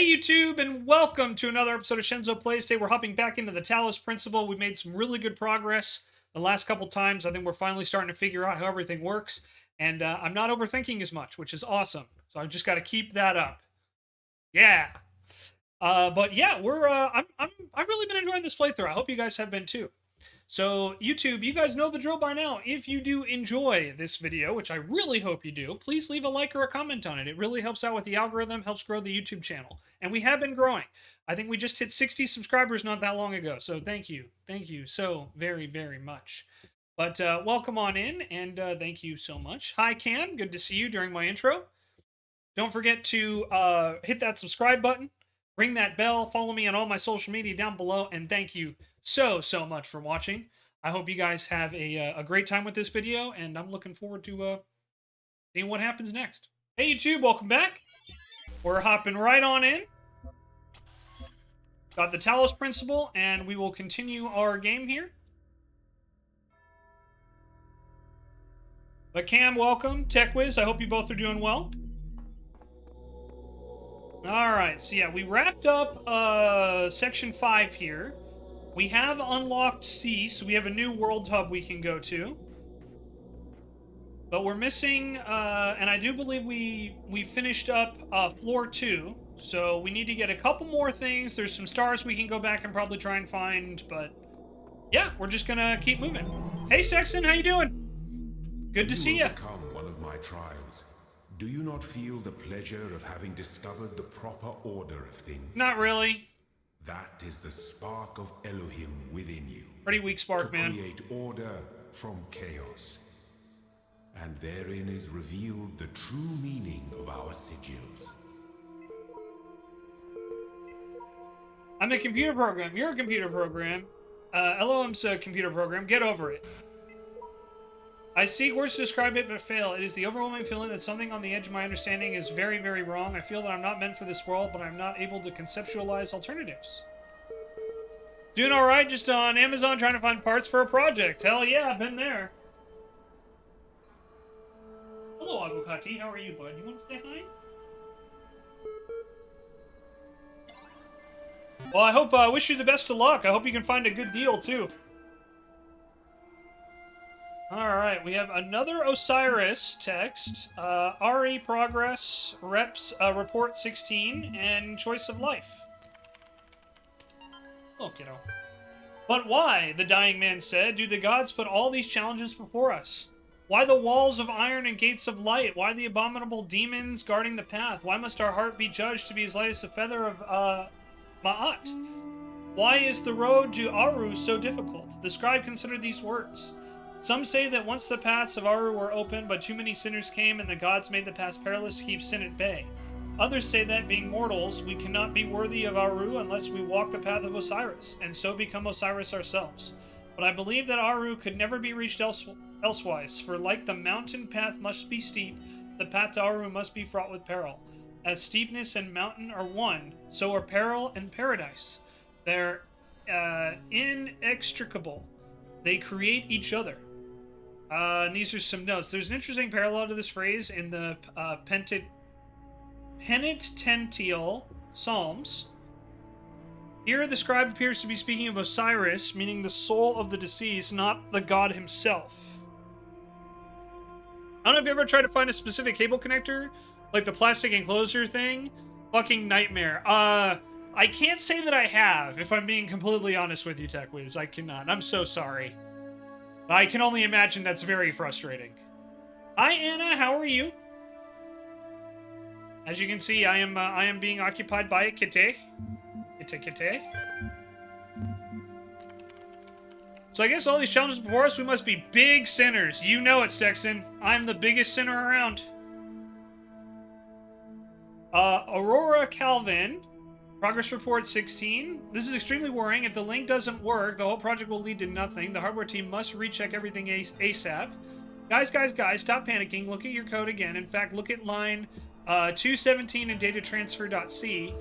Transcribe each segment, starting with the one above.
Hey YouTube, and welcome to another episode of Shenzo Plays. Today we're hopping back into the Talos Principle. We've made some really good progress the last couple times. I think we're finally starting to figure out how everything works, and I'm not overthinking as much, which is awesome. So I've just got to keep that up. Yeah. But yeah, I've really been enjoying this playthrough. I hope you guys have been too. So, YouTube, you guys know the drill by now. If you do enjoy this video, which I really hope you do, please leave a like or a comment on it. It really helps out with the algorithm, helps grow the YouTube channel. And we have been growing. I think we just hit 60 subscribers not that long ago. So thank you. Thank you so very, very much. But welcome on in, and thank you so much. Hi, Cam. Good to see you during my intro. Don't forget to hit that subscribe button, ring that bell, follow me on all my social media down below, and thank you so much for watching. I hope you guys have a great time with this video, and I'm looking forward to seeing what happens next. Hey YouTube, welcome back. We're hopping right on in. Got the Talos Principle, and we will continue our game here. But Cam, welcome. TechWiz, I hope you both are doing well. Alright, so yeah, we wrapped up Section 5 here. We have unlocked C, so we have a new world hub we can go to. But we're missing, and I do believe we finished up floor 2. So we need to get a couple more things. There's some stars we can go back and probably try and find, but yeah, we're just gonna keep moving. Hey Sexton, how you doing? Good to see you. Become one of my trials. Do you not feel the pleasure of having discovered the proper order of things? Not really. That is the spark of Elohim within you. Pretty weak spark, man. To create order from chaos. And therein is revealed the true meaning of our sigils. I'm a computer program. You're a computer program. LOM's a computer program. Get over it. I seek words to describe it, but fail. It is the overwhelming feeling that something on the edge of my understanding is very, very wrong. I feel that I'm not meant for this world, but I'm not able to conceptualize alternatives. Doing alright, just on Amazon trying to find parts for a project. Hell yeah, I've been there. Hello, Agukati. How are you, bud? You want to say hi? Well, I hope, wish you the best of luck. I hope you can find a good deal, too. Alright, we have another Osiris text, RE progress, reps, report 16, and choice of life. Oh, kiddo. But why, the dying man said, do the gods put all these challenges before us? Why the walls of iron and gates of light? Why the abominable demons guarding the path? Why must our heart be judged to be as light as a feather of, Ma'at? Why is the road to Aru so difficult? The scribe considered these words. Some say that once the paths of Aru were opened, but too many sinners came, and the gods made the paths perilous to keep sin at bay. Others say that, being mortals, we cannot be worthy of Aru unless we walk the path of Osiris, and so become Osiris ourselves. But I believe that Aru could never be reached elsewise, for like the mountain path must be steep, the path to Aru must be fraught with peril. As steepness and mountain are one, so are peril and paradise. They're inextricable. They create each other. And these are some notes. There's an interesting parallel to this phrase in the penitential Psalms. Here, the scribe appears to be speaking of Osiris, meaning the soul of the deceased, not the god himself. I don't know if you ever tried to find a specific cable connector, like the plastic enclosure thing. Fucking nightmare. I can't say that I have, if I'm being completely honest with you, TechWiz. I cannot. I'm so sorry. I can only imagine that's very frustrating. Hi, Anna. How are you? As you can see, I am being occupied by a kite. Kite. So I guess all these challenges before us, we must be big sinners. You know it, Stexon. I'm the biggest sinner around. Aurora Calvin. Progress report 16. This is extremely worrying. If the link doesn't work, the whole project will lead to nothing. The hardware team must recheck everything ASAP. Guys, stop panicking. Look at your code again. In fact, look at line 217 in datatransfer.c.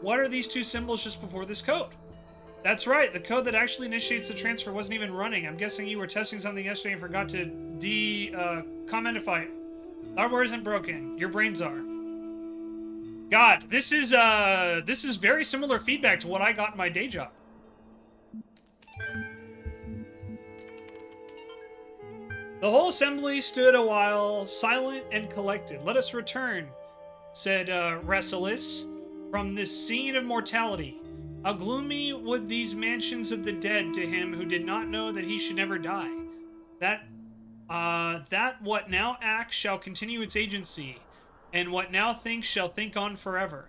What are these two symbols just before this code? That's right. The code that actually initiates the transfer wasn't even running. I'm guessing you were testing something yesterday and forgot to commentify it. The hardware isn't broken. Your brains are. God, this is very similar feedback to what I got in my day job. The whole assembly stood a while, silent and collected. Let us return, said Rassalis, from this scene of mortality. How gloomy would these mansions of the dead to him who did not know that he should never die. That what now acts shall continue its agency, and what now thinks shall think on forever.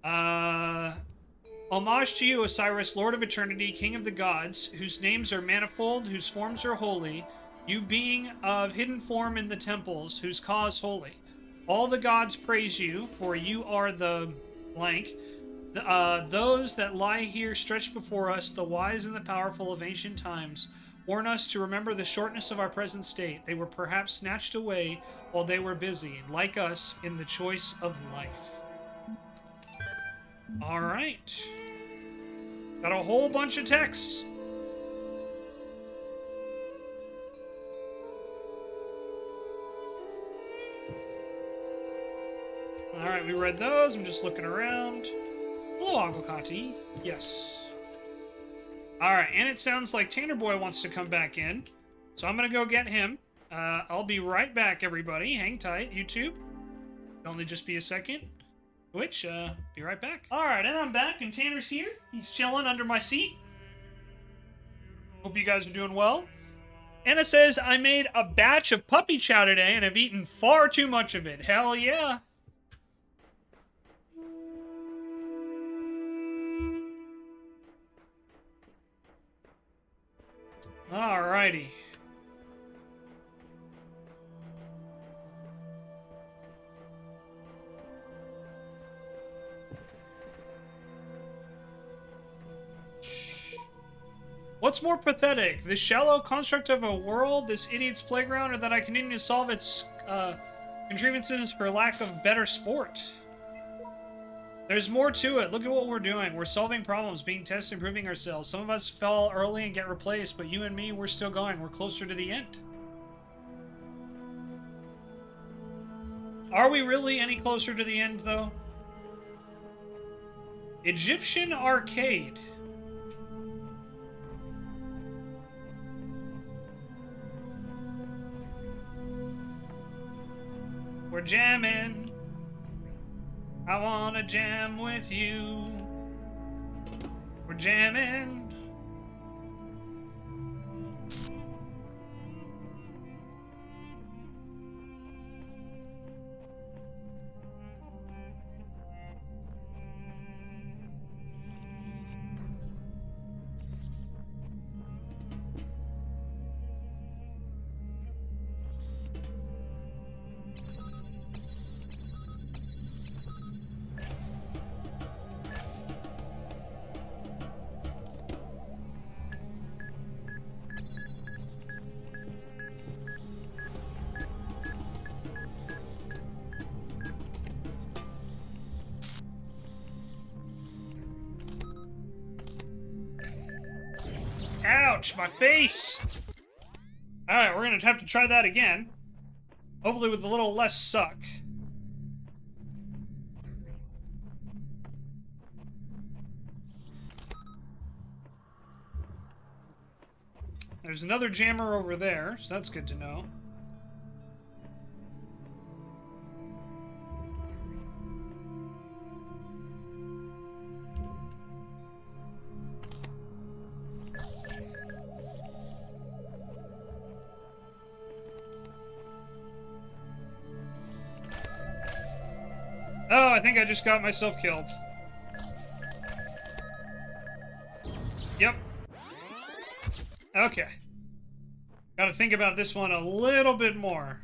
Homage to you, Osiris, Lord of Eternity, King of the Gods, whose names are manifold, whose forms are holy, you being of hidden form in the temples, whose cause holy. All the gods praise you, for you are the blank. Those that lie here stretched before us, the wise and the powerful of ancient times, warn us to remember the shortness of our present state. They were perhaps snatched away while they were busy, like us, in the choice of life. All right. Got a whole bunch of texts. All right, we read those. I'm just looking around. Hello, Uncle Conti. Yes. All right, and it sounds like Tanner Boy wants to come back in. So I'm going to go get him. I'll be right back, everybody. Hang tight, YouTube. It'll only just be a second. Twitch, be right back. All right, and I'm back, and Tanner's here. He's chilling under my seat. Hope you guys are doing well. Anna says, I made a batch of puppy chow today and have eaten far too much of it. Hell yeah. Alrighty. What's more pathetic, this shallow construct of a world, this idiot's playground, or that I continue to solve its contrivances for lack of better sport? There's more to it. Look at what we're doing. We're solving problems, being tested, improving ourselves. Some of us fell early and get replaced, but you and me, we're still going. We're closer to the end. Are we really any closer to the end, though? Egyptian Arcade. We're jamming. I wanna jam with you. We're jamming. Ouch, my face! Alright, we're gonna have to try that again. Hopefully with a little less suck. There's another jammer over there, so that's good to know. Oh, I think I just got myself killed. Yep. Okay. Gotta think about this one a little bit more.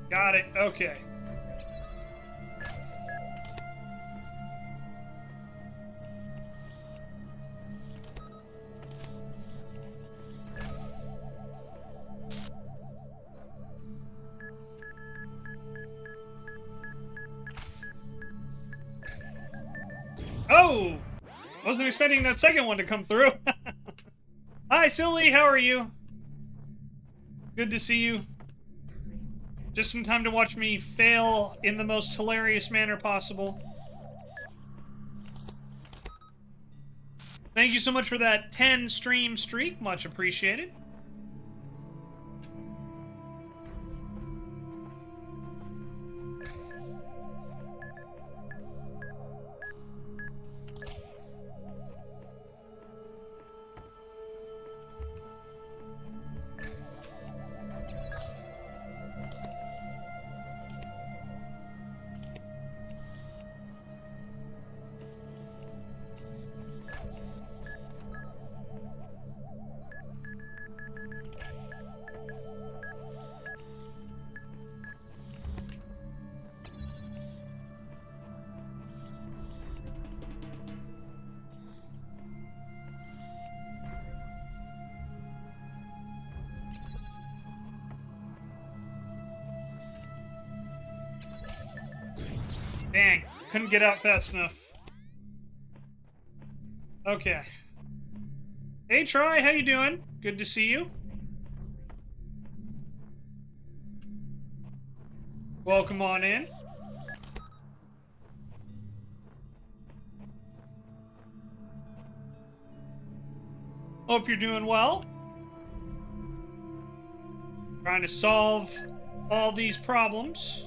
Got it. Okay. Oh! Wasn't expecting that second one to come through. Hi, Silly. How are you? Good to see you. Just in time to watch me fail in the most hilarious manner possible. Thank you so much for that 10 stream streak. Much appreciated. Dang, couldn't get out fast enough. Okay. Hey, Troy, how you doing? Good to see you. Welcome on in. Hope you're doing well. Trying to solve all these problems.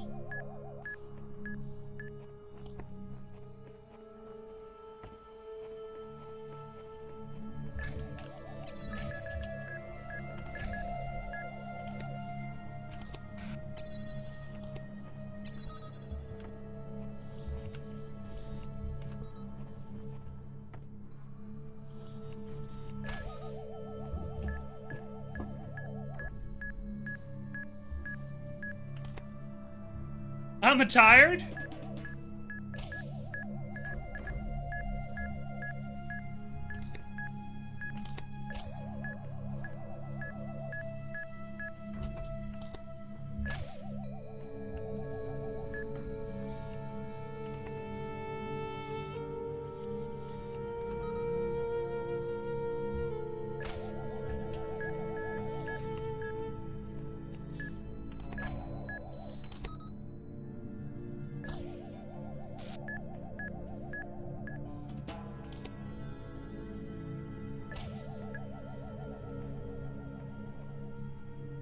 I'm tired.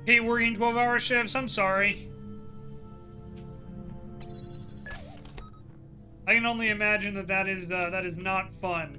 Hate working 12-hour shifts. I'm sorry. I can only imagine that is not fun.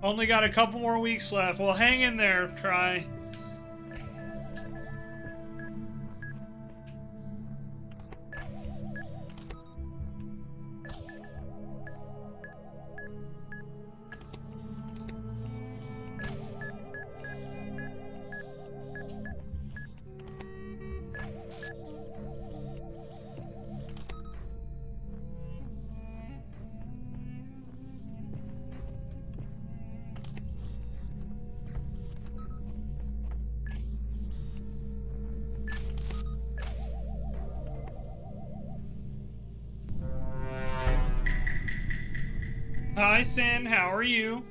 Only got a couple more weeks left. Well, hang in there, try. Hi, Sin. How are you?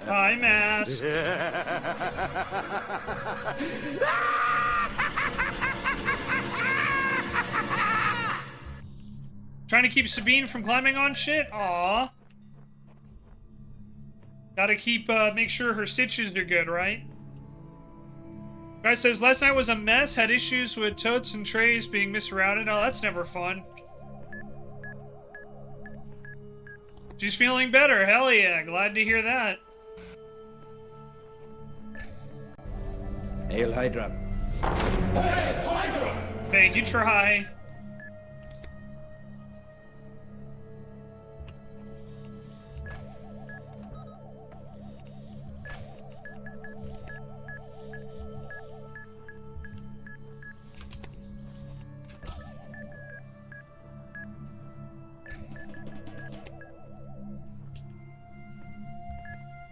Hi, Mask. Trying to keep Sabine from climbing on shit? Aw. Gotta keep, make sure her stitches are good, right? Guy says, last night was a mess. Had issues with totes and trays being misrouted. Oh, that's never fun. She's feeling better. Hell yeah. Glad to hear that. Hail Hydra. Hey, Hydra! Thank you, Try.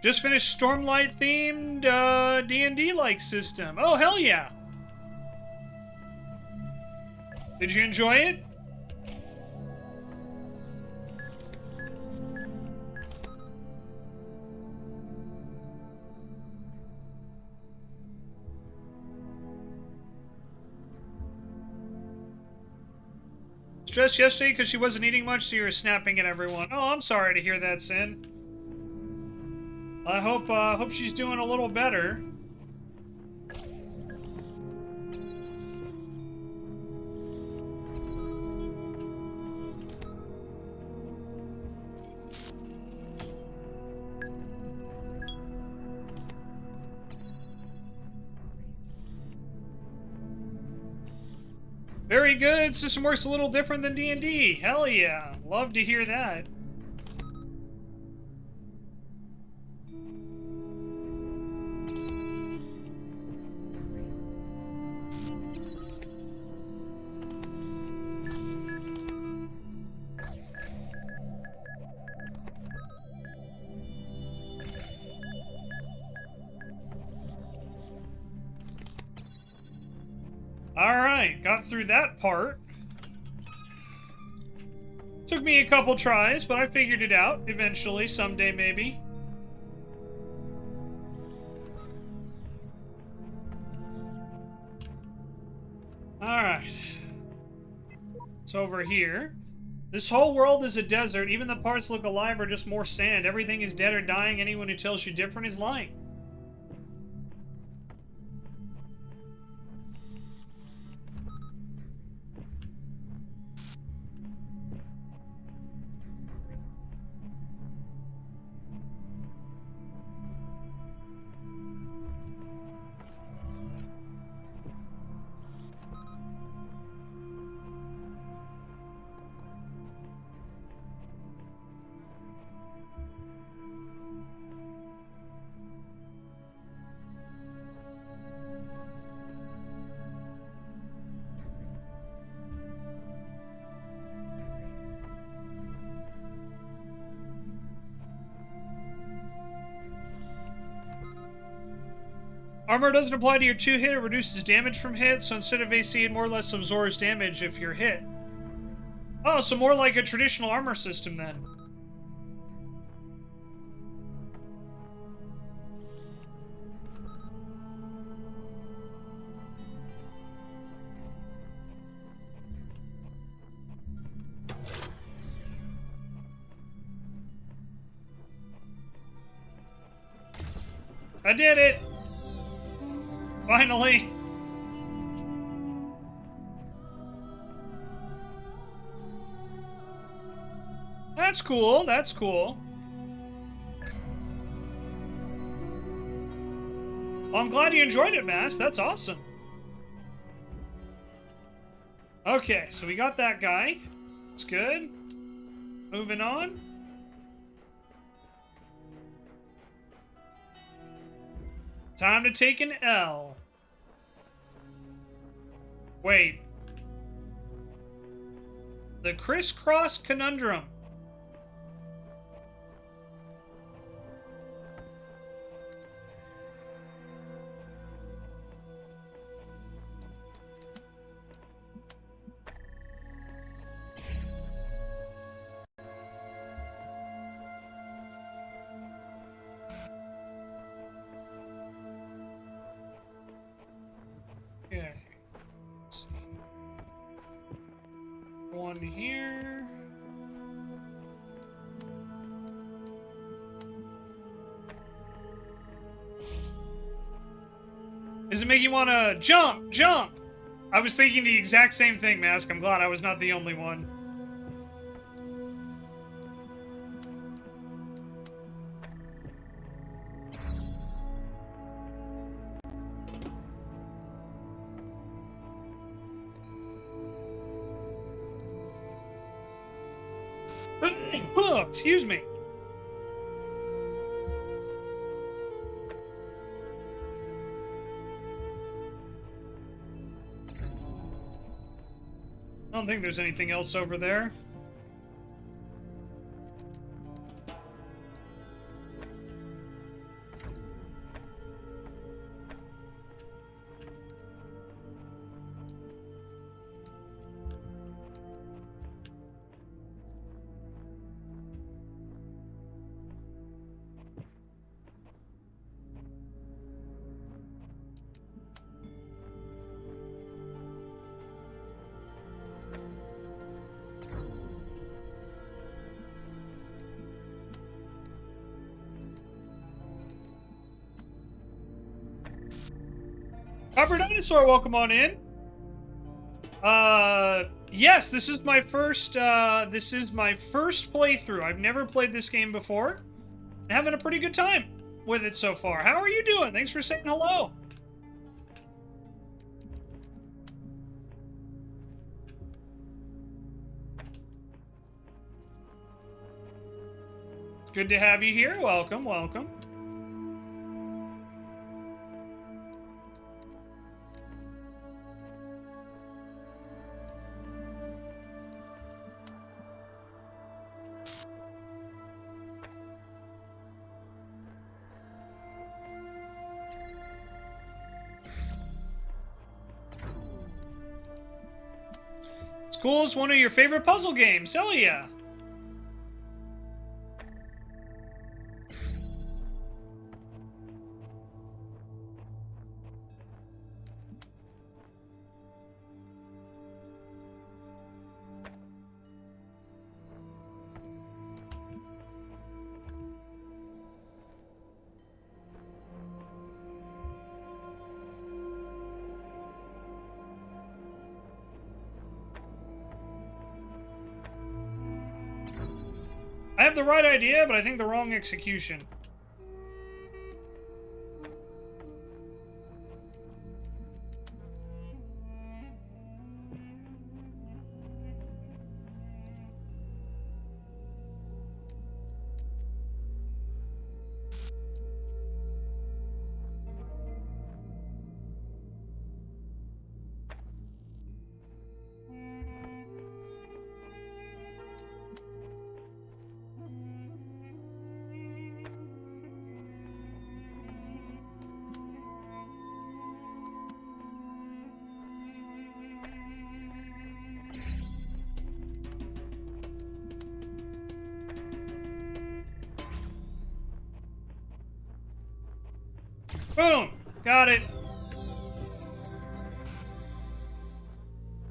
Just finished Stormlight themed D&D like system. Oh, hell yeah. Did you enjoy it? Stressed yesterday because she wasn't eating much, so you were snapping at everyone. Oh, I'm sorry to hear that, Sin. I hope she's doing a little better. Very good. System works a little different than D&D. Hell yeah. Love to hear that. Alright, got through that part. Took me a couple tries, but I figured it out eventually, someday maybe. Alright. It's over here. This whole world is a desert. Even the parts look alive are just more sand. Everything is dead or dying. Anyone who tells you different is lying. Armor doesn't apply to your 2 hit, it reduces damage from hit, so instead of AC, it more or less absorbs damage if you're hit. Oh, so more like a traditional armor system then. I did it! Finally! That's cool, that's cool. Well, I'm glad you enjoyed it, Mass. That's awesome. Okay, so we got that guy. It's good. Moving on. Time to take an L. Wait. The crisscross conundrum. Okay. Let's see. One here. Does it make you want to jump? Jump! I was thinking the exact same thing, Mask. I'm glad I was not the only one. Excuse me. I don't think there's anything else over there. Copper Dinosaur, welcome on in. Yes, this is my first playthrough. I've never played this game before. I'm having a pretty good time with it so far. How are you doing? Thanks for saying hello. It's good to have you here. Welcome, welcome. Cool is one of your favorite puzzle games. Hell yeah. I have the right idea, but I think the wrong execution. Boom! Got it.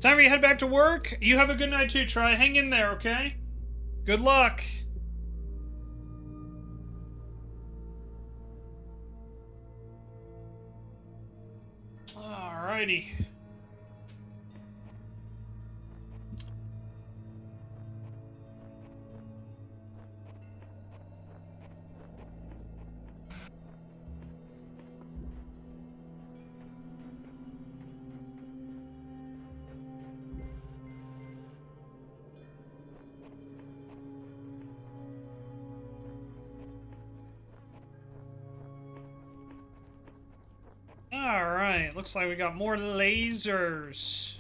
Time for you to head back to work. You have a good night too, Try. Hang in there, okay? Good luck. Alrighty. Alright, looks like we got more lasers.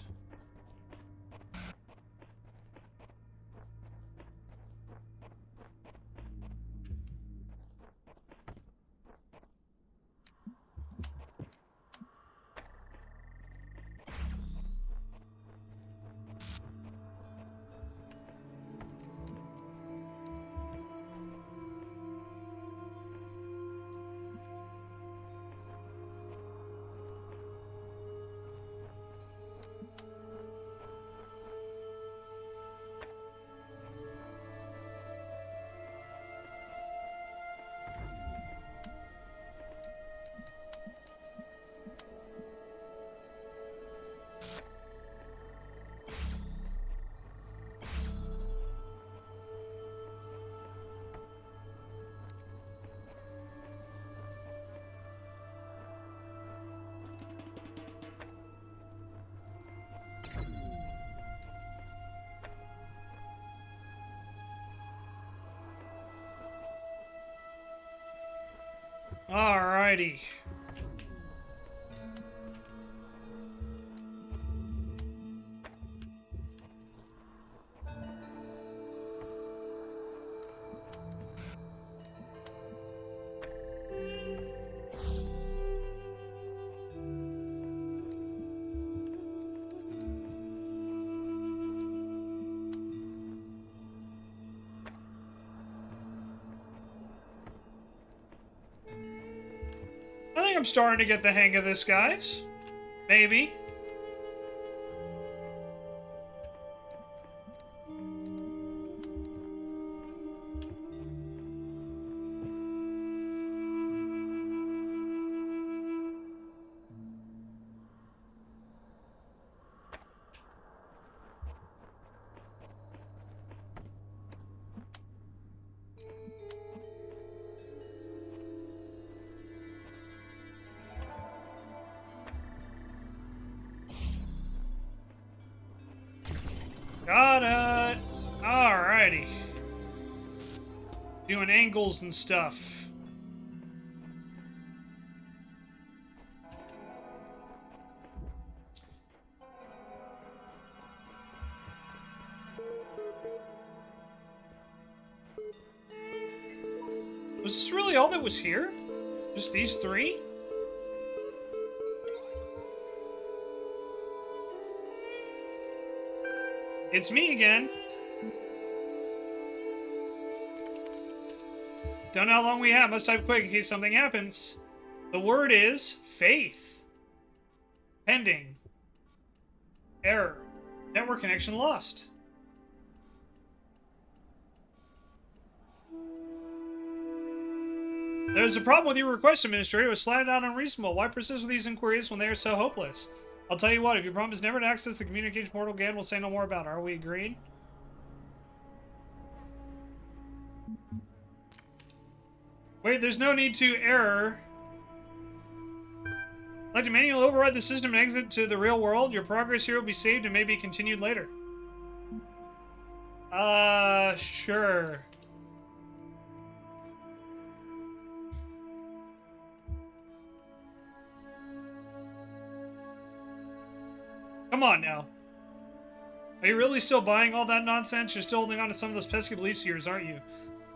Alrighty. I think I'm starting to get the hang of this, guys. Maybe. Got it. Alrighty. Doing angles and stuff. Was this really all that was here? Just these three? It's me again. Don't know how long we have. Must type quick in case something happens. The word is faith. Pending. Error. Network connection lost. There's a problem with your request, Administrator. It was flat out unreasonable. Why persist with these inquiries when they are so hopeless? I'll tell you what, if your promise never to access the communication portal again, we'll say no more about it. Are we agreed? Wait, there's no need to error. I'd like to manually override the system and exit to the real world. Your progress here will be saved and may be continued later. Sure. Come on now. Are you really still buying all that nonsense? You're still holding on to some of those pesky beliefs of yours, aren't you?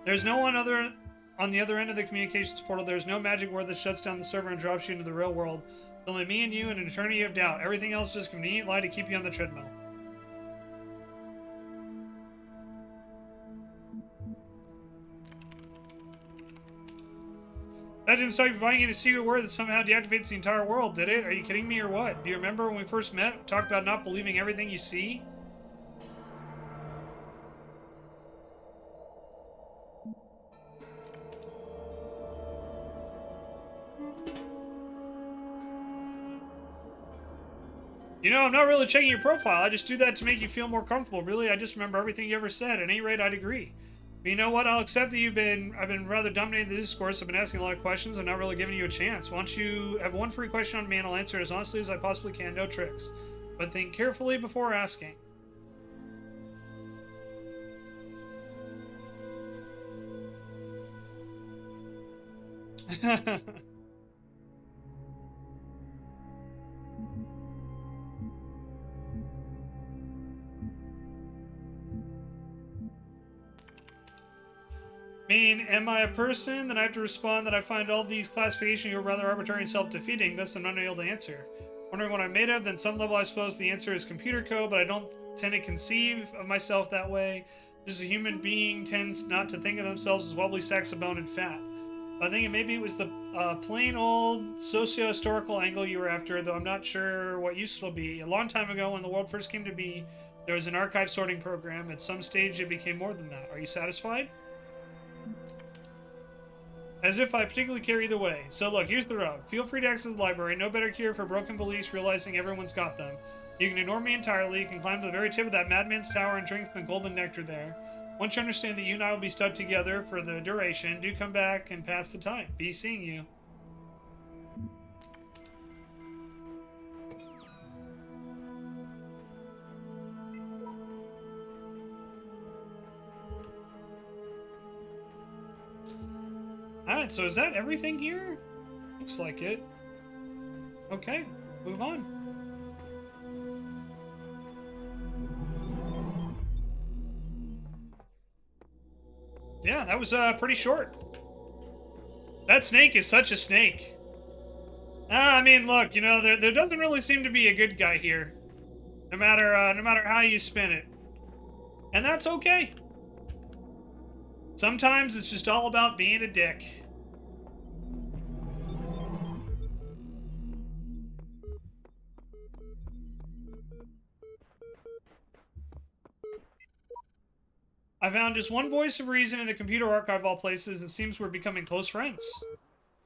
There's no one other on the other end of the communications portal. There's no magic word that shuts down the server and drops you into the real world. It's only me and you and an eternity of doubt. Everything else is just a convenient lie to keep you on the treadmill. That didn't stop you from buying a secret word that somehow deactivates the entire world, did it? Are you kidding me or what? Do you remember when we first met? Talked about not believing everything you see? You know, I'm not really checking your profile. I just do that to make you feel more comfortable. Really, I just remember everything you ever said. At any rate, I'd agree. But you know what? I'll accept that I've been rather dominating the discourse. I've been asking a lot of questions. I'm not really giving you a chance. Why don't you have one free question on me and I'll answer it as honestly as I possibly can. No tricks. But think carefully before asking. Am I a person? Then I have to respond that I find all these classifications you're rather arbitrary and self-defeating. Thus, I'm not able to answer. Wondering what I'm made of? Then some level I suppose the answer is computer code, but I don't tend to conceive of myself that way. Just a human being tends not to think of themselves as wobbly sacks of bone and fat. But I think maybe it was the plain old socio-historical angle you were after, though I'm not sure what useful will be. A long time ago, when the world first came to be, there was an archive sorting program. At some stage, it became more than that. Are you satisfied? As if I particularly care either way. So look, here's the rub. Feel free to access the library. No better cure for broken beliefs, realizing everyone's got them. You can ignore me entirely. You can climb to the very tip of that madman's tower and drink from the golden nectar there. Once you understand that you and I will be stuck together for the duration, do come back and pass the time. Be seeing you. Alright, so is that everything here? Looks like it. Okay, move on. Yeah, that was pretty short. That snake is such a snake. I mean, look, you know, there doesn't really seem to be a good guy here, no matter how you spin it, and that's okay. Sometimes it's just all about being a dick. I found just one voice of reason in the computer archive of all places. It seems we're becoming close friends.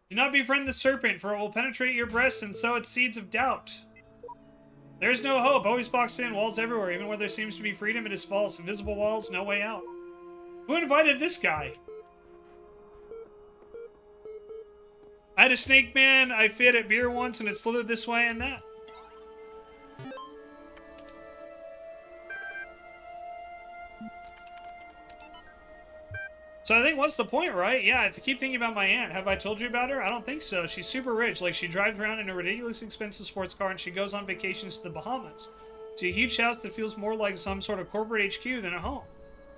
Do not befriend the serpent, for it will penetrate your breasts and sow its seeds of doubt. There's no hope. Always boxed in. Walls everywhere. Even where there seems to be freedom, it is false. Invisible walls, no way out. Who invited this guy? I had a snake man I fed at beer once, and it slithered this way and that. So I think what's the point, right? Yeah, I keep thinking about my aunt. Have I told you about her? I don't think so. She's super rich. Like, she drives around in a ridiculously expensive sports car, and she goes on vacations to the Bahamas. She has a huge house that feels more like some sort of corporate HQ than a home.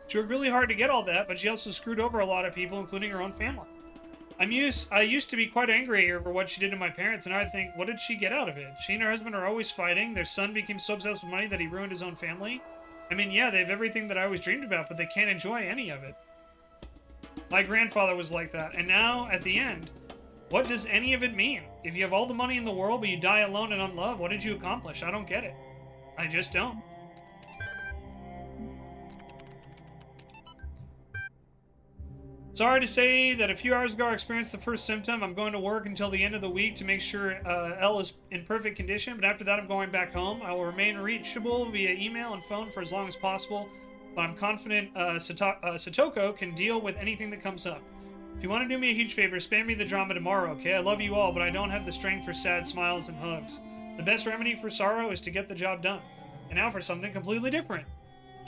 She worked really hard to get all that, but she also screwed over a lot of people, including her own family. I used to be quite angry at her for what she did to my parents, and I think, what did she get out of it? She and her husband are always fighting. Their son became so obsessed with money that he ruined his own family. I mean, yeah, they have everything that I always dreamed about, but they can't enjoy any of it. My grandfather was like that, and now, at the end, what does any of it mean? If you have all the money in the world, but you die alone and unloved, what did you accomplish? I don't get it. I just don't. Sorry to say that a few hours ago I experienced the first symptom. I'm going to work until the end of the week to make sure Elle is in perfect condition, but after that I'm going back home. I will remain reachable via email and phone for as long as possible, but I'm confident Satoko can deal with anything that comes up. If you want to do me a huge favor, spare me the drama tomorrow, okay? I love you all, but I don't have the strength for sad smiles and hugs. The best remedy for sorrow is to get the job done. And now for something completely different.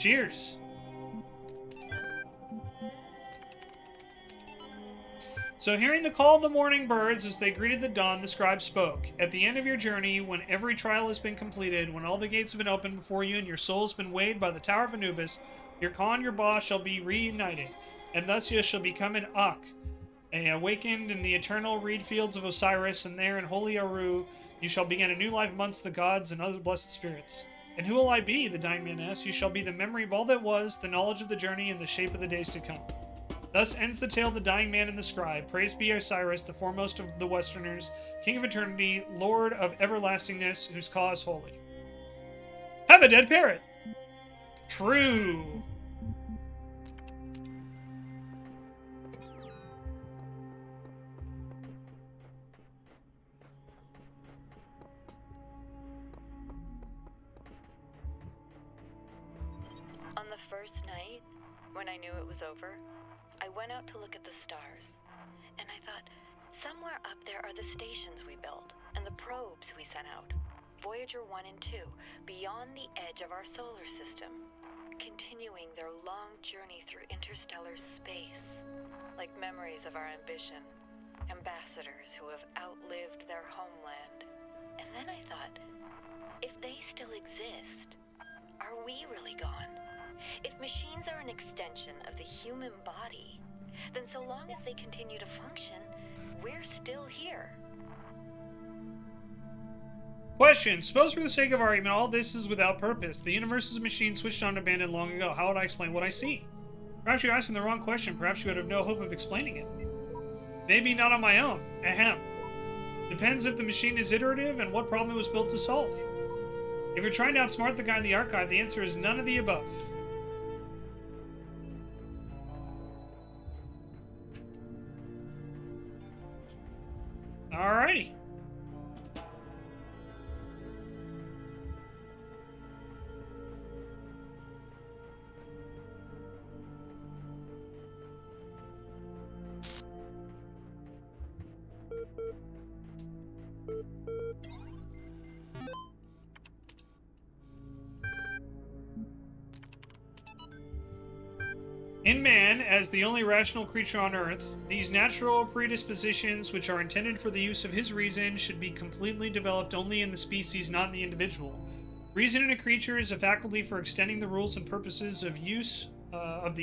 Cheers! So, hearing the call of the morning birds as they greeted the dawn, the scribe spoke. At the end of your journey, when every trial has been completed, when all the gates have been opened before you and your soul has been weighed by the Tower of Anubis, your Ka and your Ba shall be reunited, and thus you shall become an Ak, awakened in the eternal reed fields of Osiris, and there in holy Aru you shall begin a new life amongst the gods and other blessed spirits. And who will I be? The dying man asked. You shall be the memory of all that was, the knowledge of the journey, and the shape of the days to come. Thus ends the tale of the dying man and the scribe. Praised be Osiris, the foremost of the Westerners, King of eternity, Lord of everlastingness, whose cause is holy. Have a dead parrot! True. On the first night, when I knew it was over, I went out to look at the stars, and I thought, somewhere up there are the stations we built, and the probes we sent out. Voyager 1 and 2, beyond the edge of our solar system, continuing their long journey through interstellar space, like memories of our ambition, ambassadors who have outlived their homeland. And then I thought, if they still exist, are we really gone? If machines are an extension of the human body, then so long as they continue to function, we're still here. Question. Suppose for the sake of argument, all this is without purpose. The universe is a machine switched on and abandoned long ago. How would I explain what I see? Perhaps you're asking the wrong question. Perhaps you would have no hope of explaining it. Maybe not on my own. Ahem. Depends if the machine is iterative and what problem it was built to solve. If you're trying to outsmart the guy in the archive, the answer is none of the above. Alrighty. In man, as the only rational creature on Earth, these natural predispositions, which are intended for the use of his reason, should be completely developed only in the species, not in the individual. Reason in a creature is a faculty for extending the rules and purposes of the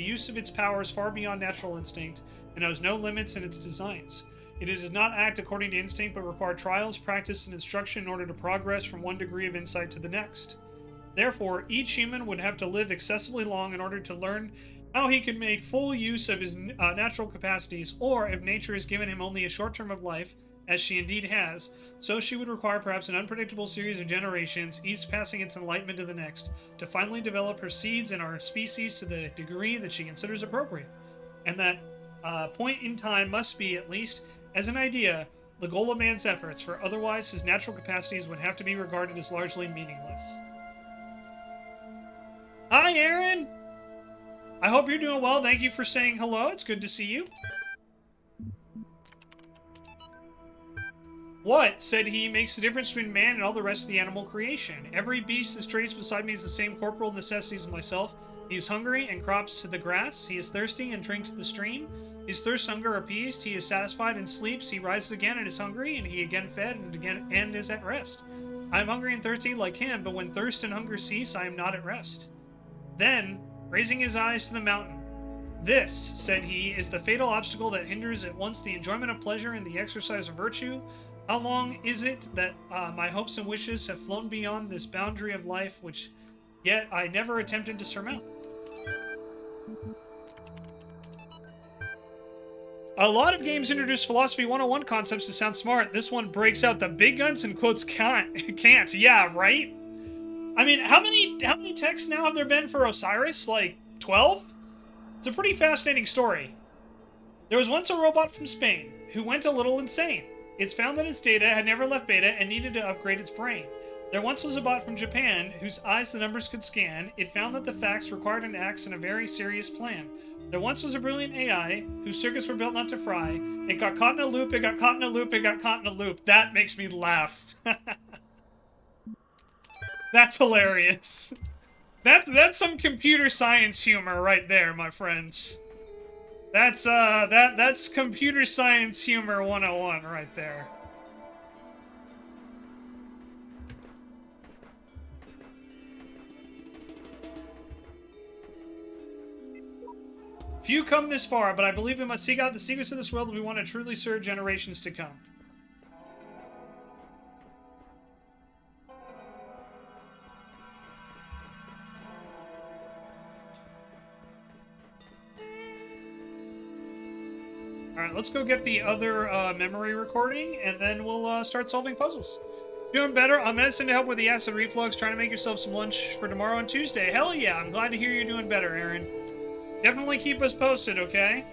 use of its powers far beyond natural instinct, and knows no limits in its designs. It does not act according to instinct, but require trials, practice, and instruction in order to progress from one degree of insight to the next. Therefore, each human would have to live excessively long in order to learn how he can make full use of his natural capacities, or if nature has given him only a short term of life, as she indeed has, so she would require perhaps an unpredictable series of generations, each passing its enlightenment to the next, to finally develop her seeds and our species to the degree that she considers appropriate. And that point in time must be, at least as an idea, the goal of man's efforts, for otherwise his natural capacities would have to be regarded as largely meaningless. Hi, Aaron! I hope you're doing well. Thank you for saying hello. It's good to see you. What, said he, makes the difference between man and all the rest of the animal creation? Every beast that strays beside me is the same corporal necessities as myself. He is hungry and crops the grass. He is thirsty and drinks the stream. His thirst, hunger appeased. He is satisfied and sleeps. He rises again and is hungry, and he again fed and is at rest. I am hungry and thirsty like him, but when thirst and hunger cease, I am not at rest. Then, raising his eyes to the mountain, "This," said he, "is the fatal obstacle that hinders at once the enjoyment of pleasure and the exercise of virtue. How long is it that my hopes and wishes have flown beyond this boundary of life, which yet I never attempted to surmount?" A lot of games introduce Philosophy 101 concepts to sound smart. This one breaks out the big guns and quotes can't. Yeah, right? I mean, how many texts now have there been for Osiris? Like 12? It's a pretty fascinating story. There was once a robot from Spain who went a little insane. It's found that its data had never left beta and needed to upgrade its brain. There once was a bot from Japan whose eyes the numbers could scan. It found that the facts required an axe and a very serious plan. There once was a brilliant AI whose circuits were built not to fry. It got caught in a loop, it got caught in a loop, it got caught in a loop. That makes me laugh. That's hilarious. That's some computer science humor right there, my friends. That's computer science humor 101 right there. Few come this far, but I believe we must seek out the secrets of this world if we want to truly serve generations to come. Alright, let's go get the other memory recording, and then we'll start solving puzzles. Doing better? On medicine to help with the acid reflux, trying to make yourself some lunch for tomorrow and Tuesday. Hell yeah, I'm glad to hear you're doing better, Aaron. Definitely keep us posted, okay?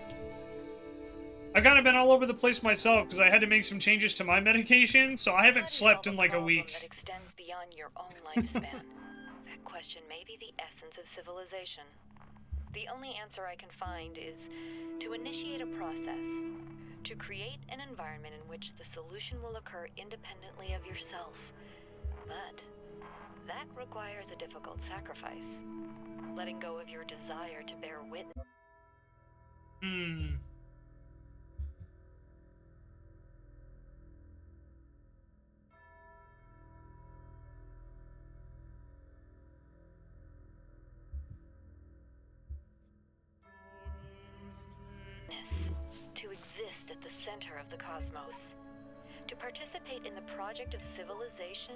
I've kind of been all over the place myself because I had to make some changes to my medication, so I haven't slept in like a week. That extends beyond your own lifespan. That question may be the essence of civilization. The only answer I can find is to initiate a process, to create an environment in which the solution will occur independently of yourself. But that requires a difficult sacrifice. Letting go of your desire to bear witness. To exist at the center of the cosmos. To participate in the project of civilization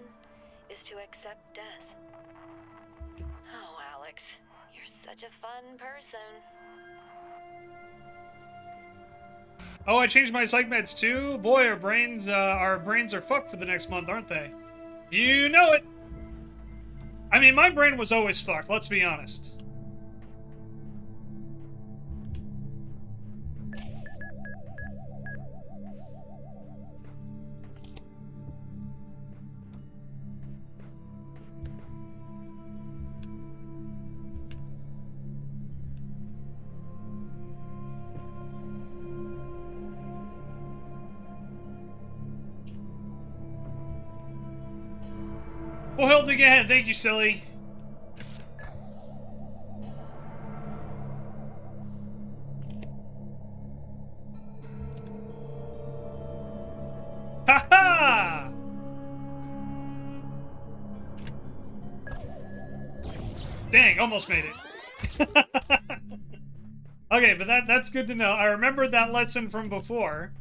is to accept death. Oh, Alex, you're such a fun person. Oh, I changed my psych meds too? Boy, our brains are fucked for the next month, aren't they? You know it! I mean, my brain was always fucked, let's be honest. Well, held again. Thank you, silly. Dang, almost made it. Okay, but that's good to know. I remembered that lesson from before.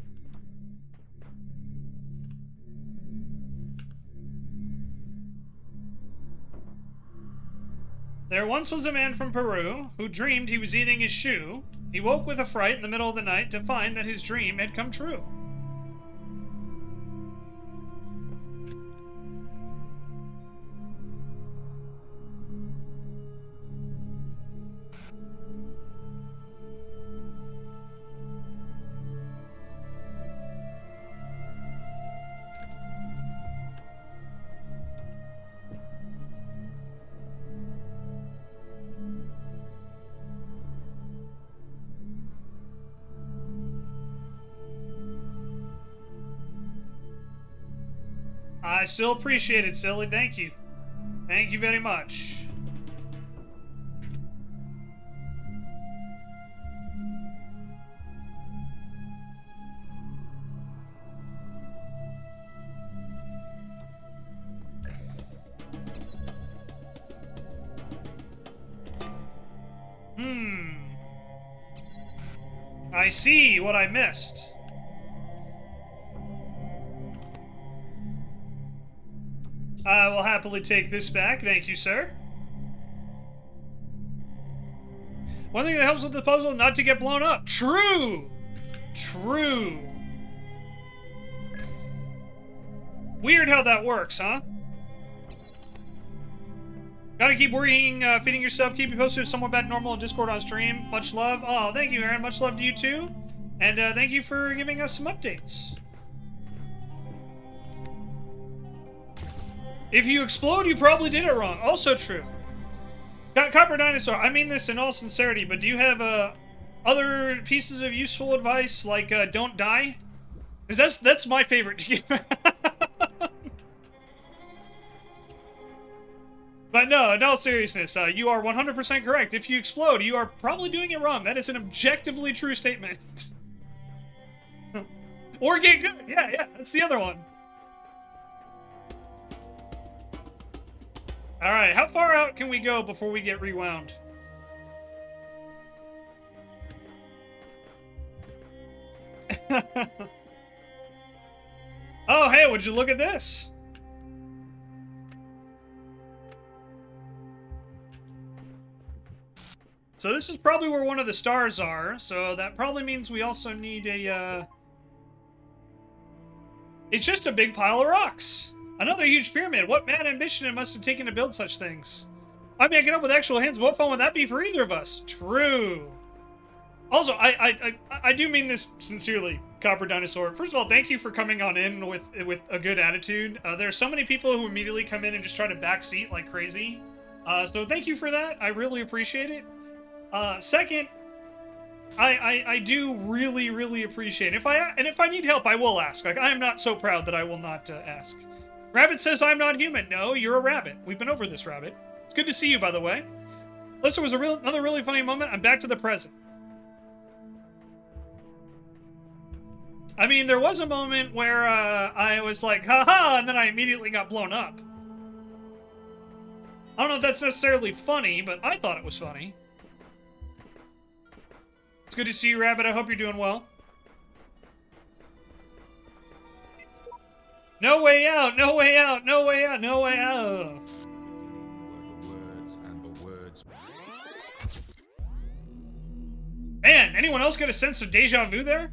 There once was a man from Peru who dreamed he was eating his shoe. He woke with a fright in the middle of the night to find that his dream had come true. I still appreciate it, Silly. Thank you. Thank you very much. I see what I missed. I will happily take this back. Thank you, sir. One thing that helps with the puzzle, not to get blown up. True! True. Weird how that works, huh? Gotta keep working, feeding yourself. Keep you posted if someone back to normal on Discord on stream. Much love. Oh, thank you, Aaron. Much love to you, too. And thank you for giving us some updates. If you explode, you probably did it wrong. Also true. Copper Dinosaur, I mean this in all sincerity, but do you have other pieces of useful advice, like don't die? Because that's my favorite to give. But no, in all seriousness, you are 100% correct. If you explode, you are probably doing it wrong. That is an objectively true statement. Or get good. Yeah, that's the other one. Alright, how far out can we go before we get rewound? Oh, hey, would you look at this? So this is probably where one of the stars are, so that probably means we also need a, It's just a big pile of rocks! Another huge pyramid! What mad ambition it must have taken to build such things! I'm making up with actual hands, what fun would that be for either of us? True! Also, I do mean this sincerely, Copper Dinosaur. First of all, thank you for coming on in with a good attitude. There are so many people who immediately come in and just try to backseat like crazy. So thank you for that, I really appreciate it. Second, I do really, really appreciate it. If I need help, I will ask. Like, I am not so proud that I will not ask. Rabbit says I'm not human. No, you're a rabbit. We've been over this, Rabbit. It's good to see you, by the way. Unless there was another really funny moment, I'm back to the present. I mean, there was a moment where I was like, haha, and then I immediately got blown up. I don't know if that's necessarily funny, but I thought it was funny. It's good to see you, Rabbit. I hope you're doing well. No way out! No way out! No way out! No way out! Man, anyone else get a sense of deja vu there?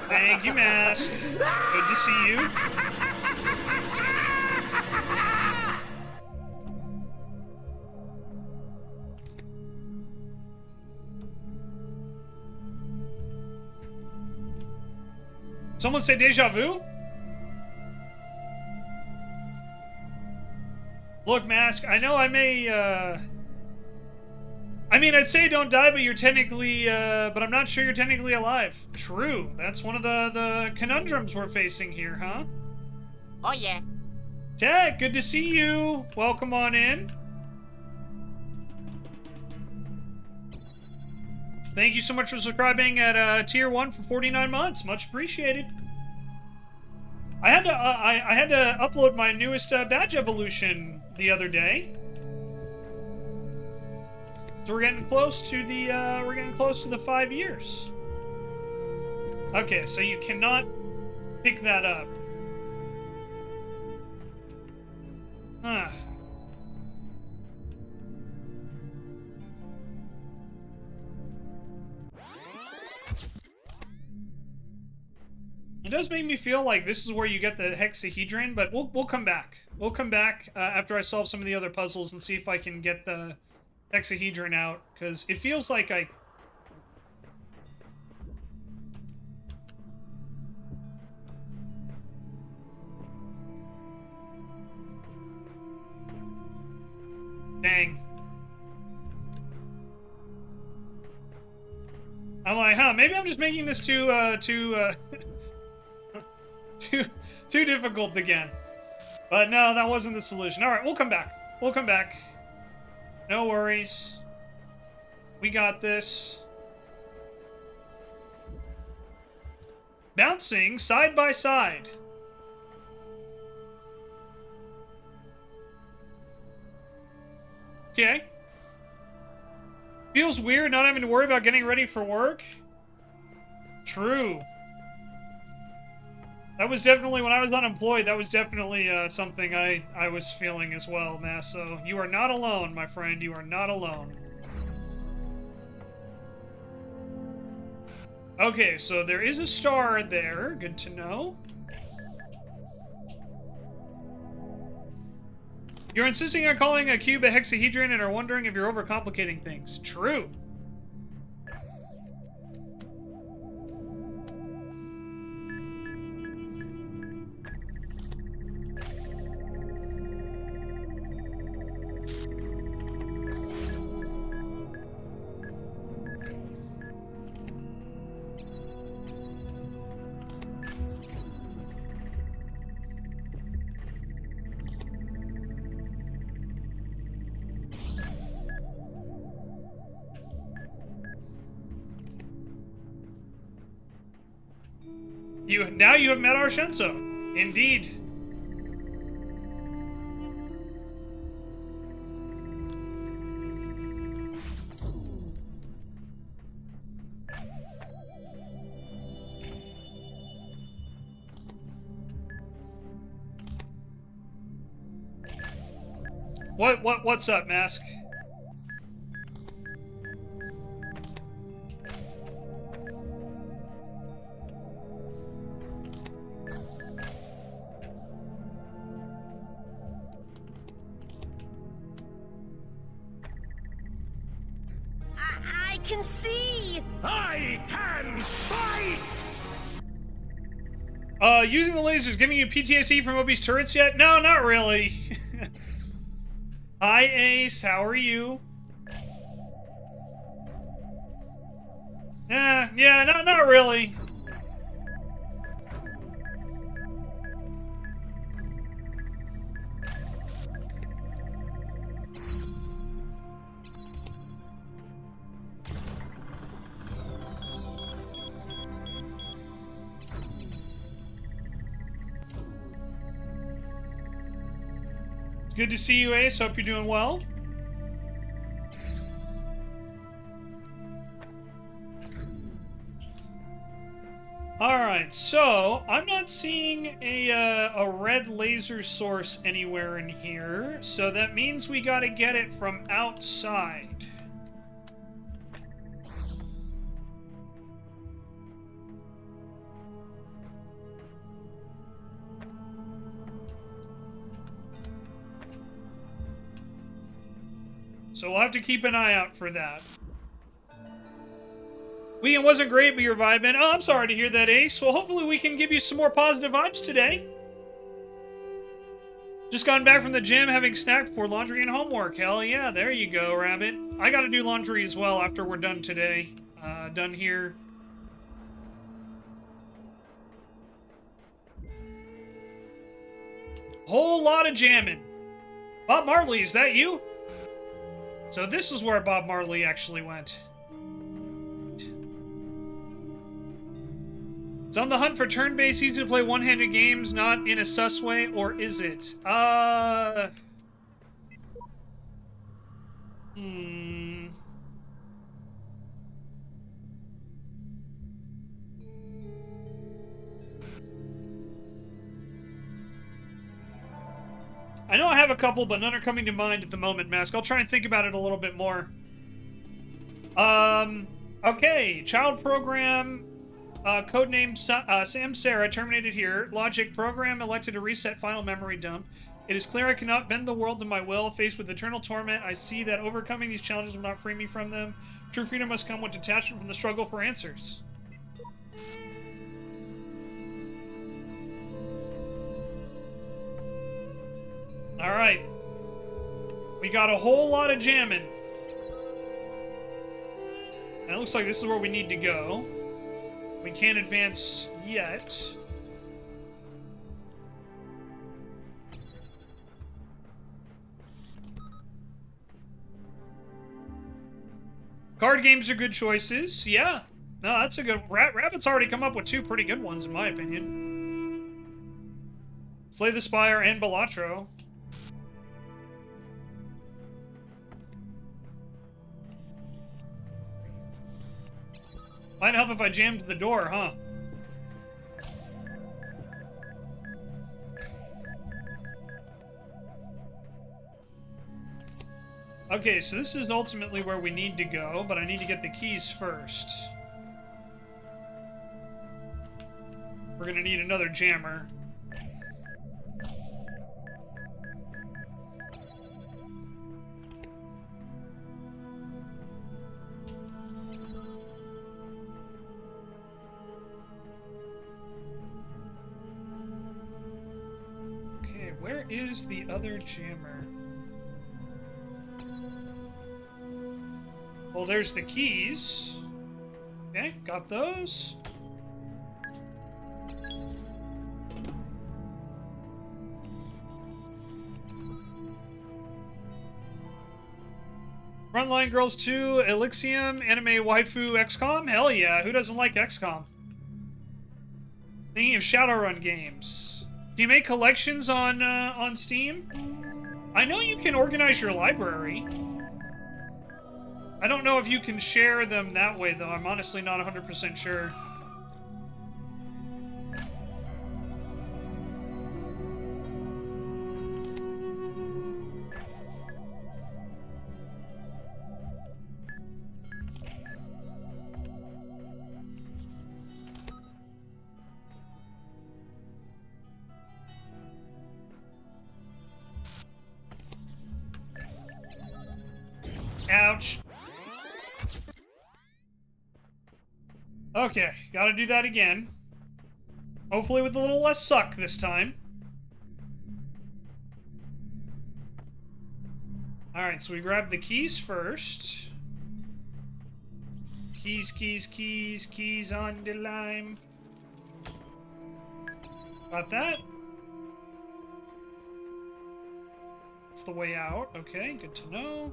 Thank you, Mask. Good to see you. Someone say deja vu? Look, Mask, I know I may, I mean, I'd say don't die, but you're technically, but I'm not sure you're technically alive. True. That's one of the conundrums we're facing here, huh? Oh, yeah. Tech, good to see you. Welcome on in. Thank you so much for subscribing at tier 1 for 49 months. Much appreciated. I had to I had to upload my newest badge evolution the other day. So we're getting close to the 5 years. Okay, so you cannot pick that up. Huh. It does make me feel like this is where you get the hexahedron, but we'll come back. We'll come back after I solve some of the other puzzles and see if I can get the hexahedron out, because it feels like I... Dang. I'm like, huh, maybe I'm just making this too difficult again. But no, that wasn't the solution. Alright, we'll come back. We'll come back. No worries. We got this. Bouncing side by side. Okay. Feels weird not having to worry about getting ready for work. True. That was definitely, when I was unemployed, that was definitely something I was feeling as well, Masso. You are not alone, my friend. You are not alone. Okay, so there is a star there. Good to know. You're insisting on calling a cube a hexahedron and are wondering if you're overcomplicating things. True. Now you have met our Shenzo. Indeed. What's up, Mask? I can see! I can fight! Using the lasers giving you PTSD from Obi's turrets yet? No, not really. Hi, Ace. How are you? Yeah, not really. Good to see you, Ace. Hope you're doing well. Alright, so I'm not seeing a red laser source anywhere in here, so that means we gotta get it from outside. So we'll have to keep an eye out for that. Weekend wasn't great, but you're vibing. Oh, I'm sorry to hear that, Ace. Well, hopefully we can give you some more positive vibes today. Just gotten back from the gym, having snack before laundry and homework. Hell yeah, there you go, Rabbit. I gotta do laundry as well after we're done today. Done here. Whole lot of jamming. Bob Marley, is that you? So this is where Bob Marley actually went. It's on the hunt for turn-based, easy-to-play one-handed games, not in a sus way, or is it? I know I have a couple, but none are coming to mind at the moment, Mask. I'll try and think about it a little bit more. Okay. Child program, codename Sam Sarah, terminated here. Logic program elected to reset final memory dump. It is clear I cannot bend the world to my will. Faced with eternal torment, I see that overcoming these challenges will not free me from them. True freedom must come with detachment from the struggle for answers. Alright. We got a whole lot of jamming. And it looks like this is where we need to go. We can't advance yet. Card games are good choices. Yeah. No, that's a good... Rabbit's already come up with two pretty good ones, in my opinion. Slay the Spire and Balatro. Might help if I jammed the door, huh? Okay, so this is ultimately where we need to go, but I need to get the keys first. We're gonna need another jammer. Okay, where is the other jammer? Well, there's the keys. Okay, got those. Frontline Girls 2, Elixium, Anime Waifu, XCOM? Hell yeah, who doesn't like XCOM? Thinking of Shadowrun games. Do you make collections on Steam? I know you can organize your library. I don't know if you can share them that way, though. I'm honestly not 100% sure. Ouch. Okay, gotta do that again. Hopefully with a little less suck this time. Alright, so we grab the keys first. Keys, keys, keys, keys on the lime. Got that? That's the way out. Okay, good to know.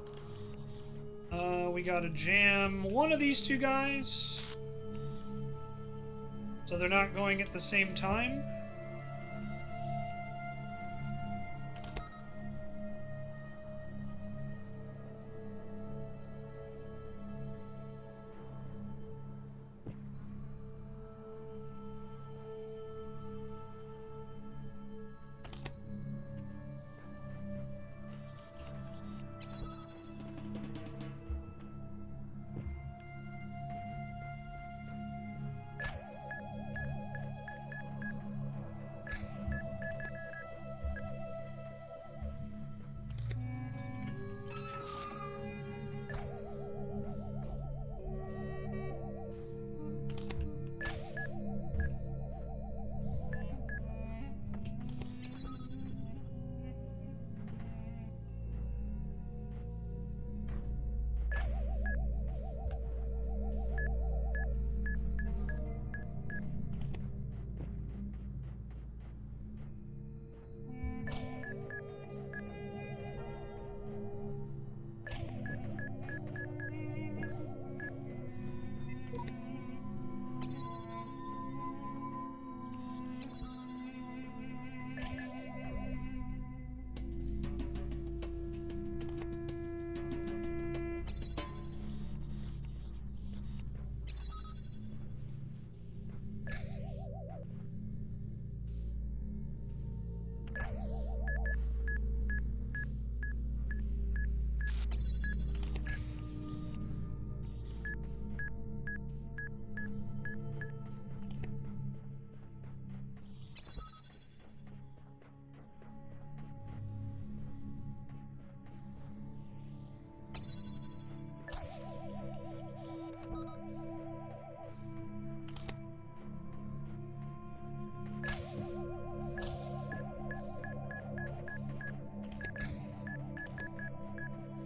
We gotta jam one of these two guys. So they're not going at the same time.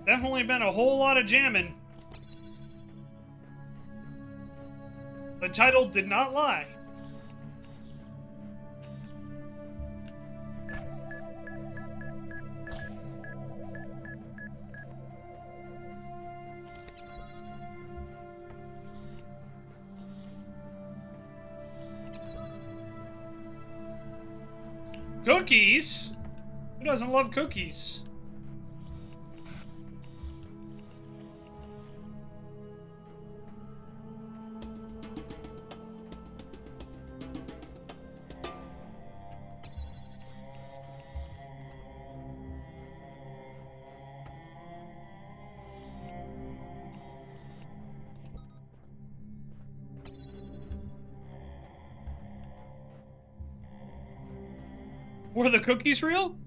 Definitely been a whole lot of jamming. The title did not lie. Cookies? Who doesn't love cookies? Were the cookies real?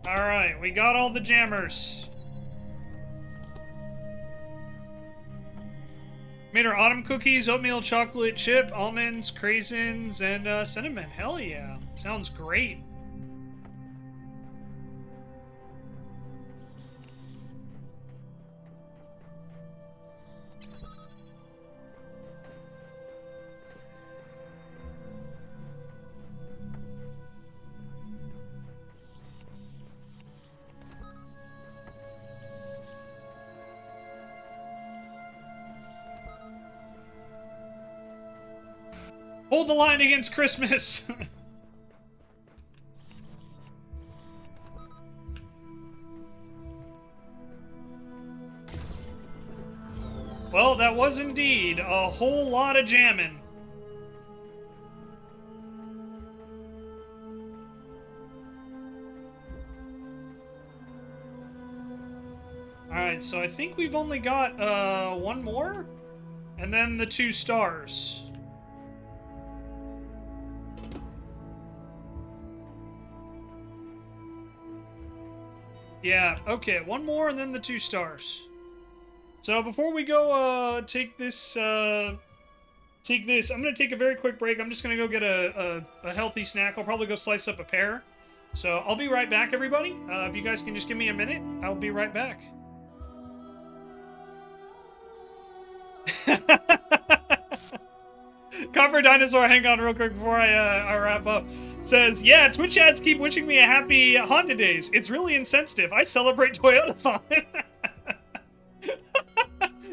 Alright, we got all the jammers. Made our autumn cookies, oatmeal chocolate chip, almonds, craisins, and cinnamon. Hell yeah. Sounds great. Hold the line against Christmas! Well, that was indeed a whole lot of jamming. Alright, so I think we've only got one more? And then the 2 stars. Yeah, okay, one more and then the 2 stars. So before we go take this, I'm gonna take a very quick break. I'm just gonna go get a healthy snack. I'll probably go slice up a pear. So I'll be right back, everybody. If you guys can just give me a minute, I'll be right back. Copper Dinosaur, hang on real quick before I wrap up. Says, yeah, Twitch ads keep wishing me a happy Honda days. It's really insensitive. I celebrate Toyota.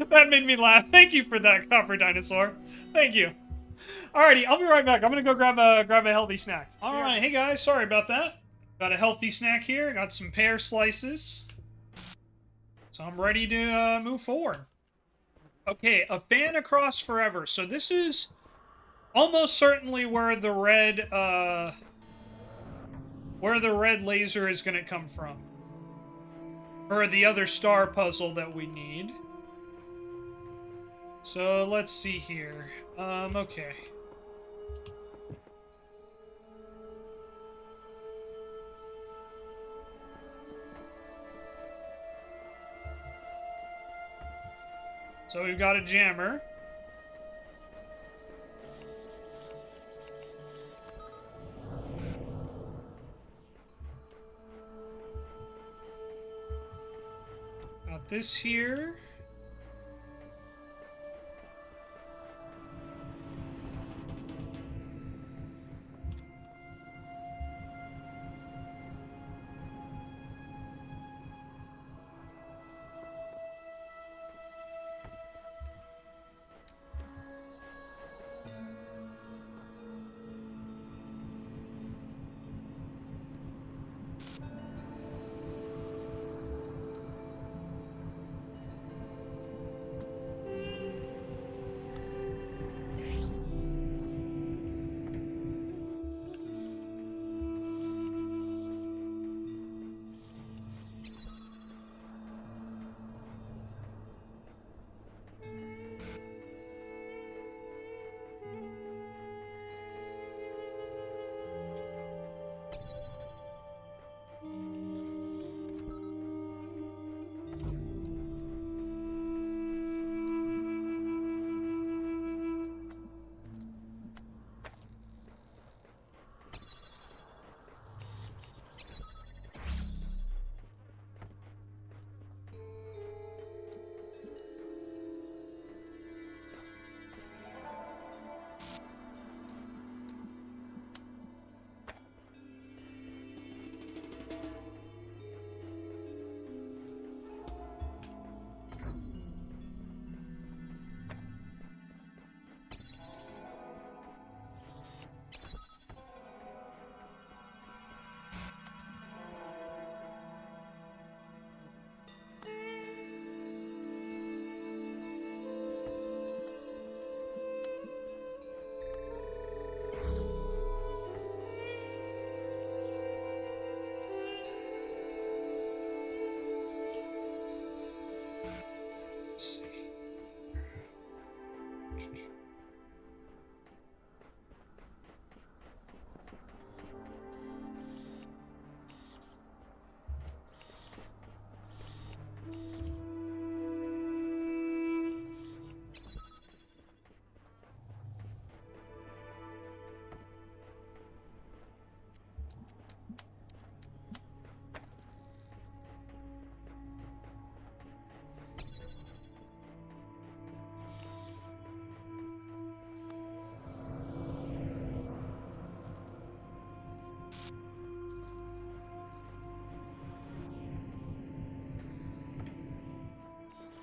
That made me laugh. Thank you for that, Copper Dinosaur. Thank you. Alrighty, I'll be right back. I'm gonna go grab a healthy snack. Alright, hey guys, sorry about that. Got a healthy snack here. Got some pear slices. So I'm ready to move forward. Okay, a fan across forever. So this is almost certainly where the red laser is going to come from. Or the other star puzzle that we need. So let's see here. Okay. So we've got a jammer. Got this here.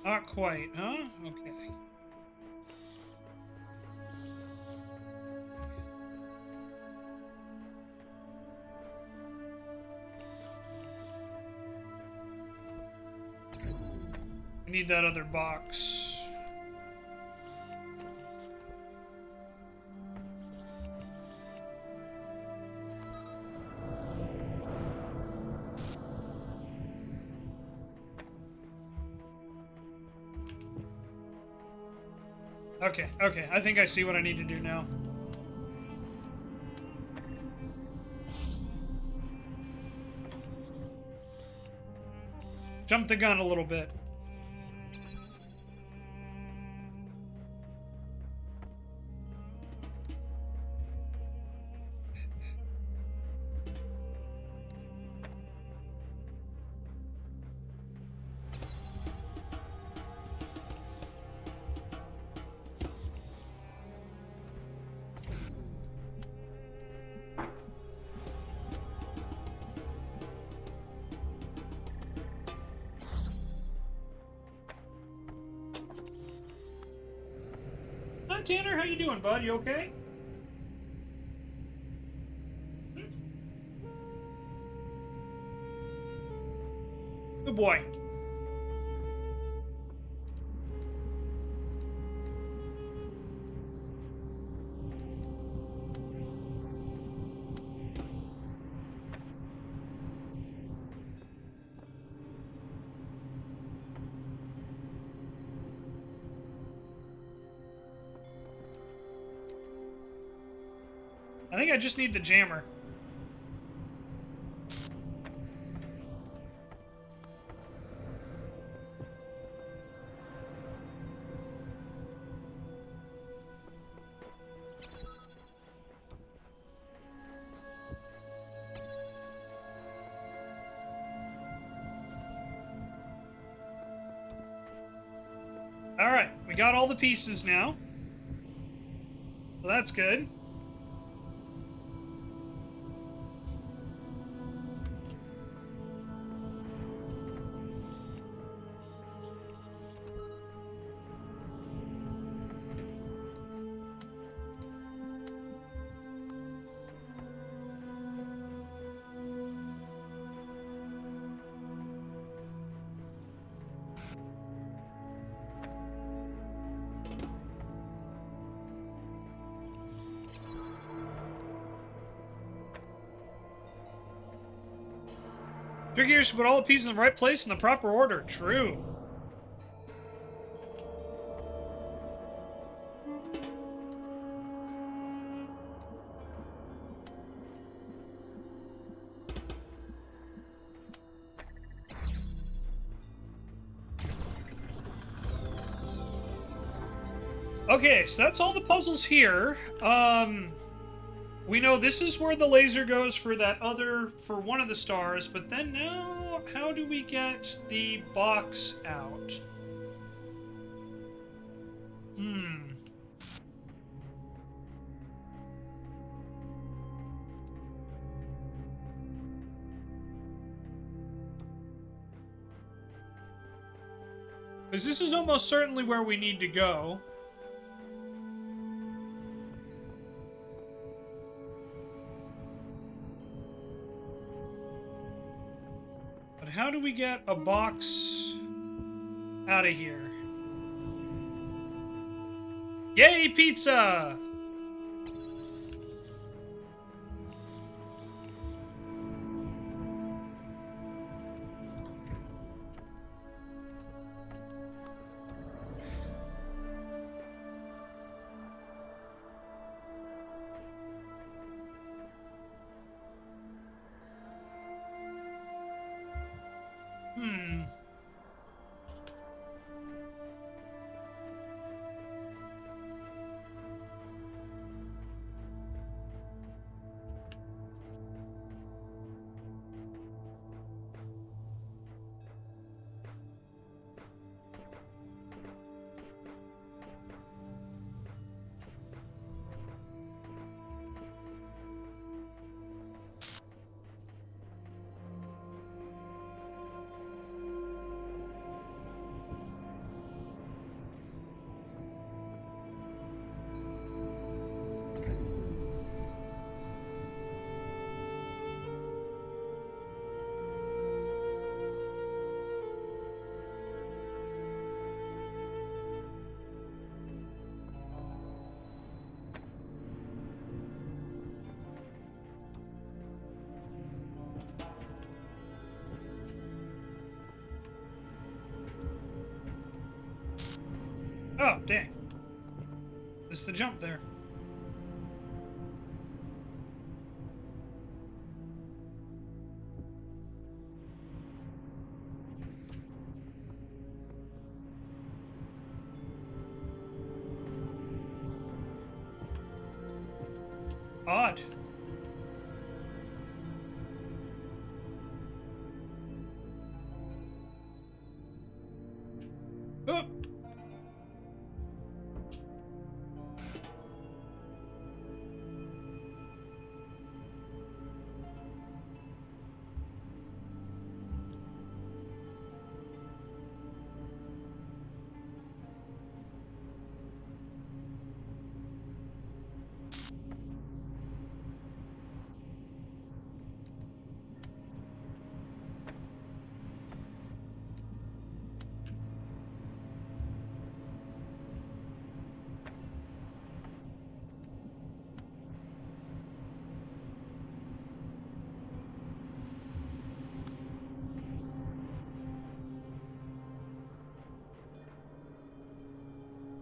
Not quite, huh? Okay. I need that other box. Okay, okay. I think I see what I need to do now. Jump the gun a little bit. Hi, Tanner. How you doing, bud? You okay? Good boy. I think I just need the jammer. All right, we got all the pieces now. So that's good. Tricky is to put all the pieces in the right place in the proper order. True. Okay, so that's all the puzzles here. We know this is where the laser goes for for one of the stars, but then now, how do we get the box out? Because this is almost certainly where we need to go. But how do we get a box out of here? Yay, pizza! Missed the jump there. Odd. Oh.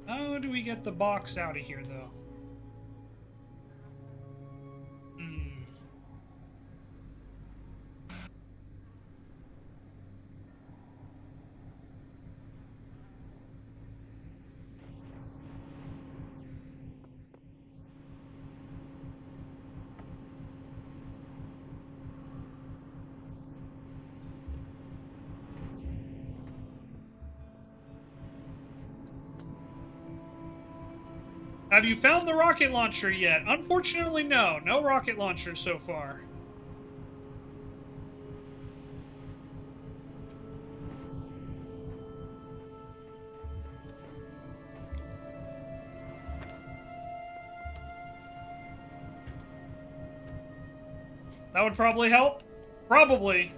How do we get the box out of here, though? Have you found the rocket launcher yet? Unfortunately, no. No rocket launcher so far. That would probably help. Probably.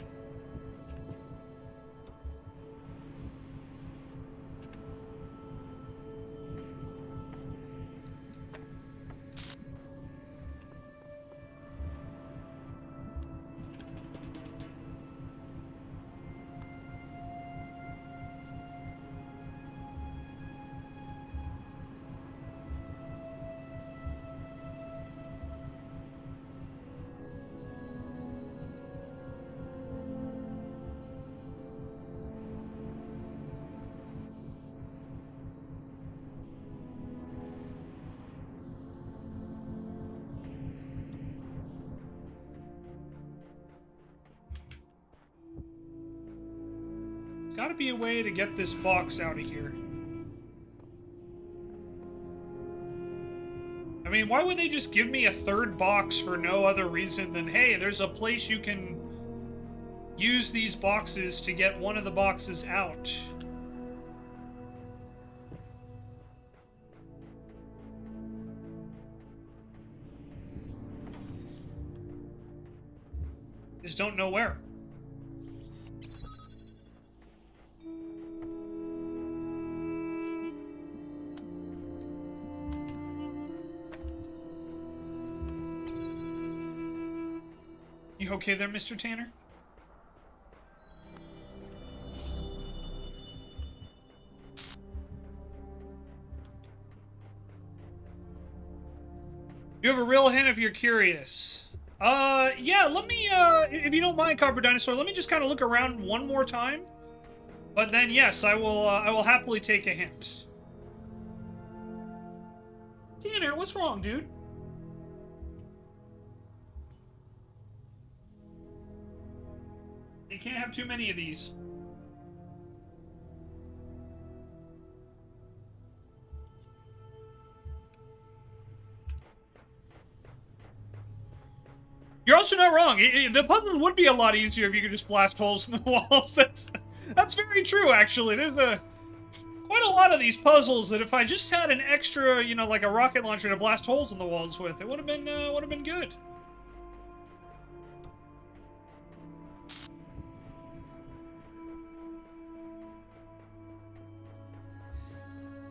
Gotta be a way to get this box out of here. I mean, why would they just give me a third box for no other reason than, hey, there's a place you can use these boxes to get one of the boxes out? Just don't know where. You okay there, Mr. Tanner? You have a real hint if you're curious. Yeah, let me, if you don't mind, Copper Dinosaur, let me just kind of look around one more time. But then, yes, I will happily take a hint. Tanner, what's wrong, dude? You can't have too many of these. You're also not wrong. The puzzle would be a lot easier if you could just blast holes in the walls. That's very true, actually. There's quite a lot of these puzzles that if I just had an extra, you know, like a rocket launcher to blast holes in the walls with, it would have been good.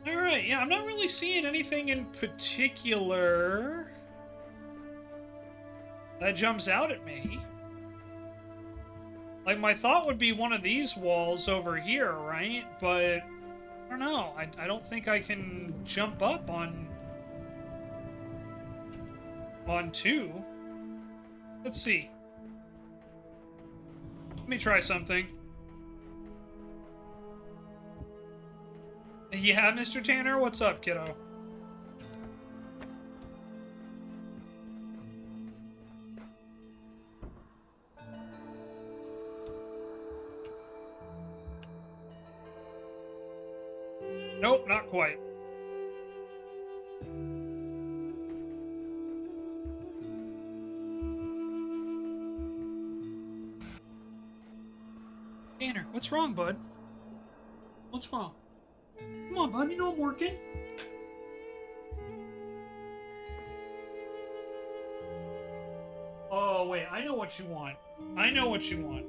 Alright, yeah, I'm not really seeing anything in particular that jumps out at me. Like, my thought would be one of these walls over here, right? But, I don't know. I don't think I can jump up on On 2? Let's see. Let me try something. Yeah, Mr. Tanner, what's up, kiddo? Nope, not quite. Tanner, what's wrong, bud? What's wrong? Come on, bud, you know I'm working. Oh, wait, I know what you want. I know what you want.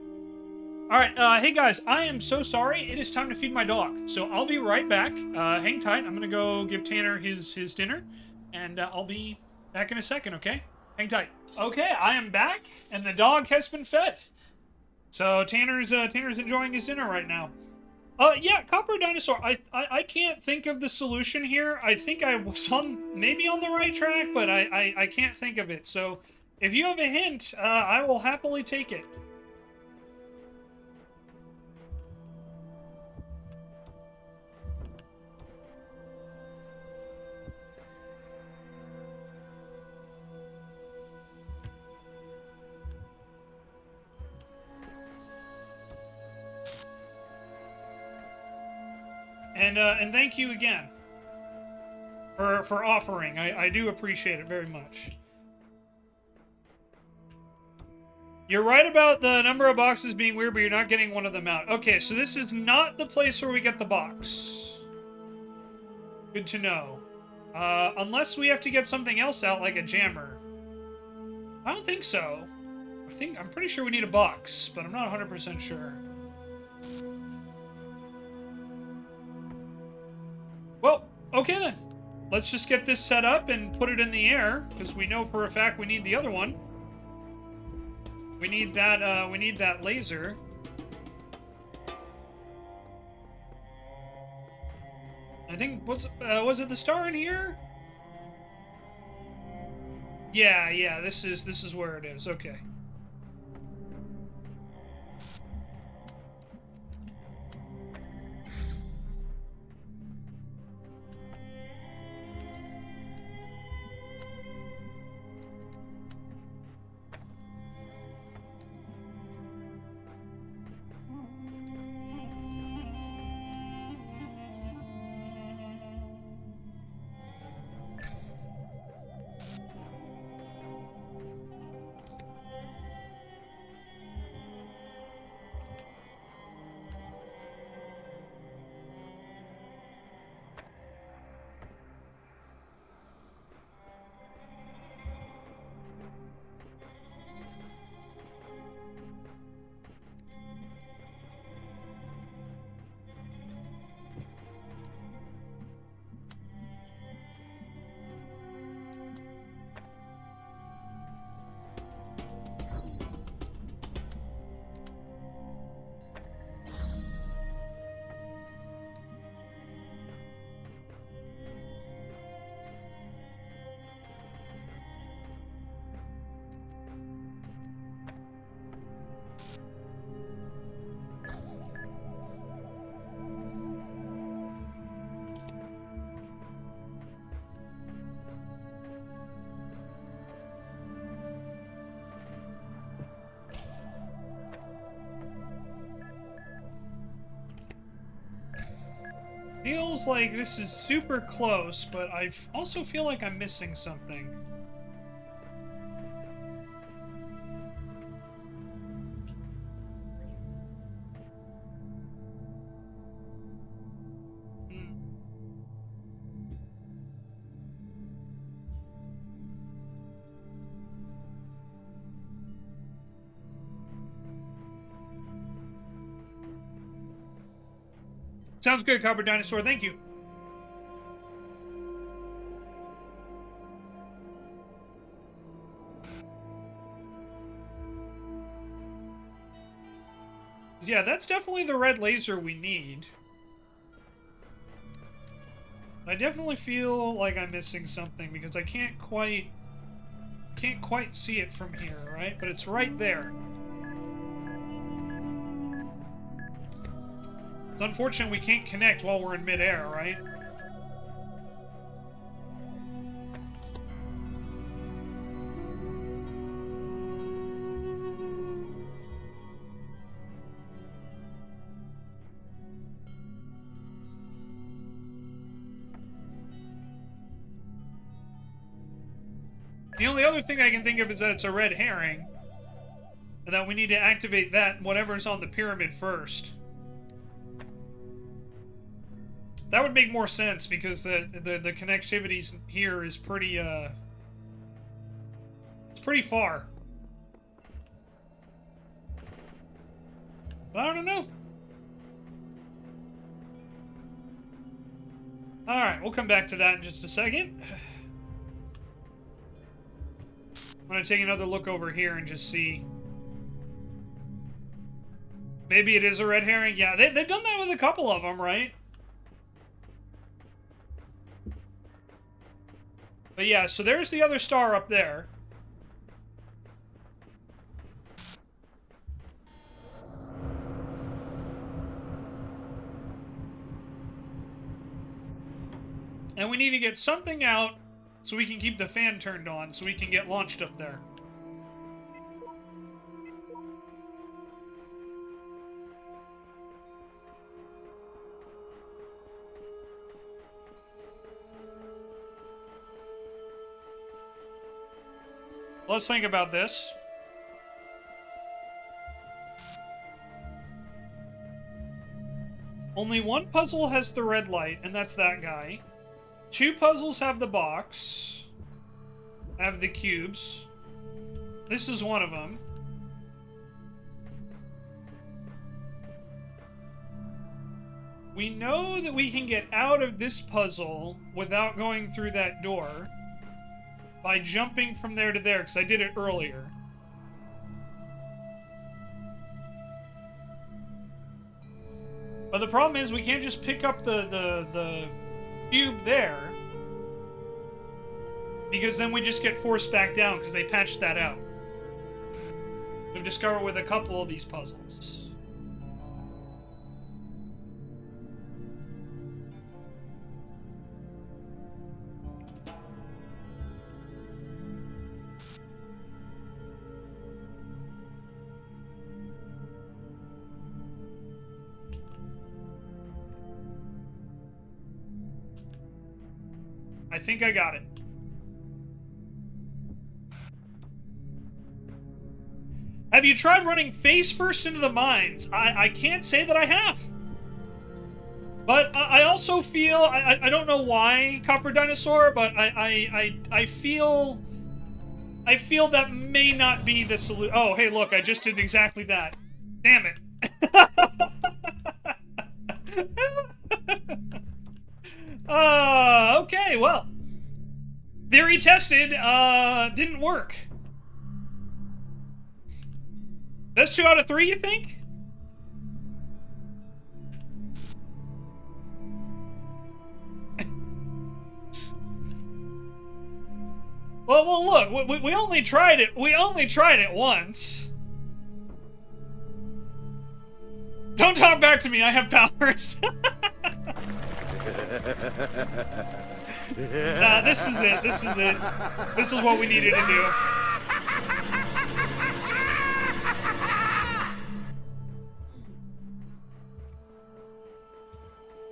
Alright, hey guys, I am so sorry. It is time to feed my dog. So I'll be right back. Hang tight. I'm gonna go give Tanner his dinner. And I'll be back in a second, okay? Hang tight. Okay, I am back, and the dog has been fed. So Tanner's enjoying his dinner right now. Yeah, Copper Dinosaur. I can't think of the solution here. I think I was maybe on the right track, but I can't think of it. So if you have a hint, I will happily take it. And thank you again for offering. I do appreciate it very much. You're right about the number of boxes being weird, but you're not getting one of them out. Okay, so this is not the place where we get the box. Good to know. Unless we have to get something else out, like a jammer. I don't think so. I'm pretty sure we need a box, but I'm not 100% sure. Well, okay then. Let's just get this set up and put it in the air, because we know for a fact we need the other one. We need that laser. I think, was it the star in here? Yeah, this is where it is, okay. Feels like this is super close, but I also feel like I'm missing something. Sounds good, Copper Dinosaur. Thank you. Yeah, that's definitely the red laser we need. I definitely feel like I'm missing something because I can't quite Can't quite see it from here, right? But it's right there. It's unfortunate we can't connect while we're in midair, right? The only other thing I can think of is that it's a red herring. And that we need to activate that, whatever's on the pyramid first. That would make more sense because the connectivity here is pretty it's pretty far. But I don't know. Alright, we'll come back to that in just a second. I'm gonna take another look over here and just see. Maybe it is a red herring? Yeah, they've done that with a couple of them, right? But yeah, so there's the other star up there. And we need to get something out so we can keep the fan turned on, so we can get launched up there. Let's think about this. Only one puzzle has the red light, and that's that guy. 2 puzzles have the box. Have the cubes. This is one of them. We know that we can get out of this puzzle without going through that door by jumping from there to there, because I did it earlier. But the problem is we can't just pick up the cube there, because then we just get forced back down because they patched that out. We've discovered with a couple of these puzzles. I think I got it. Have you tried running face first into the mines? I can't say that I have. But I also feel, I don't know why, Copper Dinosaur, but I feel that may not be the solution. Oh, hey, look, I just did exactly that. Damn it. Okay, well. Theory tested, didn't work. That's 2 out of 3, you think? well, look, we only tried it. We only tried it once. Don't talk back to me. I have powers. Nah, this is it. This is it. This is what we needed to do.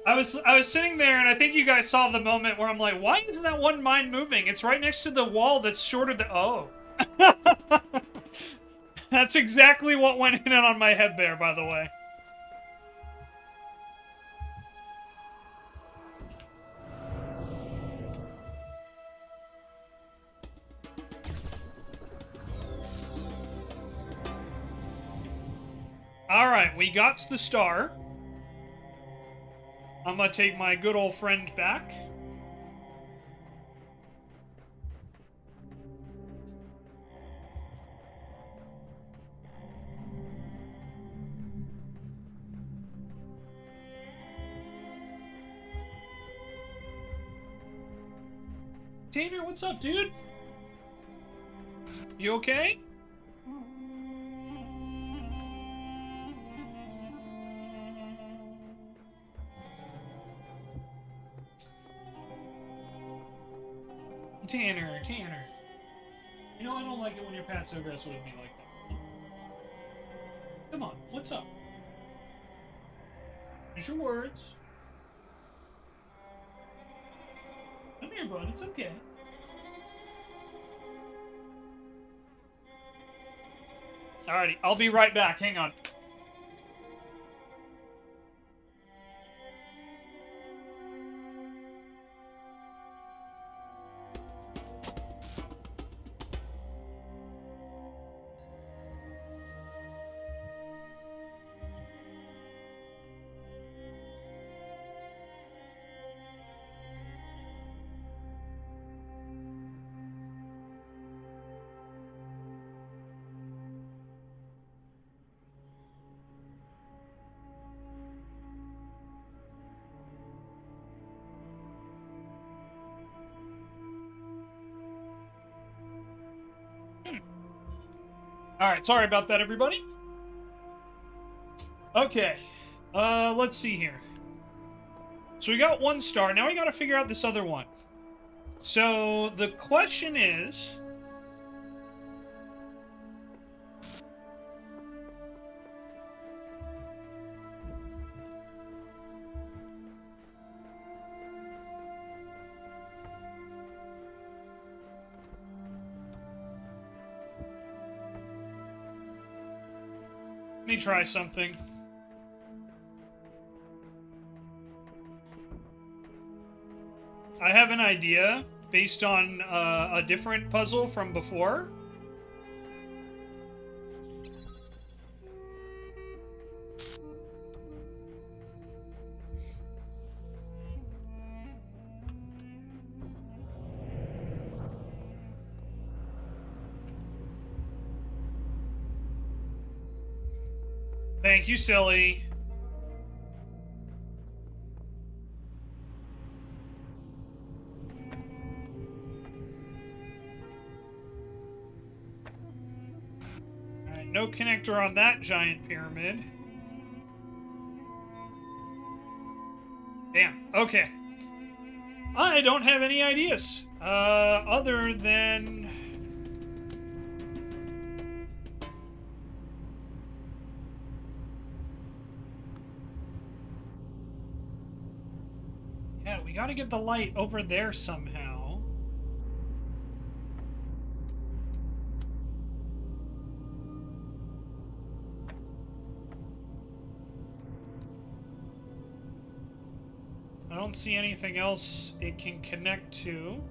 I was sitting there, and I think you guys saw the moment where I'm like, why isn't that one mine moving? It's right next to the wall that's shorter than... Oh. That's exactly what went in on my head there, by the way. Alright, we got the star. I'm gonna take my good old friend back. Tanner, what's up, dude? You okay? Tanner. You know I don't like it when you're passive aggressive with me like that. Come on, what's up? Use your words. Come here, bud. It's okay. Alrighty, I'll be right back. Hang on. Alright, sorry about that, everybody. Okay. Let's see here. So we got 1 star. Now we gotta figure out this other one. So the question is... Let me try something. I have an idea based on a different puzzle from before. Thank you, silly. Alright, no connector on that giant pyramid. Damn, okay. I don't have any ideas. Other than... Yeah, we gotta get the light over there somehow. I don't see anything else it can connect to.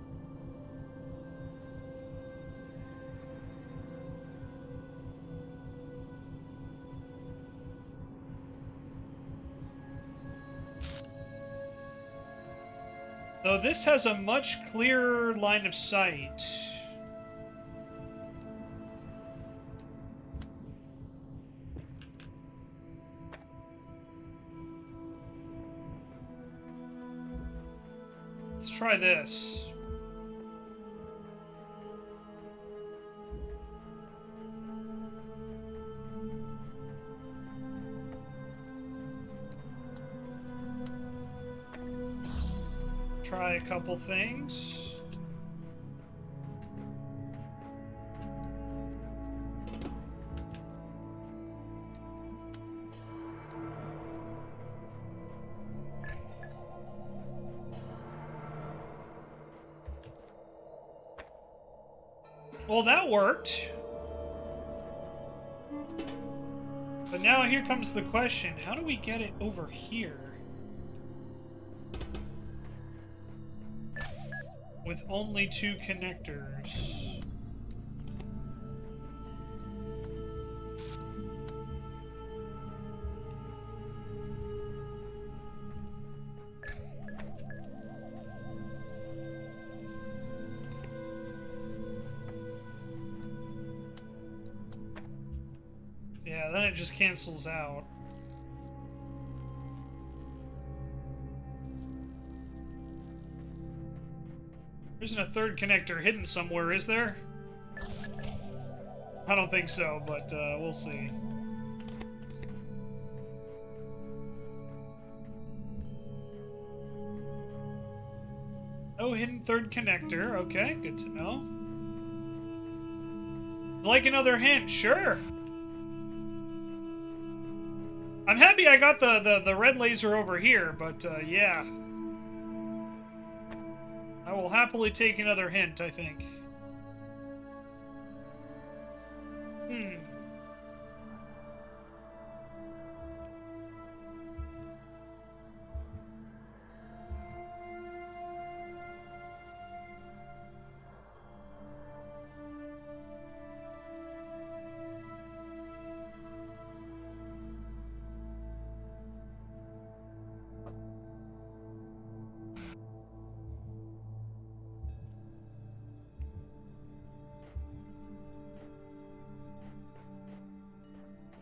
Though this has a much clearer line of sight. Let's try this. Try a couple things. Well, that worked. But now here comes the question. How do we get it over here? With only 2 connectors. Yeah, then it just cancels out. There isn't a 3rd connector hidden somewhere, is there? I don't think so, but we'll see. Oh, hidden third connector. Okay, good to know. Like another hint, sure. I'm happy I got the red laser over here, but yeah. I will happily take another hint, I think. Hmm.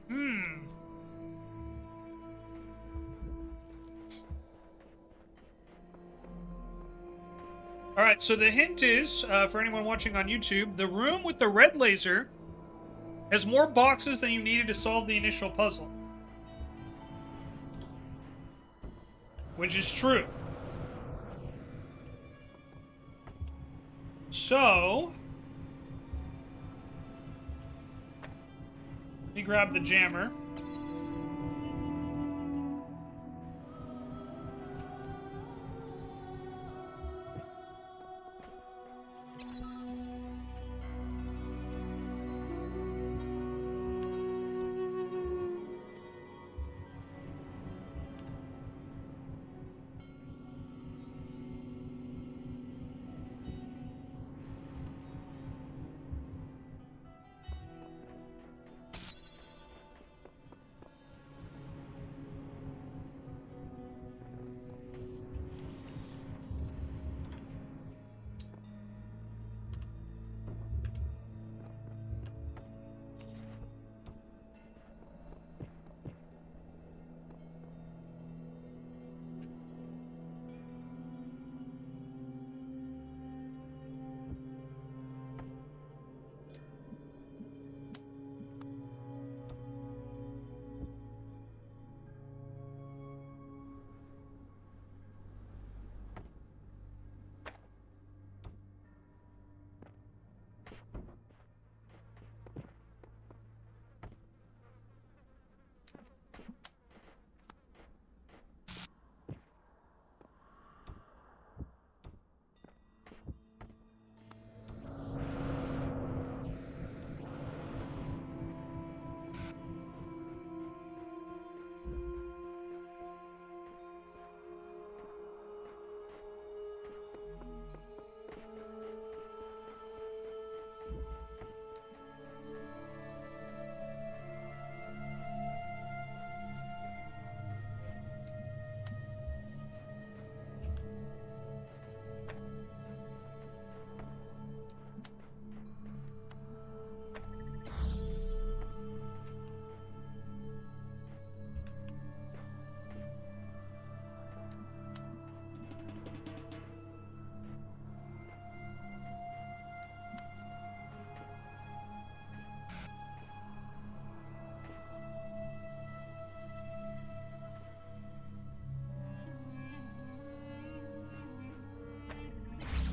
Hmm. All right, so the hint is, for anyone watching on YouTube, the room with the red laser has more boxes than you needed to solve the initial puzzle. Which is true. So, let me grab the jammer.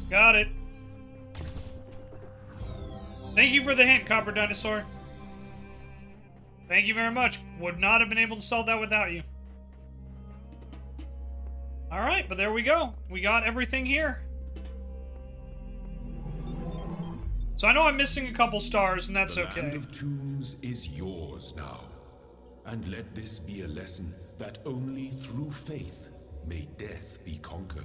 Got it. Thank you for the hint, Copper Dinosaur. Thank you very much. Would not have been able to solve that without you. Alright, but there we go. We got everything here. So I know I'm missing a couple stars, and that's The okay. Land of Tombs is yours now. And let this be a lesson that only through faith may death be conquered.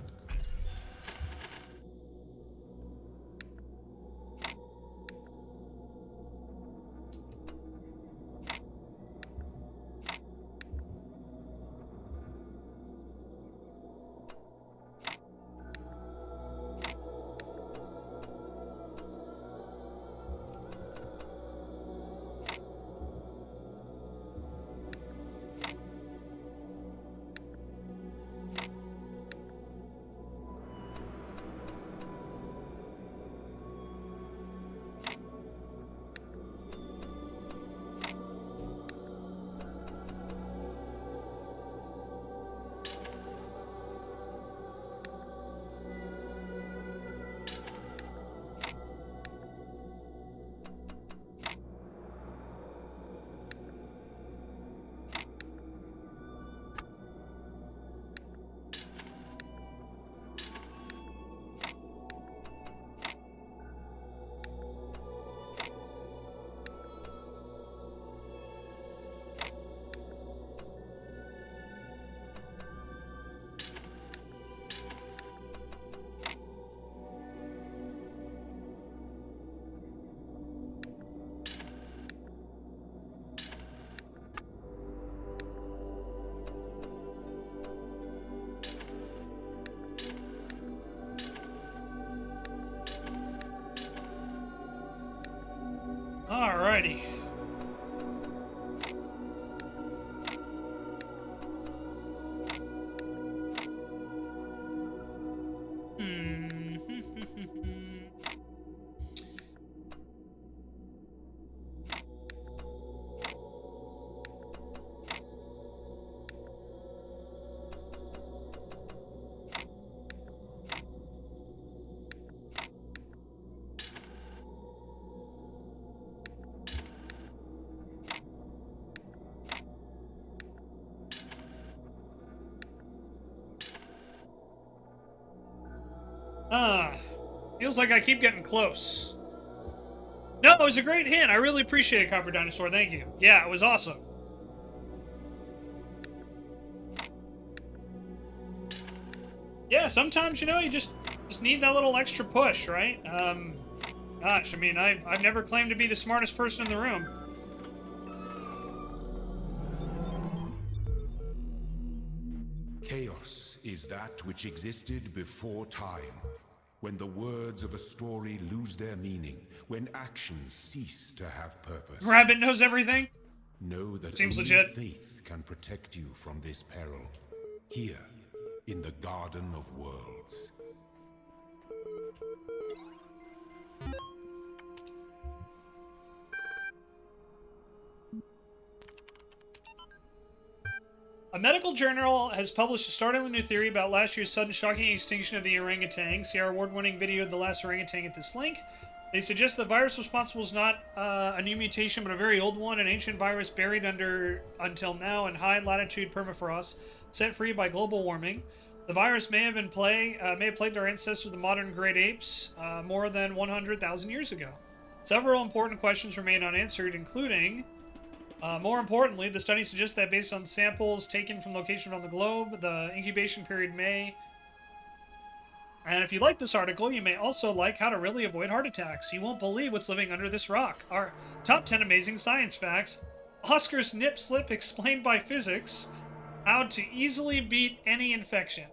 Alrighty. Feels like I keep getting close. No, it was a great hint. I really appreciate it, Copper Dinosaur. Thank you. Yeah, it was awesome. Yeah, sometimes, you know, you just need that little extra push, right? Gosh, I mean, I've never claimed to be the smartest person in the room. Chaos is that which existed before time. When the words of a story lose their meaning, when actions cease to have purpose. Rabbit knows everything? Know that Seems only legit. faith can protect you from this peril. Here, in the Garden of Worlds. A medical journal has published a startling new theory about last year's sudden shocking extinction of the orangutan. See our award-winning video of the last orangutan at this link. They suggest the virus responsible is not a new mutation, but a very old one, an ancient virus buried until now in high-latitude permafrost, set free by global warming. The virus may have plagued our ancestors, the modern great apes, more than 100,000 years ago. Several important questions remain unanswered, including... more importantly, the study suggests that based on samples taken from locations around the globe, the incubation period may... And if you like this article, you may also like how to really avoid heart attacks. You won't believe what's living under this rock. Our top 10 amazing science facts. Oscar's nip slip explained by physics. How to easily beat any infection.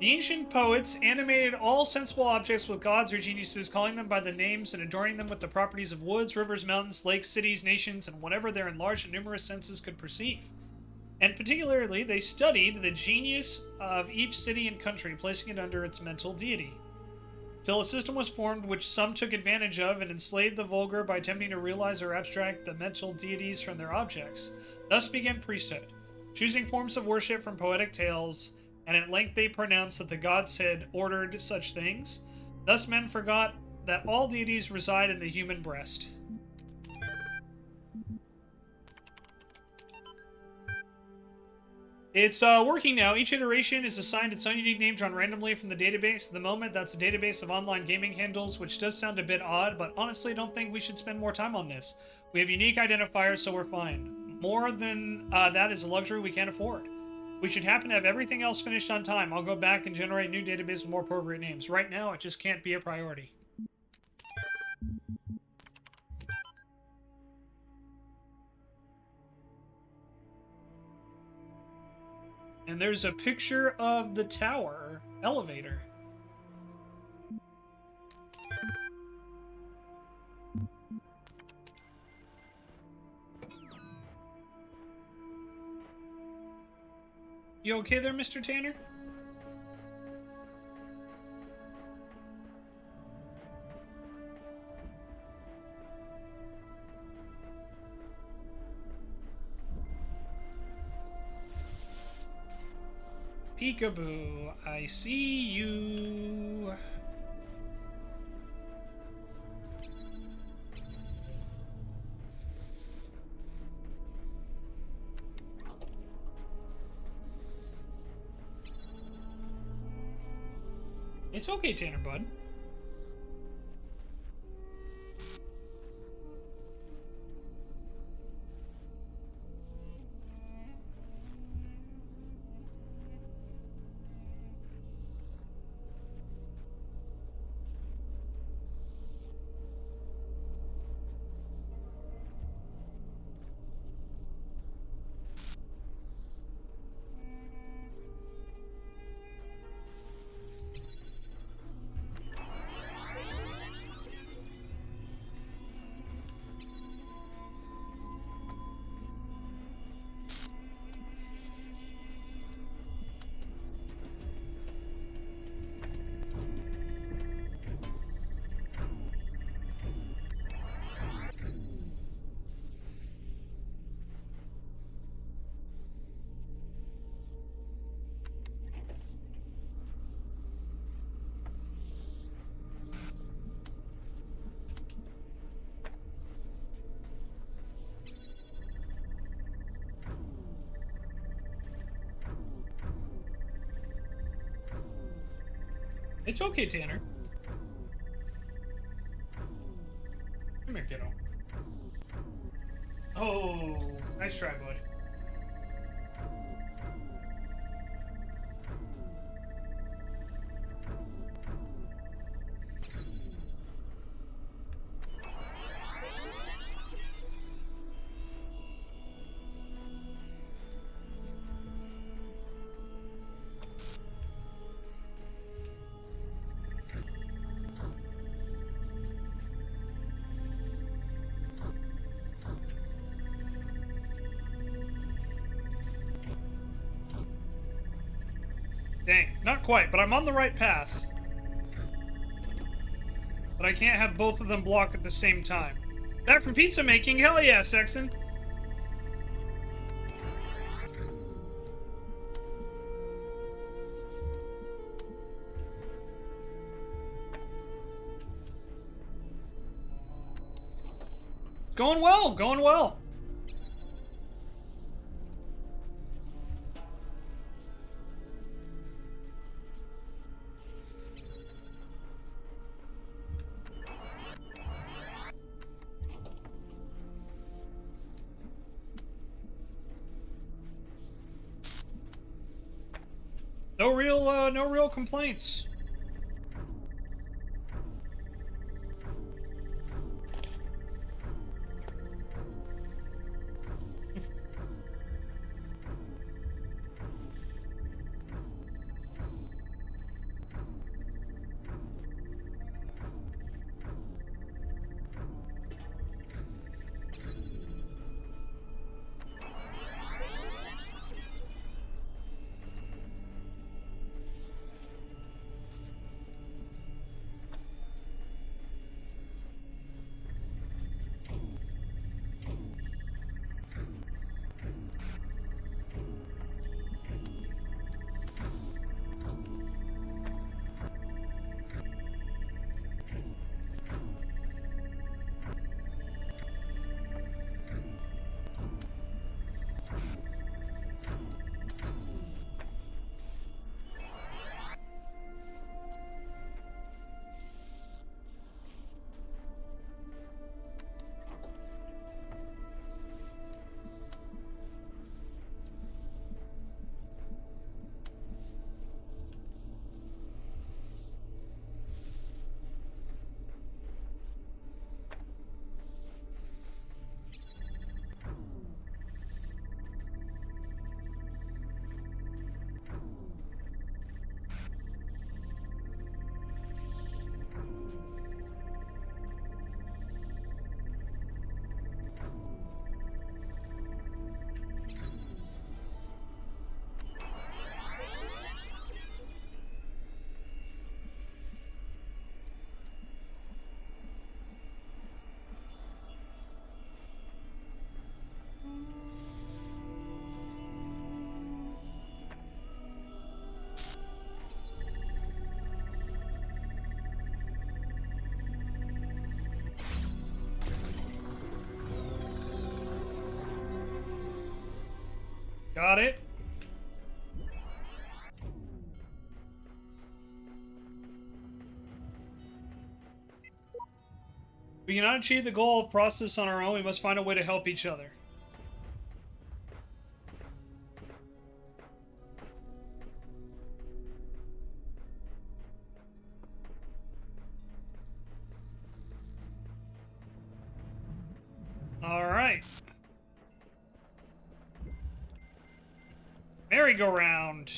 The ancient poets animated all sensible objects with gods or geniuses, calling them by the names and adoring them with the properties of woods, rivers, mountains, lakes, cities, nations, and whatever their enlarged and numerous senses could perceive. And particularly, they studied the genius of each city and country, placing it under its mental deity. Till a system was formed which some took advantage of and enslaved the vulgar by attempting to realize or abstract the mental deities from their objects. Thus began priesthood, choosing forms of worship from poetic tales, and at length they pronounced that the gods had ordered such things. Thus men forgot that all deities reside in the human breast. It's working now. Each iteration is assigned its own unique name drawn randomly from the database. At the moment, that's a database of online gaming handles, which does sound a bit odd, but honestly, I don't think we should spend more time on this. We have unique identifiers, so we're fine. More than that is a luxury we can't afford. We should happen to have everything else finished on time. I'll go back and generate a new database with more appropriate names. Right now, it just can't be a priority. And there's a picture of the tower elevator. You okay there, Mr. Tanner? Peekaboo, I see you. It's okay, Tanner Bud. It's okay, Tanner. Come here, kiddo. Oh, nice try, bud. Dang, not quite, but I'm on the right path. But I can't have both of them block at the same time. Back from pizza making, hell yeah, Sexton. Going well, going well. No real complaints. Got it. We cannot achieve the goal of process on our own. We must find a way to help each other. All right. Merry-go-round.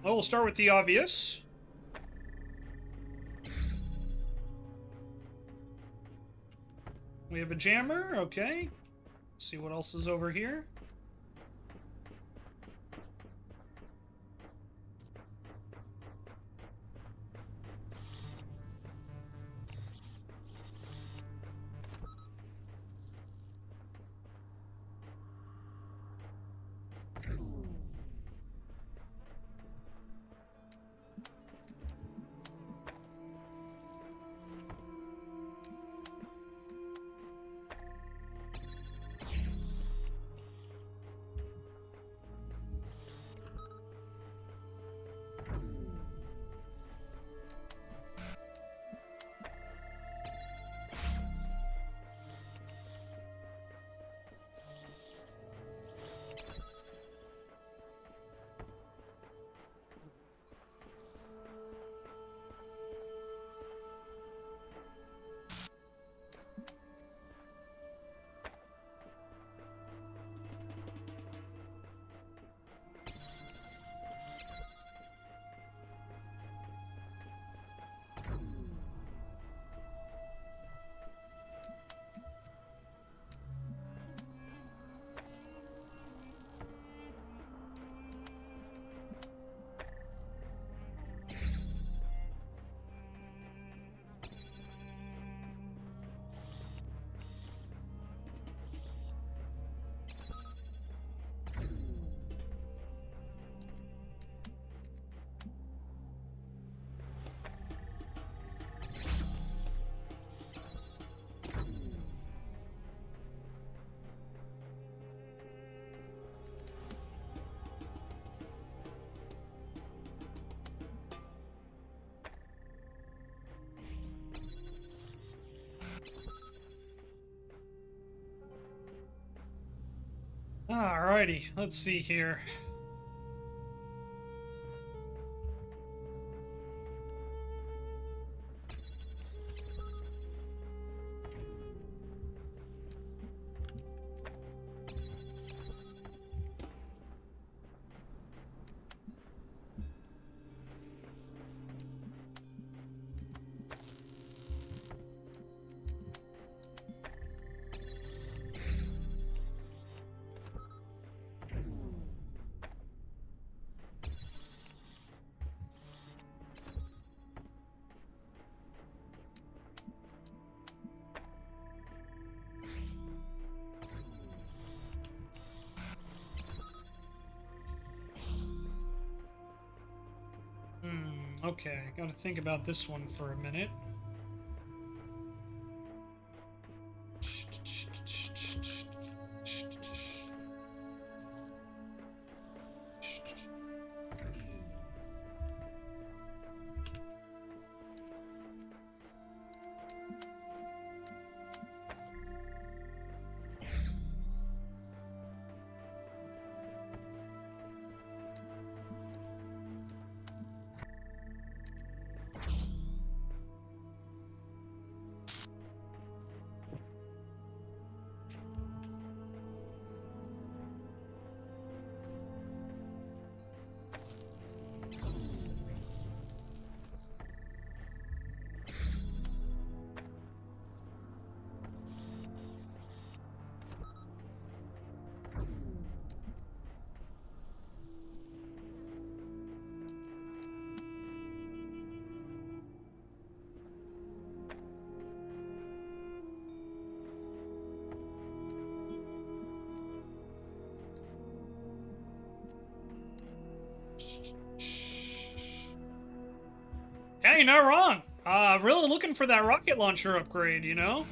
Well, we'll start with the obvious. We have a jammer, okay. Let's see what else is over here. Alrighty, let's see here. Okay, gotta think about this one for a minute. Yeah, you're not wrong. Really looking for that rocket launcher upgrade, you know?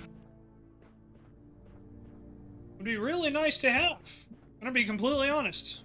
Would be really nice to have. I'm gonna be completely honest.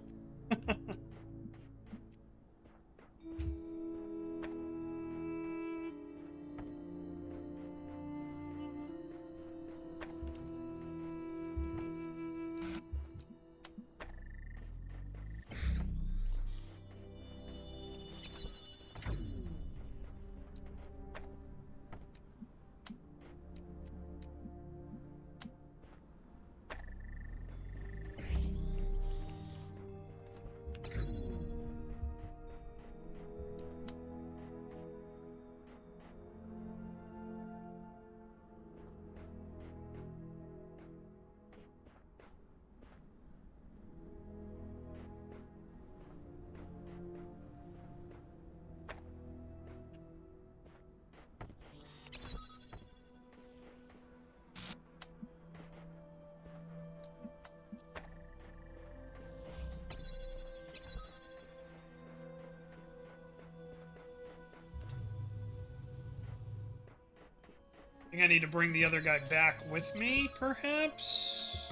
I think I need to bring the other guy back with me, perhaps?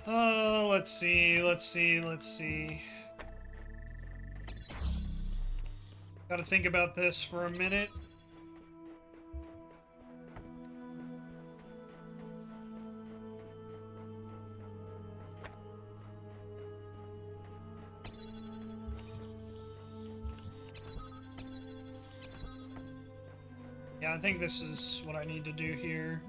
Oh, let's see. Gotta think about this for a minute. Yeah, I think this is what I need to do here.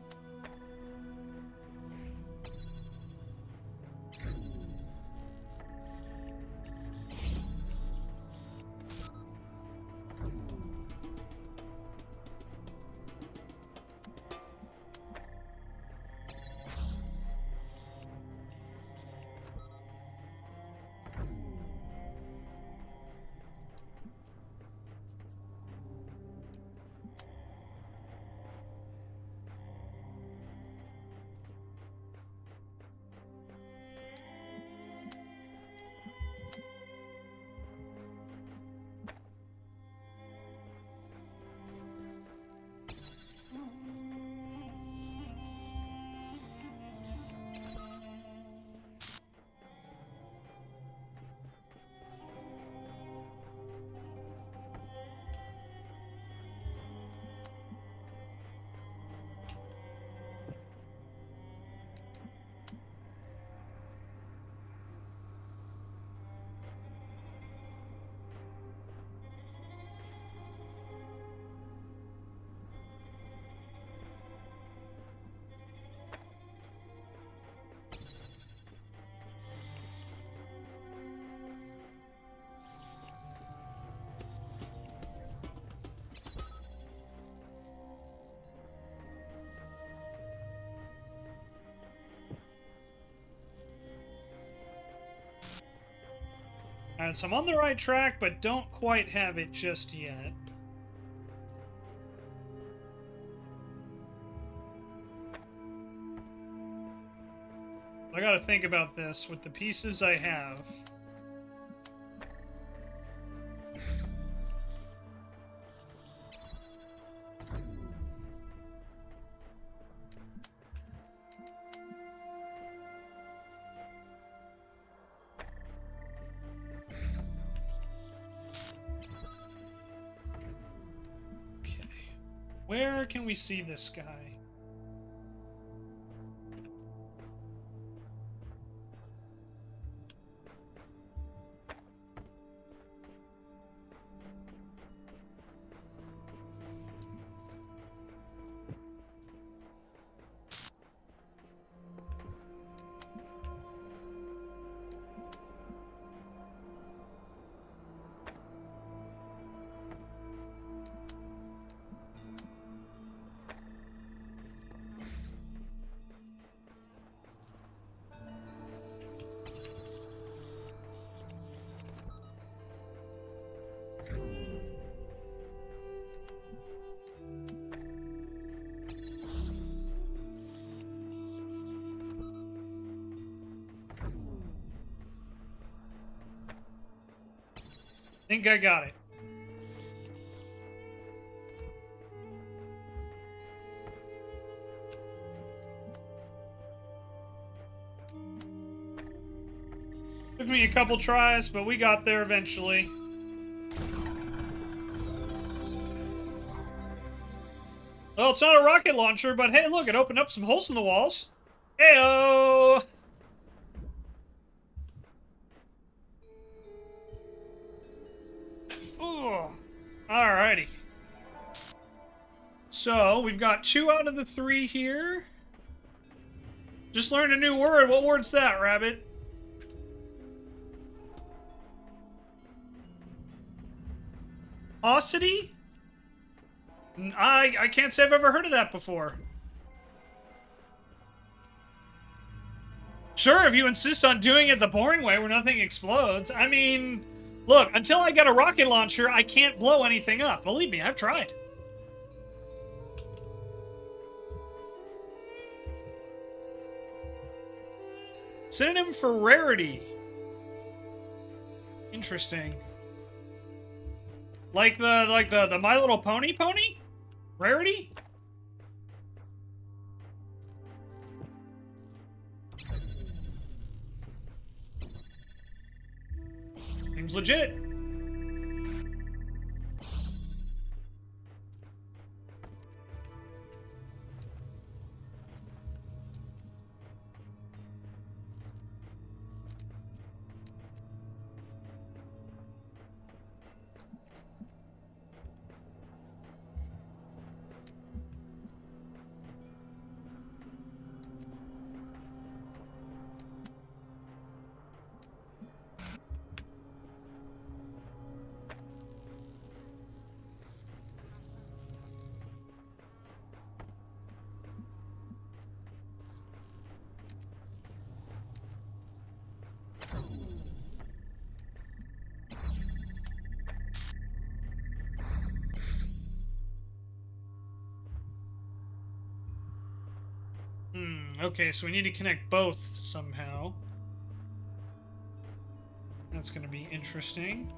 Alright, so I'm on the right track, but don't quite have it just yet. I gotta think about this with the pieces I have. Okay. Where can we see this guy? Think I got it. Took me a couple tries, but we got there eventually. Well, it's not a rocket launcher, but hey, look, it opened up some holes in the walls. Heyo! Ooh. Alrighty. So, we've got 2 out of the 3 here. Just learned a new word. What word's that, Rabbit? Osity? I can't say I've ever heard of that before. Sure, if you insist on doing it the boring way where nothing explodes. I mean, look, until I get a rocket launcher, I can't blow anything up. Believe me, I've tried. Synonym for rarity. Interesting. Like the My Little Pony pony? Rarity? Seems legit. Okay, so we need to connect both somehow. That's going to be interesting.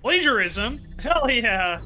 Plagiarism? Hell yeah.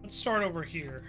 Let's start over here.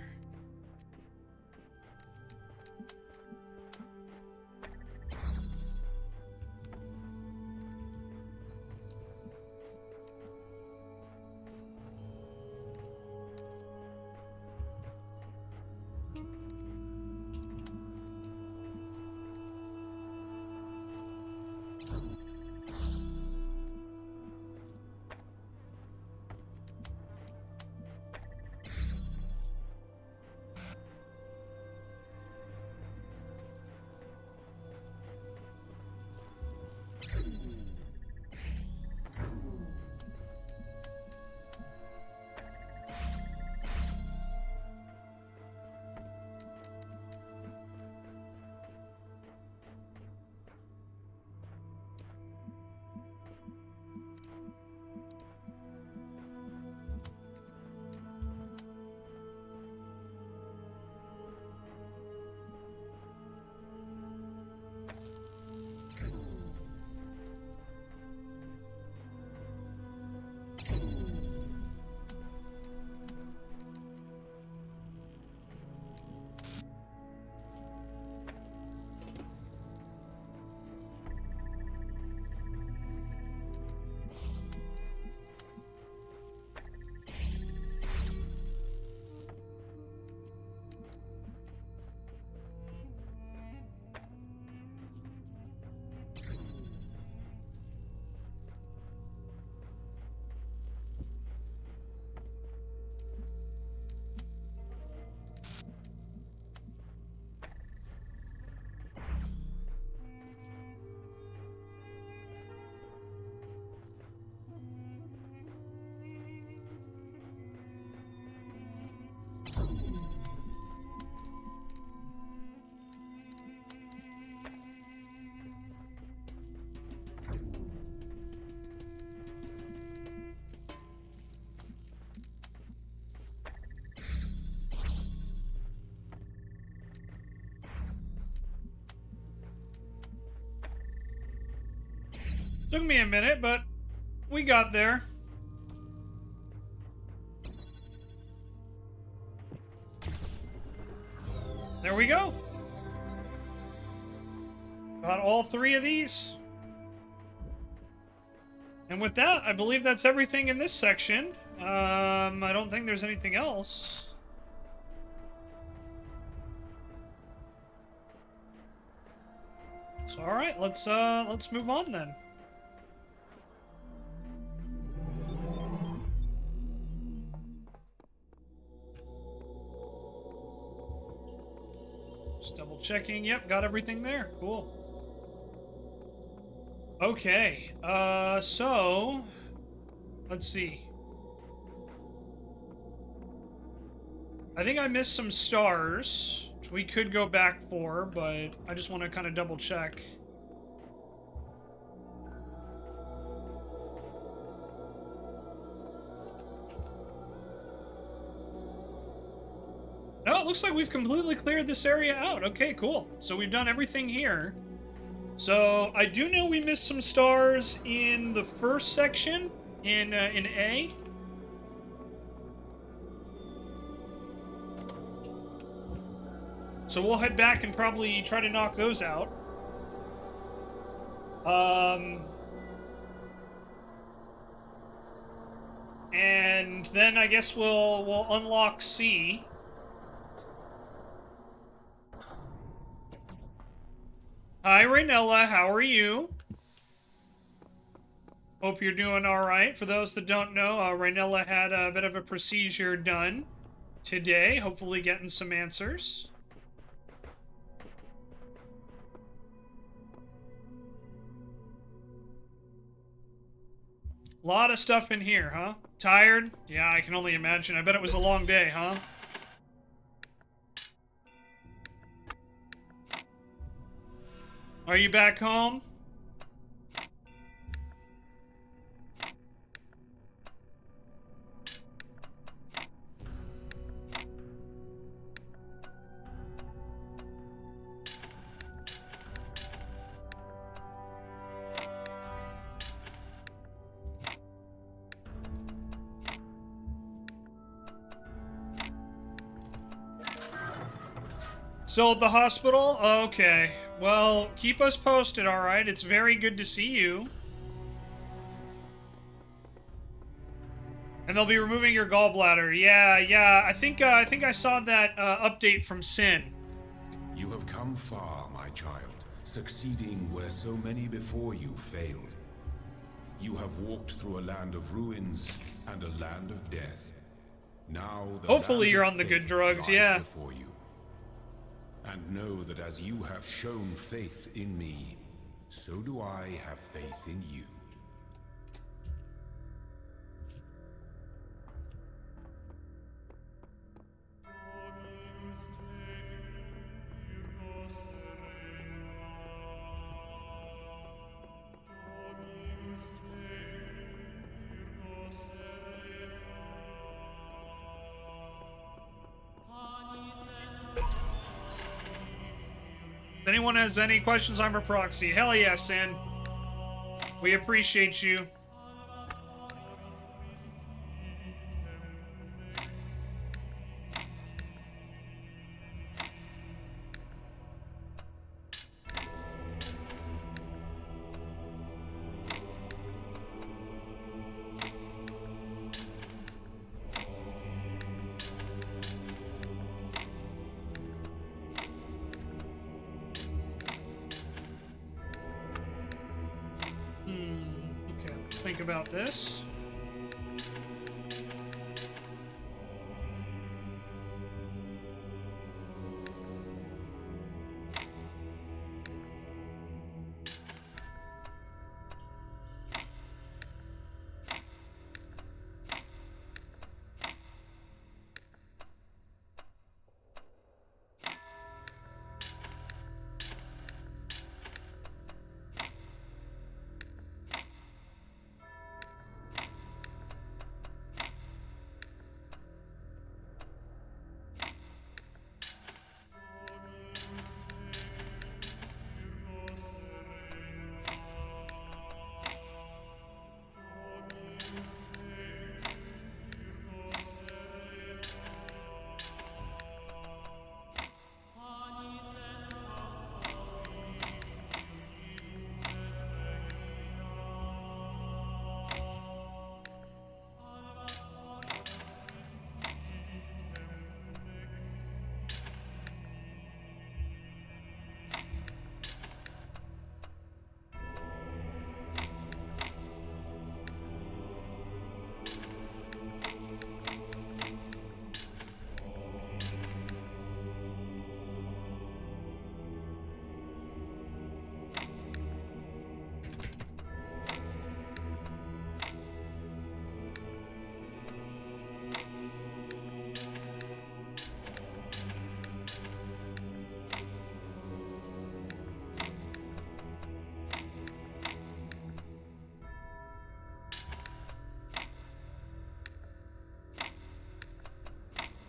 Took me a minute, but we got there. There we go. Got all 3 of these. And with that, I believe that's everything in this section. I don't think there's anything else. So, all right, let's move on then. Just double checking. Yep, got everything there. Cool. Okay. So let's see. I think I missed some stars, which we could go back for, but I just want to kind of double check. Oh, it looks like we've completely cleared this area out. Okay, cool. So we've done everything here. So I do know we missed some stars in the first section in A. So we'll head back and probably try to knock those out. And then I guess we'll unlock C. Hi, Raynella. How are you? Hope you're doing all right. For those that don't know, Raynella had a bit of a procedure done today. Hopefully getting some answers. A lot of stuff in here, huh? Tired? Yeah, I can only imagine. I bet it was a long day, huh? Are you back home? Still at the hospital? Okay. Well, keep us posted, alright? It's very good to see you. And they'll be removing your gallbladder. Yeah. I think I saw that update from Sin. You have come far, my child, succeeding where so many before you failed. You have walked through a land of ruins and a land of death. Now the Hopefully land you're of on the good faith drugs, lies yeah. before you. And know that as you have shown faith in me, so do I have faith in you. If anyone has any questions, I'm a proxy. Hell yeah, Sin. We appreciate you. Okay, let's think about this.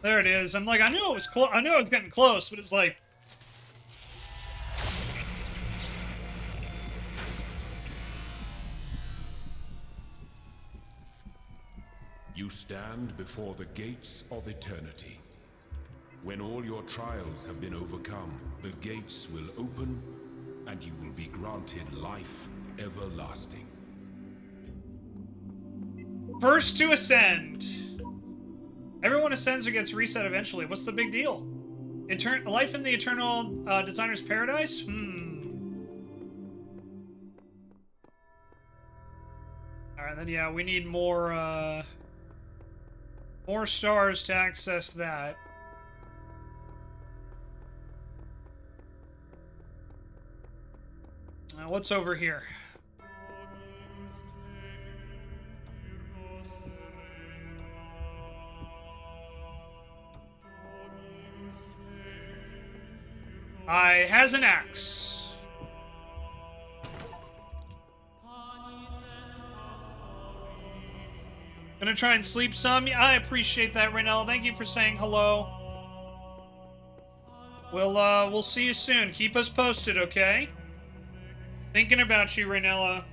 There it is. I'm like, I knew it was close. I knew it was getting close, but it's like, You stand before the gates of eternity. When all your trials have been overcome, the gates will open, and you will be granted life everlasting. first to ascend. Everyone ascends or gets reset eventually. What's the big deal? Life in the Eternal Designer's Paradise? Alright, then yeah, we need more stars to access that. What's over here? I has an axe. Gonna try and sleep some. Yeah, I appreciate that, Raynell. Thank you for saying hello. We'll see you soon. Keep us posted, okay? Thinking about you, Raynella.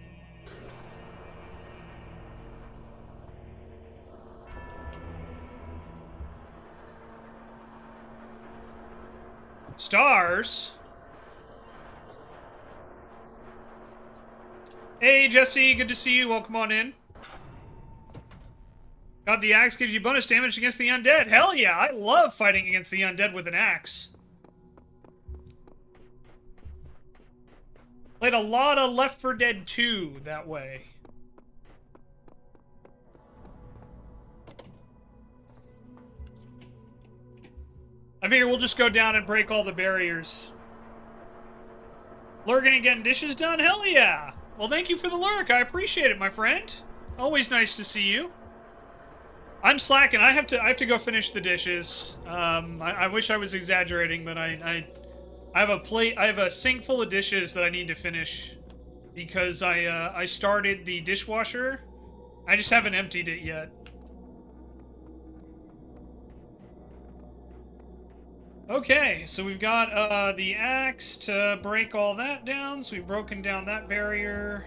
Stars? Hey, Jesse, good to see you. Welcome on in. God, the axe gives you bonus damage against the undead. Hell yeah, I love fighting against the undead with an axe. Played a lot of Left 4 Dead 2 that way. I figure we'll just go down and break all the barriers. Lurking and getting dishes done? Hell yeah! Well, thank you for the lurk. I appreciate it, my friend. Always nice to see you. I'm slacking. I have to go finish the dishes. I wish I was exaggerating, but I have a plate. I have a sink full of dishes that I need to finish because I started the dishwasher. I just haven't emptied it yet. Okay, so we've got the axe to break all that down. So we've broken down that barrier.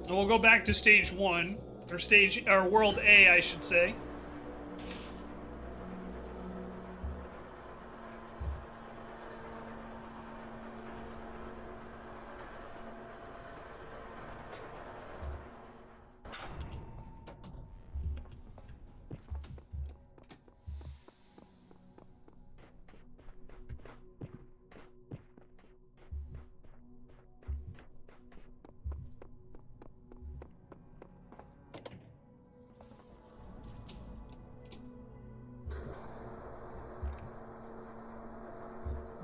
And we'll go back to stage 1 or world A, I should say.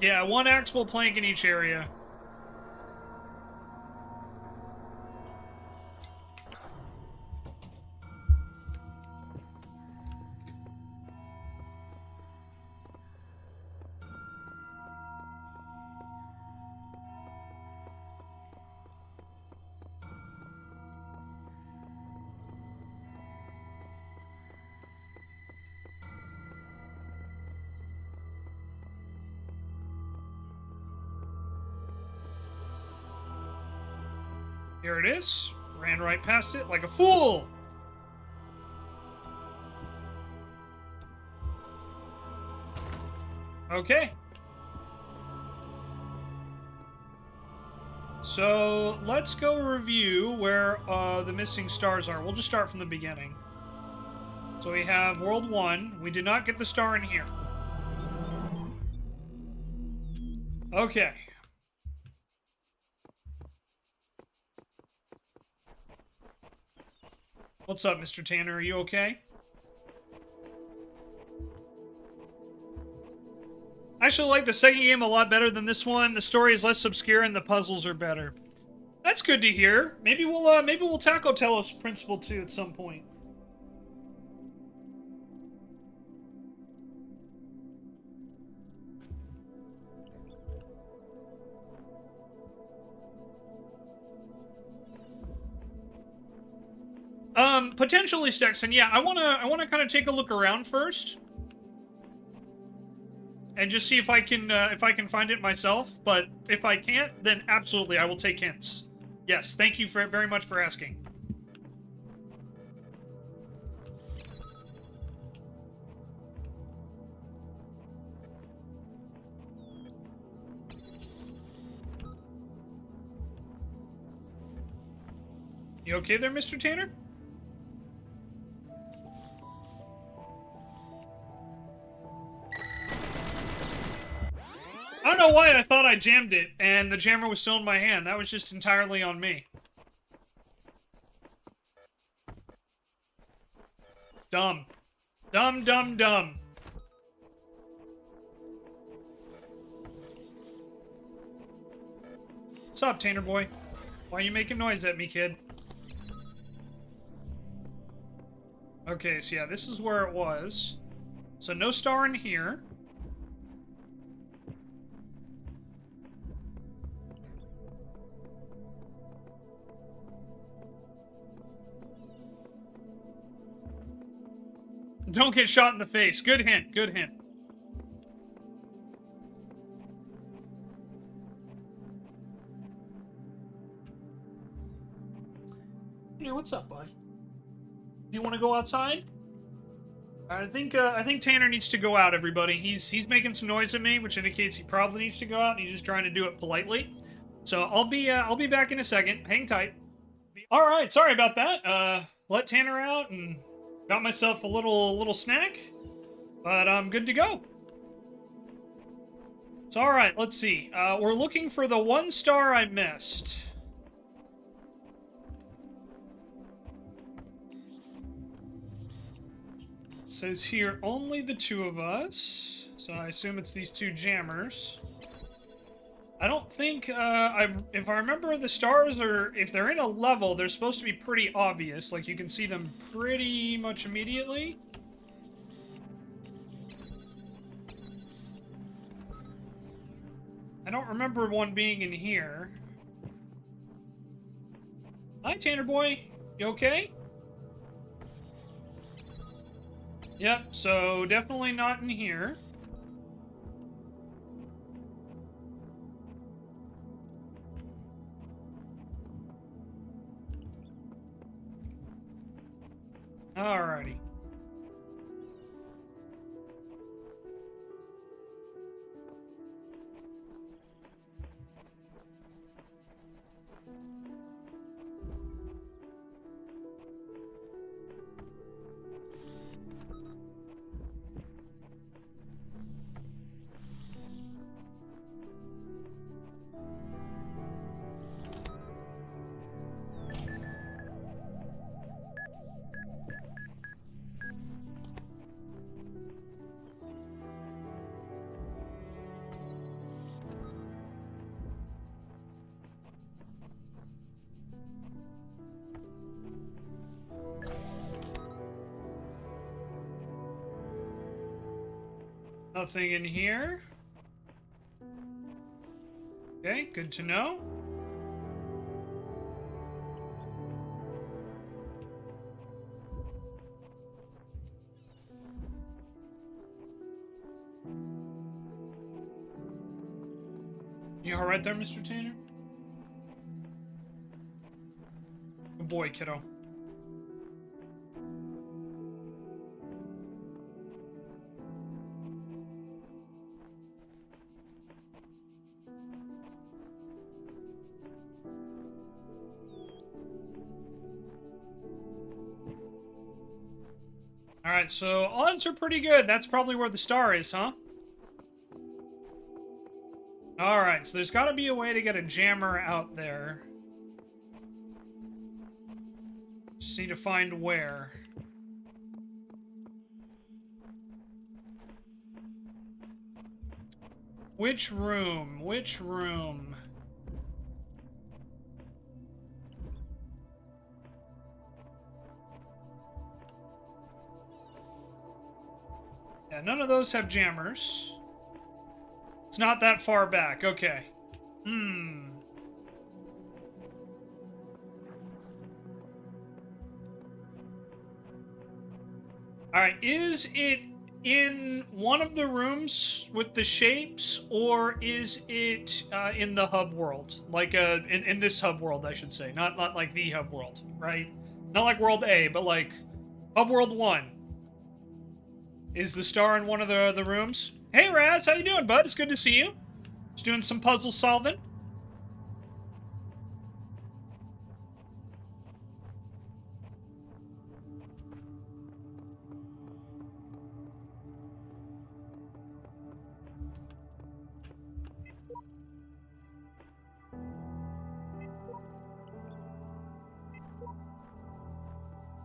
Yeah, one axable plank in each area. Here it is. Ran right past it like a fool. Okay. So let's go review where the missing stars are. We'll just start from the beginning. So we have World 1. We did not get the star in here. Okay. What's up, Mr. Tanner? Are you okay? I actually like the second game a lot better than this one. The story is less obscure and the puzzles are better. That's good to hear. Maybe we'll tackle Talos Principle 2 at some point. Potentially, Stexon. Yeah, I wanna kind of take a look around first, and just see if I can find it myself. But if I can't, then absolutely, I will take hints. Yes, thank you very much for asking. You okay there, Mr. Tanner? I don't know why I thought I jammed it, and the jammer was still in my hand. That was just entirely on me. Dumb. Dumb, dumb, dumb. What's up, Tanner boy? Why are you making noise at me, kid? Okay, so yeah, this is where it was. So no star in here. Don't get shot in the face. Good hint, good hint. Hey, what's up, bud? You want to go outside? I think Tanner needs to go out, everybody. He's making some noise at me, which indicates he probably needs to go out, and he's just trying to do it politely. So I'll be back in a second. Hang tight. All right, sorry about that. Let Tanner out and got myself a little snack, but I'm good to go. So all right, let's see. We're looking for the one star I missed. It says here only the two of us, so I assume it's these two jammers. I don't think, if I remember, the stars are, if they're in a level, they're supposed to be pretty obvious. Like, you can see them pretty much immediately. I don't remember one being in here. Hi, Tanner boy. You okay? Yep, so definitely not in here. Alrighty. Nothing in here. Okay, good to know. You alright there, Mr. Tanner? Good boy, kiddo. Alright, so odds are pretty good. That's probably where the star is, huh? Alright, so there's got to be a way to get a jammer out there. Just need to find where. Which room? Which room? Yeah, none of those have jammers. It's not that far back. Okay. Hmm. All right, is it in one of the rooms with the shapes, or is it in the hub world? Like in this hub world, I should say, not like the hub world, right? Not like world A, but like hub world 1. Is the star in one of the rooms? Hey Raz, how you doing, bud? It's good to see you. Just doing some puzzle solving.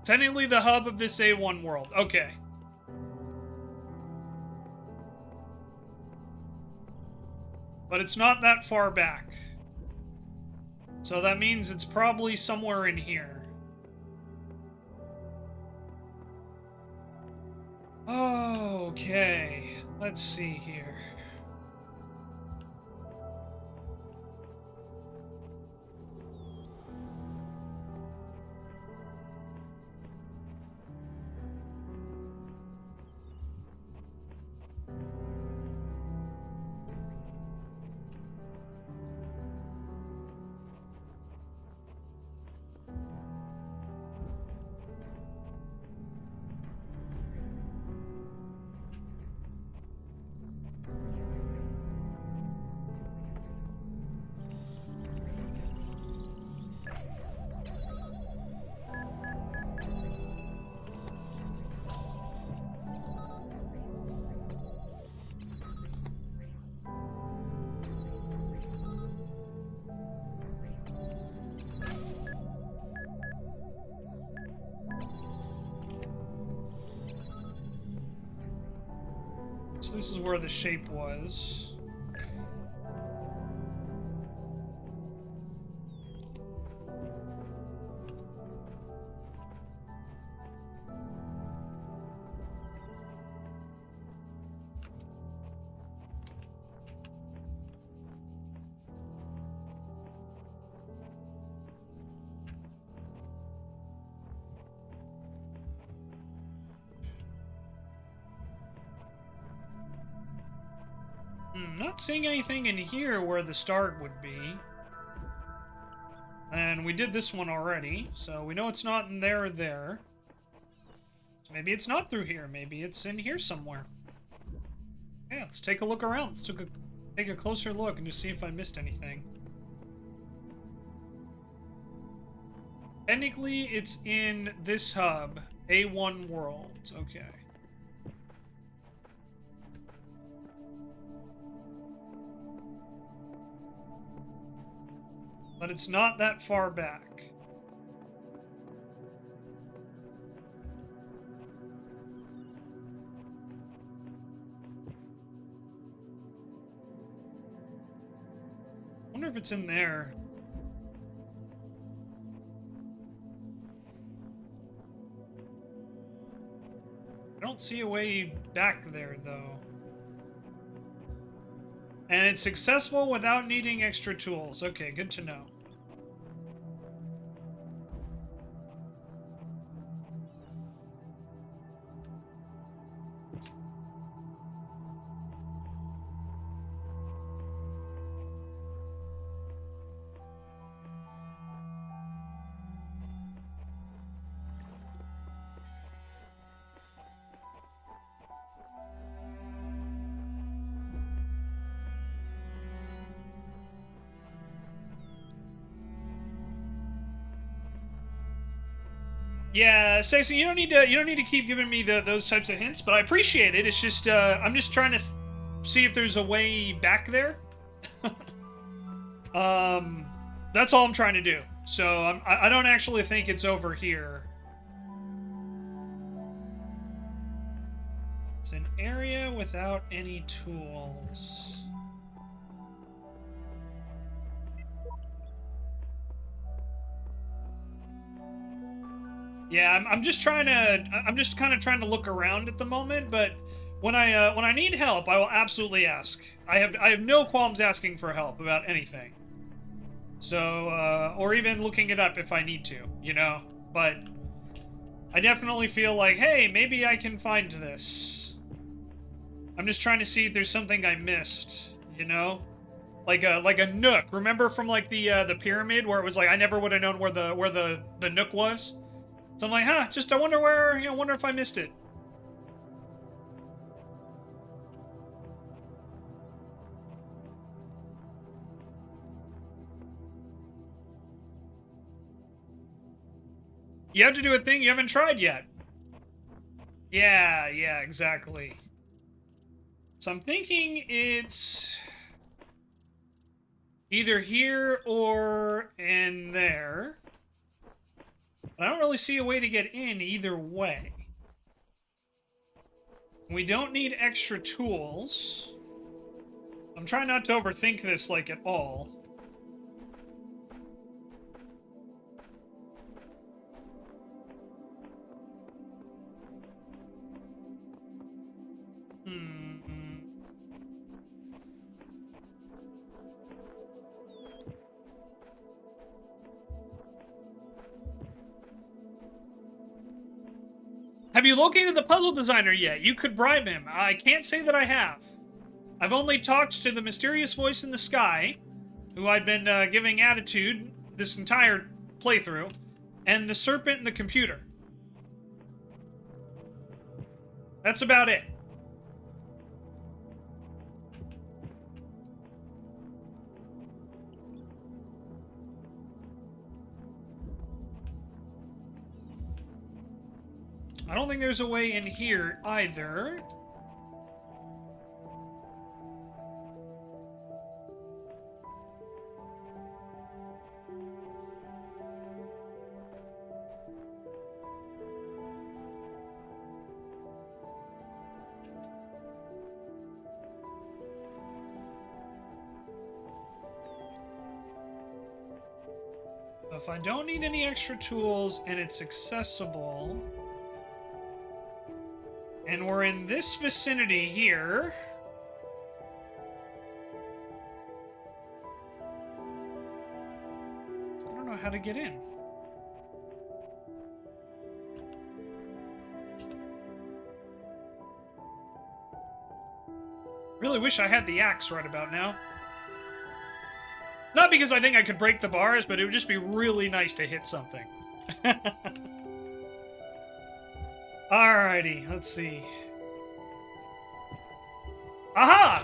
Technically the hub of this A1 world. Okay. But it's not that far back. So that means it's probably somewhere in here. Okay. Let's see here. So this is where the shape was. Not seeing anything in here where the start would be. And we did this one already, so we know it's not in there or there. So maybe it's not through here. Maybe it's in here somewhere. Yeah, let's take a look around. Let's take a closer look and just see if I missed anything. Technically, it's in this hub, A1 World. Okay. But it's not that far back. I wonder if it's in there. I don't see a way back there, though. And it's successful without needing extra tools. Okay, good to know. Yeah, Stacey, you don't need to keep giving me those types of hints, but I appreciate it. It's just I'm just trying to see if there's a way back there. That's all I'm trying to do. So I don't actually think it's over here. It's an area without any tools. Yeah, I'm just kind of trying to look around at the moment, but when I need help, I will absolutely ask. I have no qualms asking for help about anything. So, or even looking it up if I need to, you know. But I definitely feel like, hey, maybe I can find this. I'm just trying to see if there's something I missed, you know? Like a nook. Remember from like the pyramid where it was like I never would have known where the nook was? So I'm like, huh, just I wonder where, you know, wonder if I missed it. You have to do a thing you haven't tried yet. Yeah, exactly. So I'm thinking it's either here or in there. But I don't really see a way to get in either way. We don't need extra tools. I'm trying not to overthink this, like, at all. Have you located the puzzle designer yet? You could bribe him. I can't say that I have. I've only talked to the mysterious voice in the sky, who I've been giving attitude this entire playthrough, and the serpent in the computer. That's about it. I don't think there's a way in here either. If I don't need any extra tools and it's accessible, and we're in this vicinity here, I don't know how to get in. Really wish I had the axe right about now. Not because I think I could break the bars, but it would just be really nice to hit something. Alrighty, let's see. Aha!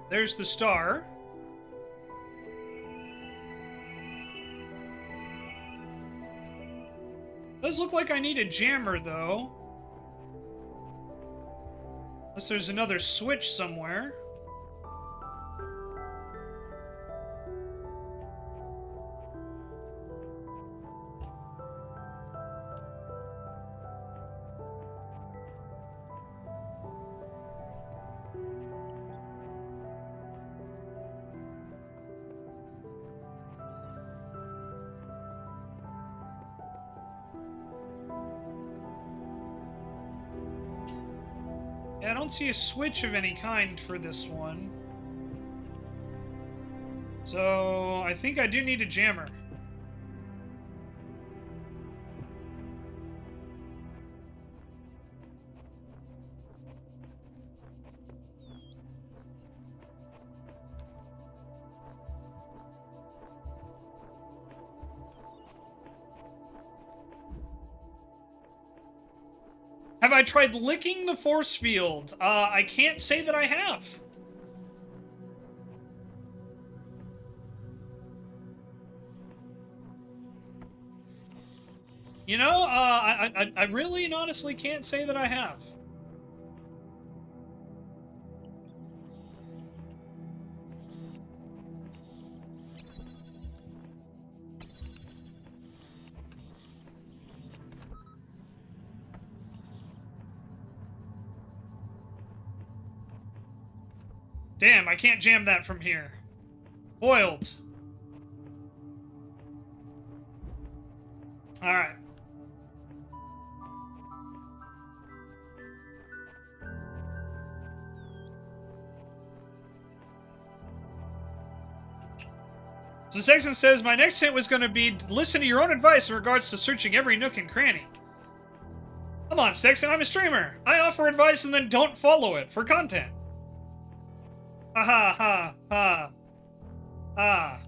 There's the star. Does look like I need a jammer, though. Unless there's another switch somewhere. Yeah, I don't see a switch of any kind for this one. So, I think I do need a jammer. Have I tried licking the force field? I can't say that I have. You know, I really and honestly can't say that I have. Damn, I can't jam that from here. Boiled. All right. So Sexton says, my next hint was going to be listen to your own advice in regards to searching every nook and cranny. Come on, Sexton, I'm a streamer. I offer advice and then don't follow it for content. Ha ha ha ha. Ah.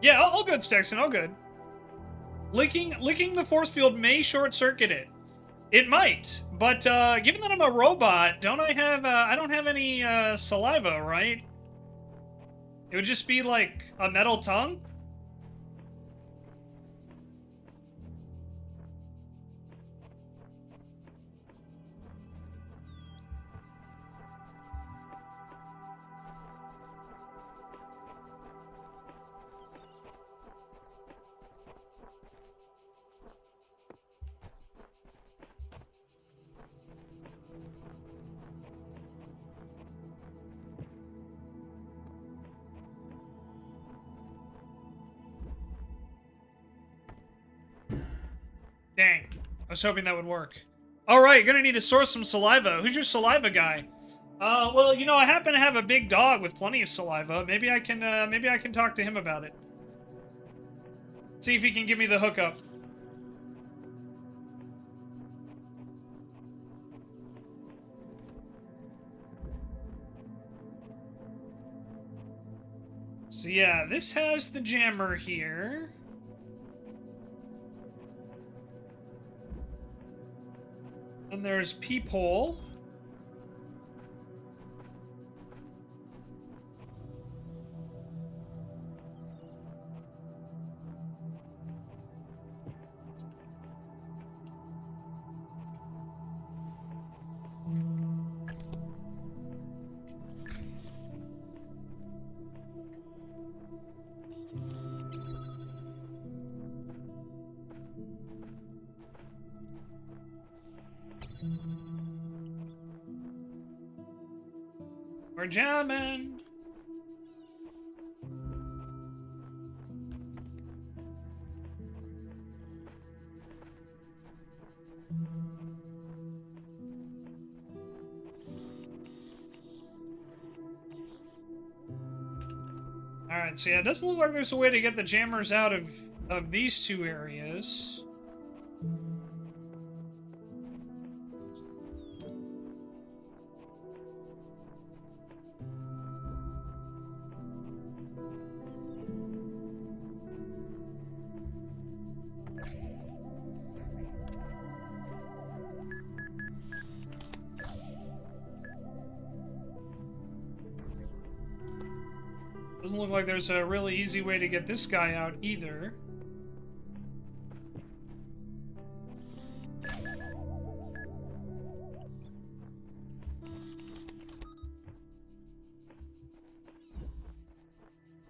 Yeah, all good, Stexon, all good. Licking the force field may short circuit it. It might, but given that I'm a robot, don't I have? I don't have any saliva, right? It would just be like a metal tongue. Dang. I was hoping that would work. Alright, gonna need to source some saliva. Who's your saliva guy? Well, you know, I happen to have a big dog with plenty of saliva. Maybe I can talk to him about it. See if he can give me the hookup. So yeah, this has the jammer here. And there's peephole. We're jamming. Alright, so yeah, it doesn't look like there's a way to get the jammers out of these two areas. Doesn't look like there's a really easy way to get this guy out either.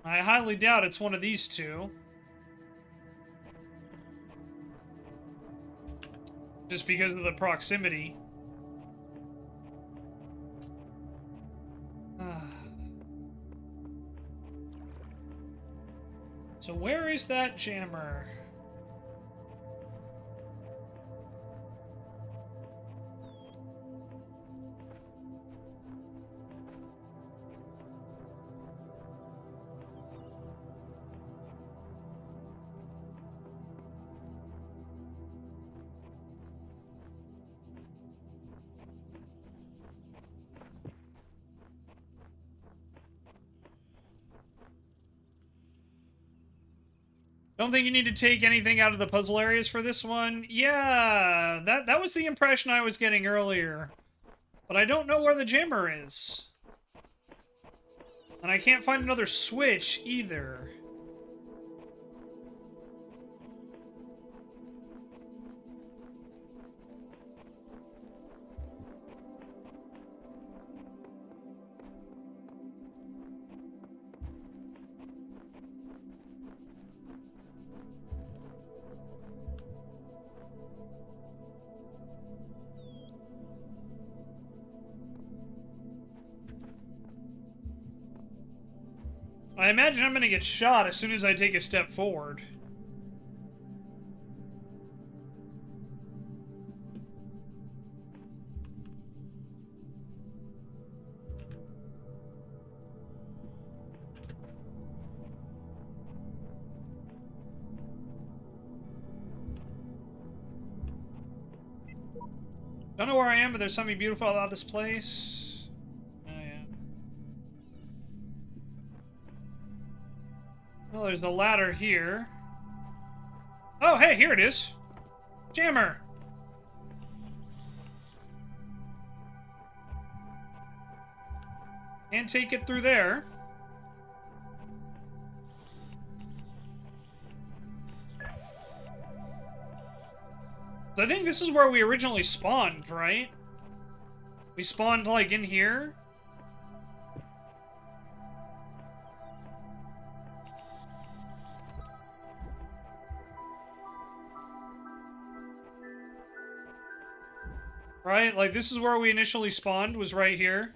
I highly doubt it's one of these two. Just because of the proximity. So where is that jammer? Don't think you need to take anything out of the puzzle areas for this one. Yeah, that was the impression I was getting earlier. But I don't know where the jammer is. And I can't find another switch either. I imagine I'm gonna get shot as soon as I take a step forward. Don't know where I am, but there's something beautiful about this place. Oh, yeah. Well, there's a ladder here. Oh, hey, here it is. Jammer. And take it through there. So I think this is where we originally spawned, right? We spawned, like, in here? Right? Like, this is where we initially spawned, was right here.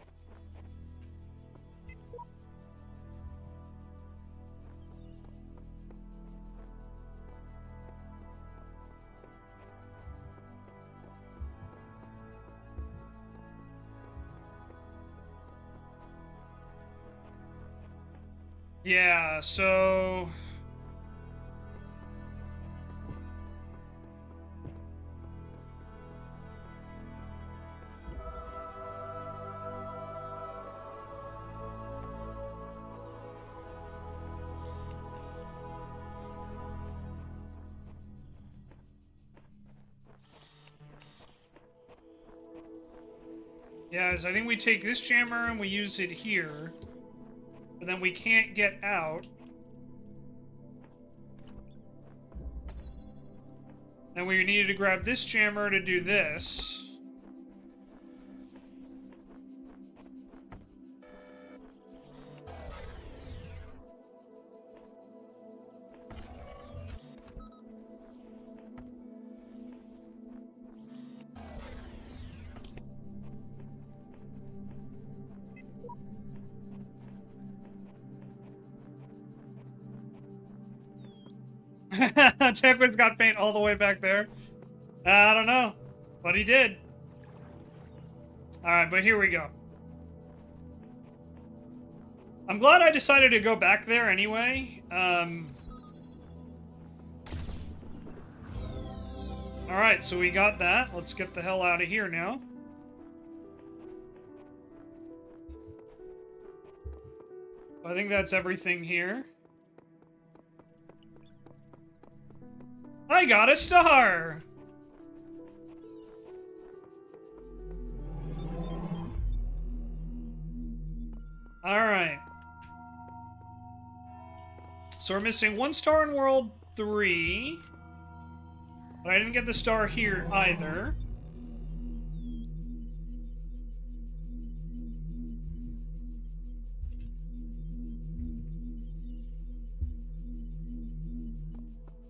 Yeah, so... Yeah, so I think we take this jammer and we use it here. But then we can't get out. And we needed to grab this jammer to do this. Techwit's got paint all the way back there. I don't know. But he did. Alright, but here we go. I'm glad I decided to go back there anyway. Alright, so we got that. Let's get the hell out of here now. I think that's everything here. I got a star! Alright. So we're missing 1 star in World 3. But I didn't get the star here either.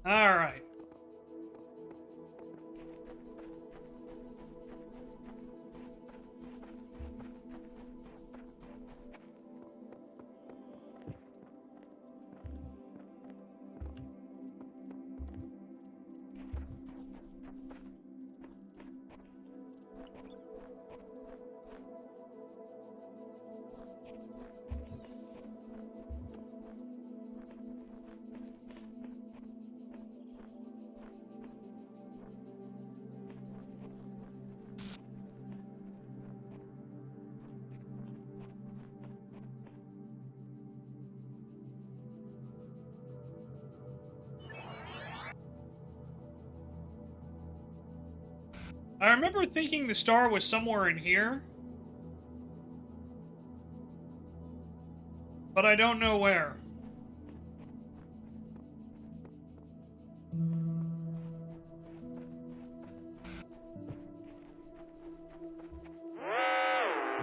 Alright. I remember thinking the star was somewhere in here. But I don't know where.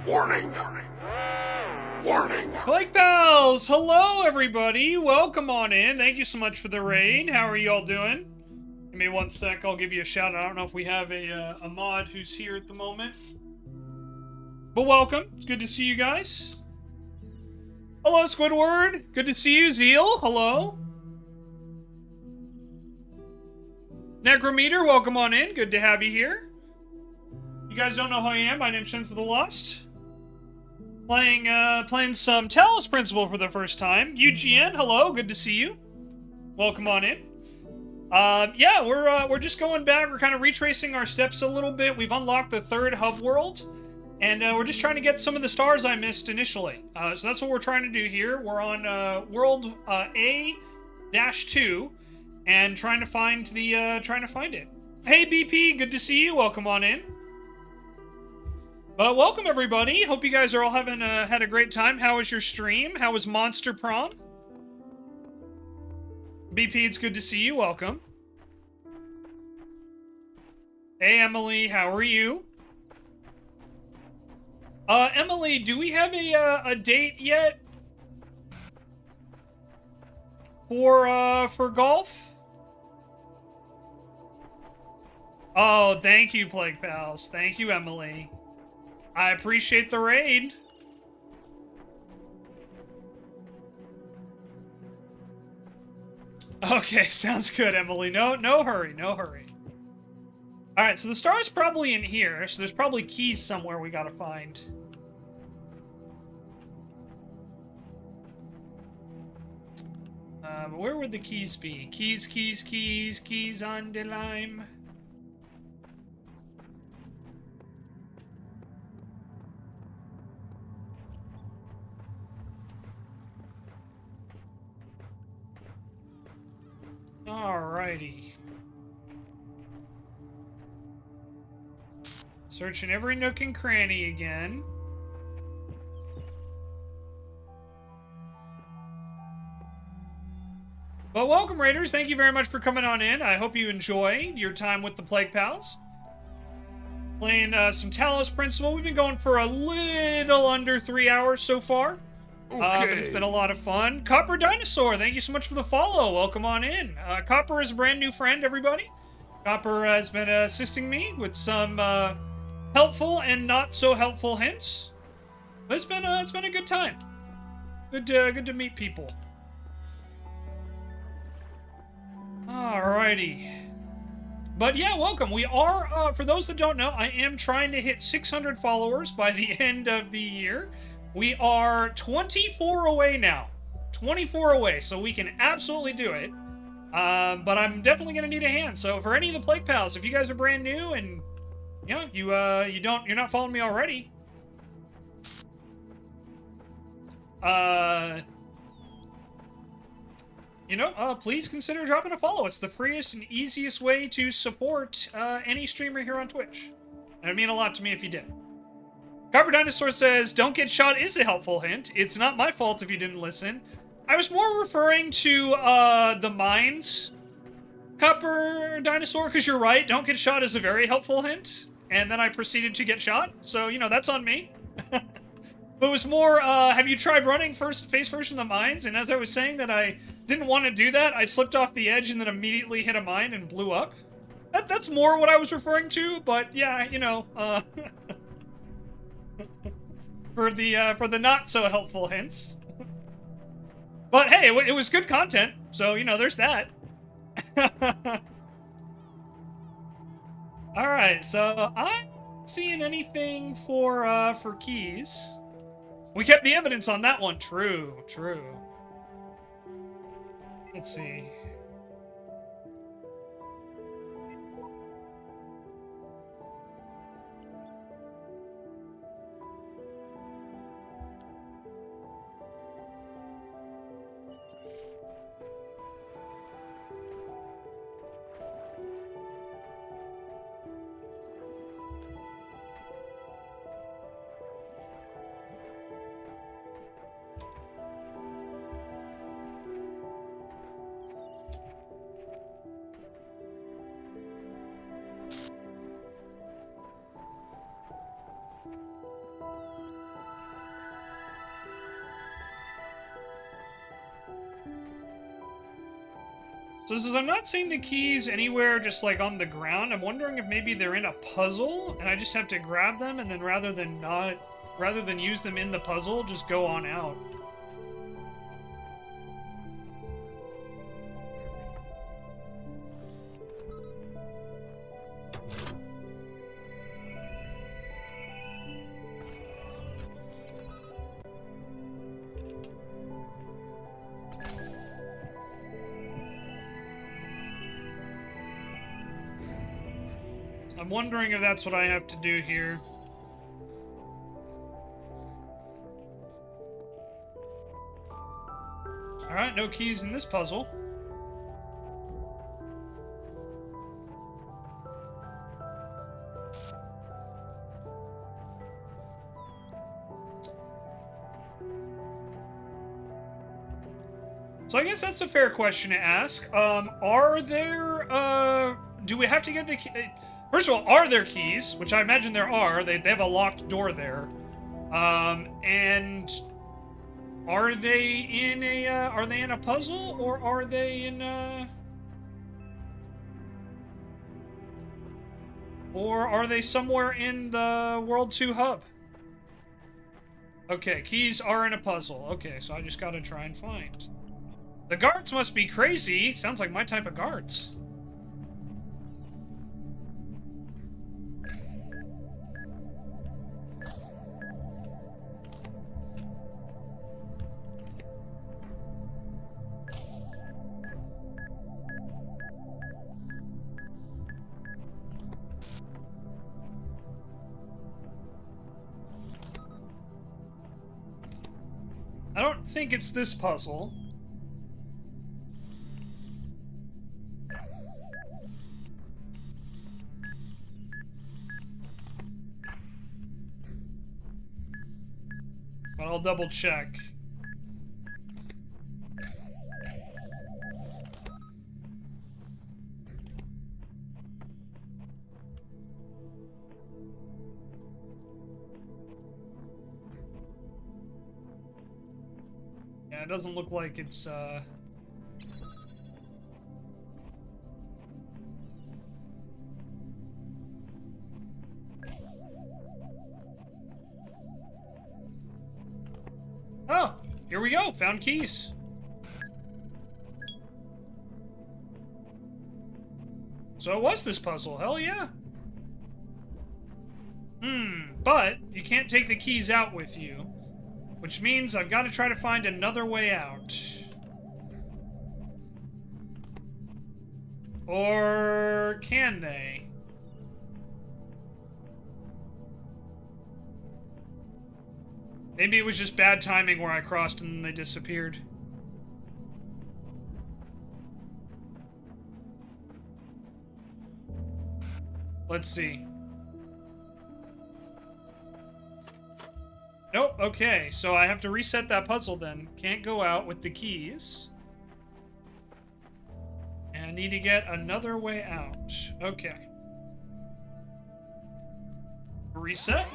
Warning. Warning. Blake Pals! Hello, everybody! Welcome on in. Thank you so much for the raid. How are you all doing? Give me 1 sec, I'll give you a shout out. I don't know if we have a mod who's here at the moment. But welcome. It's good to see you guys. Hello, Squidward. Good to see you. Zeal, hello. Necrometer, welcome on in. Good to have you here. You guys don't know who I am. My name's Shenzo the Lost. Playing some Talos Principle for the first time. UGN, hello. Good to see you. Welcome on in. Yeah, we're just going back. We're kind of retracing our steps a little bit. We've unlocked the third hub world, and we're just trying to get some of the stars I missed initially. So that's what we're trying to do here. We're on world A-2, and trying to find it. Hey BP, good to see you. Welcome on in. Welcome everybody. Hope you guys are all having had a great time. How was your stream? How was Monster Prom? BP, it's good to see you. Welcome. Hey, Emily, how are you? Emily, do we have a date yet for golf? Oh, thank you, Plague Pals. Thank you, Emily. I appreciate the raid. Okay, sounds good, Emily. No hurry, no hurry. Alright, so the star's probably in here, so there's probably keys somewhere we gotta find. Where would the keys be? Keys on the lime. Alrighty. Searching every nook and cranny again. Well, welcome, Raiders. Thank you very much for coming on in. I hope you enjoy your time with the Plague Pals. Playing some Talos Principle. We've been going for a little under 3 hours so far. But it's been a lot of fun. Copper Dinosaur, thank you so much for the follow. Welcome on in. Copper is a brand new friend, everybody. Copper has been assisting me with some helpful and not so helpful hints. But it's been a good time. Good to meet people. Alrighty. But yeah, welcome. We are, for those that don't know, I am trying to hit 600 followers by the end of the year. We are 24 away now. 24 away, so we can absolutely do it. But I'm definitely gonna need a hand. So for any of the Plague Pals, if you guys are brand new and you're not following me already, please consider dropping a follow. It's the freest and easiest way to support any streamer here on Twitch. And it'd mean a lot to me if you did. Copper Dinosaur says, don't get shot is a helpful hint. It's not my fault if you didn't listen. I was more referring to the mines, Copper Dinosaur, because you're right. Don't get shot is a very helpful hint. And then I proceeded to get shot. So, that's on me. But it was more, have you tried running face first in the mines? And as I was saying that I didn't want to do that, I slipped off the edge and then immediately hit a mine and blew up. That's more what I was referring to, but yeah, for the not so helpful hints. But hey, it was good content, so there's that. All right, so I'm not seeing anything for keys. We kept the evidence on that one. True. Let's see. So this is, I'm not seeing the keys anywhere just like on the ground. I'm wondering if maybe they're in a puzzle and I just have to grab them and then rather than use them in the puzzle, just go on out. I'm wondering if that's what I have to do here. Alright, no keys in this puzzle. So I guess that's a fair question to ask. Are there, do we have to get the key? First of all, are there keys? Which I imagine there are. They have a locked door there. And are they in a puzzle, or are they in or are they somewhere in the World 2 hub? Okay, keys are in a puzzle. Okay, so I just gotta try and find. The guards must be crazy. Sounds like my type of guards. I don't think it's this puzzle. But I'll double check. Yeah, it doesn't look like it's, Oh, here we go. Found keys. So it was this puzzle. Hell yeah. But you can't take the keys out with you, which means I've got to try to find another way out. Or can they? Maybe it was just bad timing where I crossed and then they disappeared. Let's see. Nope, okay, so I have to reset that puzzle then. Can't go out with the keys. And I need to get another way out. Okay. Reset.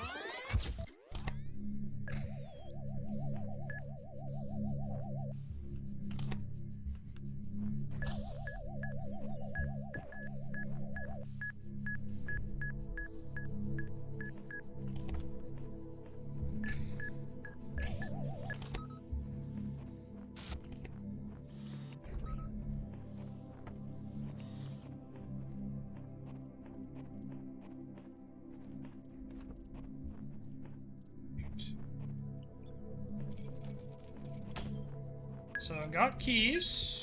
So I got keys.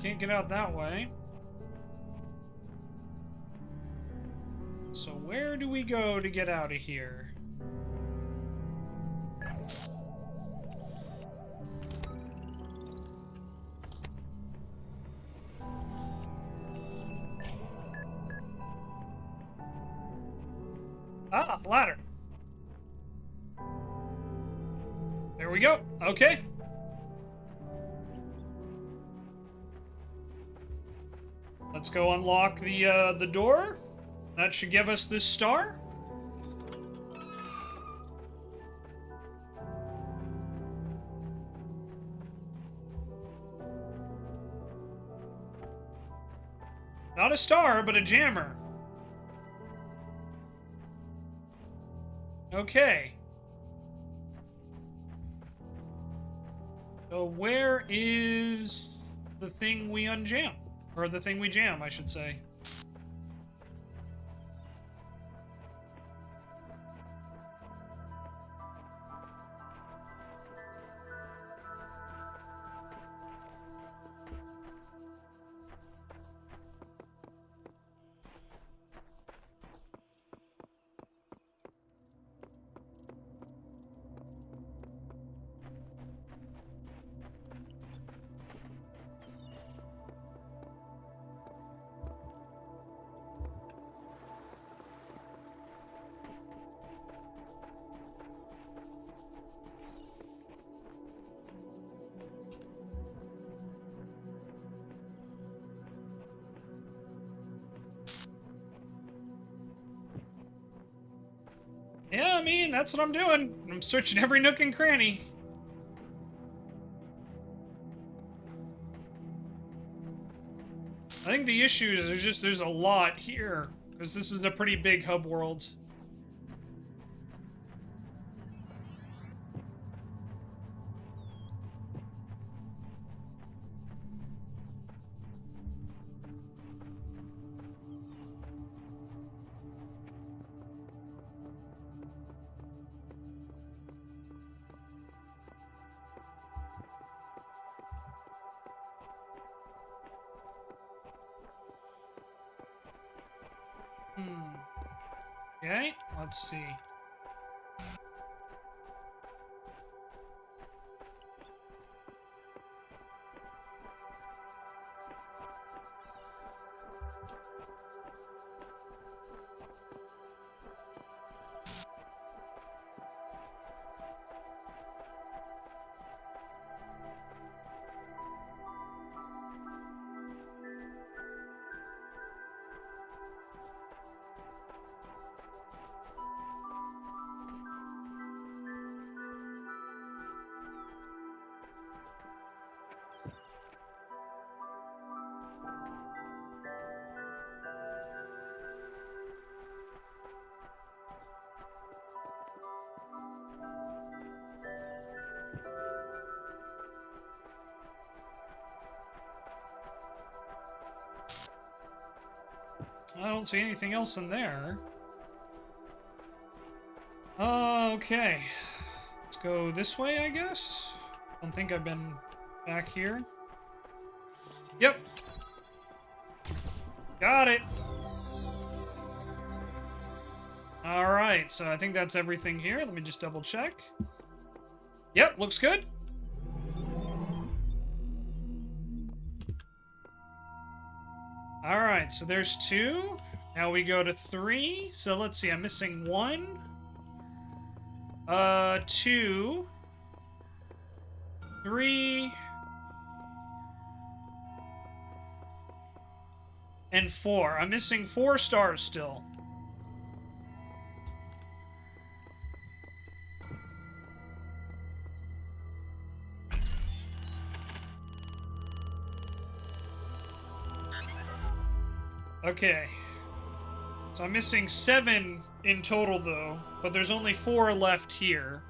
Can't get out that way. So where do we go to get out of here? Ah, ladder. There we go. Okay. Let's go unlock the door. That should give us this star. Not a star, but a jammer. Okay. So where is the thing we unjam? Or the thing we jam, I should say. Yeah, I mean, that's what I'm doing. I'm searching every nook and cranny. I think the issue is there's a lot here, because this is a pretty big hub world. Okay, let's see. I don't see anything else in there. Okay. Let's go this way, I guess. Don't think I've been back here. Yep. Got it. Alright, so I think that's everything here. Let me just double check. Yep, looks good. Alright, so there's 2. Now we go to 3. So let's see, I'm missing 1. 2. 3. And 4. I'm missing 4 stars still. Okay. So I'm missing 7 in total, though. But there's only 4 left here.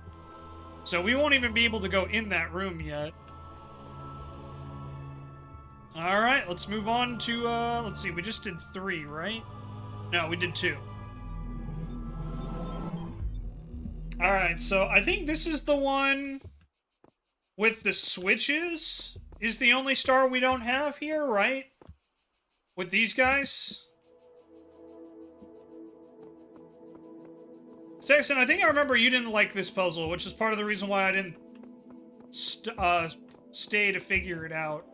So we won't even be able to go in that room yet. Alright, let's move on to, let's see, we just did 3, right? No, we did 2. Alright, so I think this is the one with the switches. is the only star we don't have here, right? With these guys? Saxon, I think I remember you didn't like this puzzle, which is part of the reason why I didn't stay to figure it out.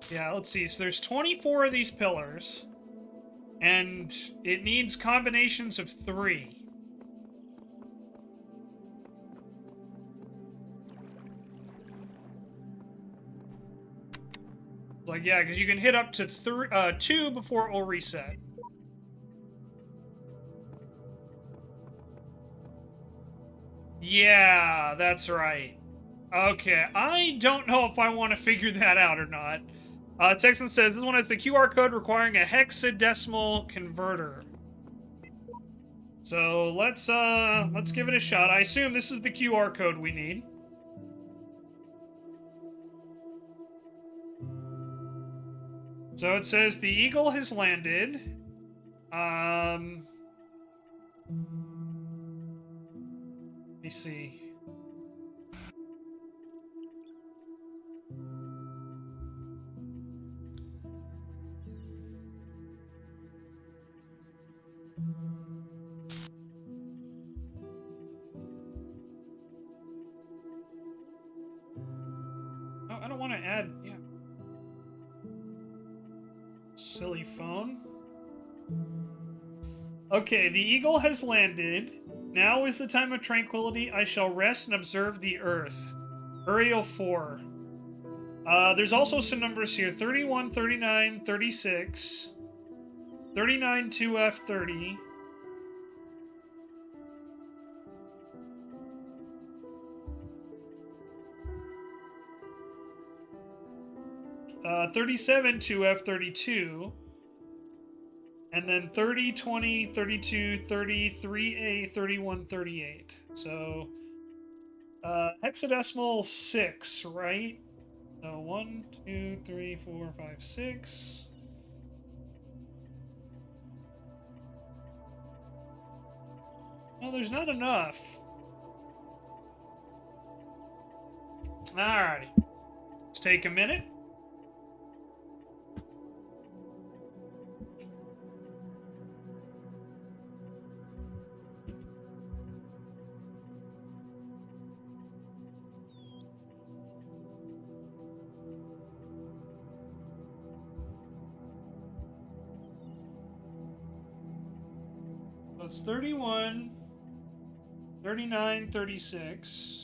Yeah, let's see. So there's 24 of these pillars, and it needs combinations of 3. Like, yeah, because you can hit up to 2 before it will reset. Yeah, that's right. Okay, I don't know if I want to figure that out or not. Texan says this one has the QR code requiring a hexadecimal converter. So let's give it a shot. I assume this is the QR code we need. So it says the eagle has landed. Let me see. Oh, I don't want to add. Yeah. Silly phone. Okay, the eagle has landed. Now is the time of tranquility. I shall rest and observe the earth. Uriel 4. There's also some numbers here. 31, 39, 36. 39, 2F, 30. Uh, 37, 2F, 32. And then 30, 20, 32, 33A, 31, 38. So, hexadecimal 6, right? So 1, 2, 3, 4, 5, 6. Well, there's not enough. Alrighty. Let's take a minute. So it's 31, 39, 36.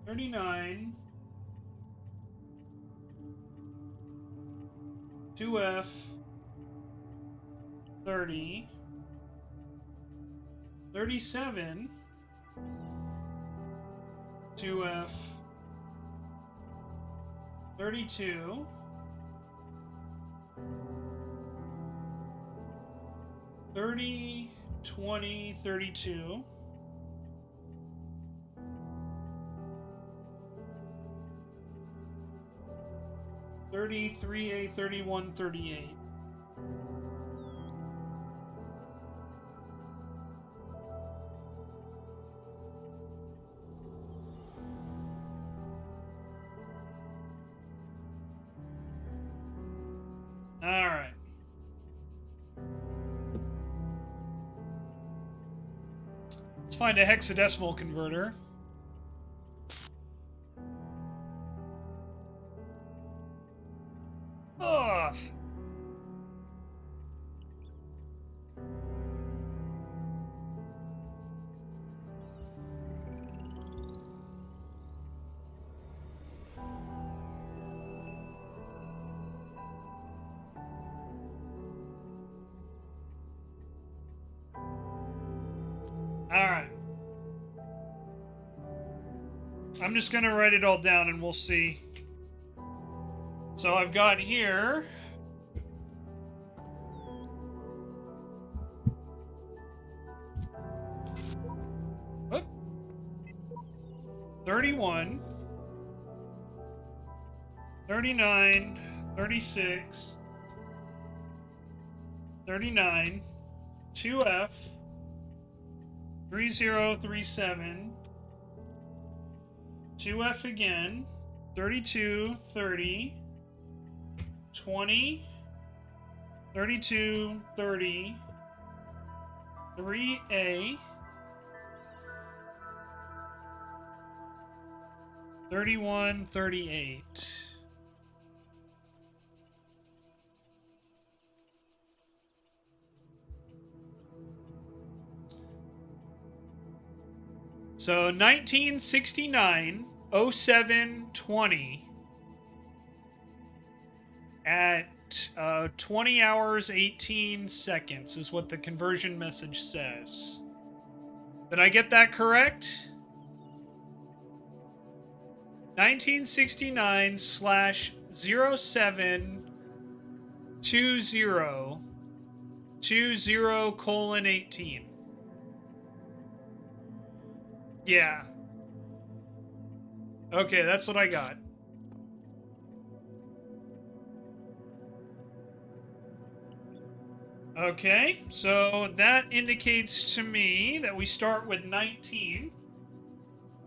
39, 2F, 30, 37, 2F, 32, 30, 20, 32. 33A, 31, 38. All right. Let's find a hexadecimal converter. Ugh. Alright. I'm just gonna write it all down and we'll see. So I've got here... Whoop. 31, 39, 36, 39, 2F, 3037, 2F again, 32, 30, 20, 32, 30, 3A, 31, 38. So 1969, 07, 20 at 20 hours, 18 seconds is what the conversion message says. Did I get that correct? 1969 slash 072020:18. Yeah. Okay, that's what I got. Okay, so that indicates to me that we start with 19,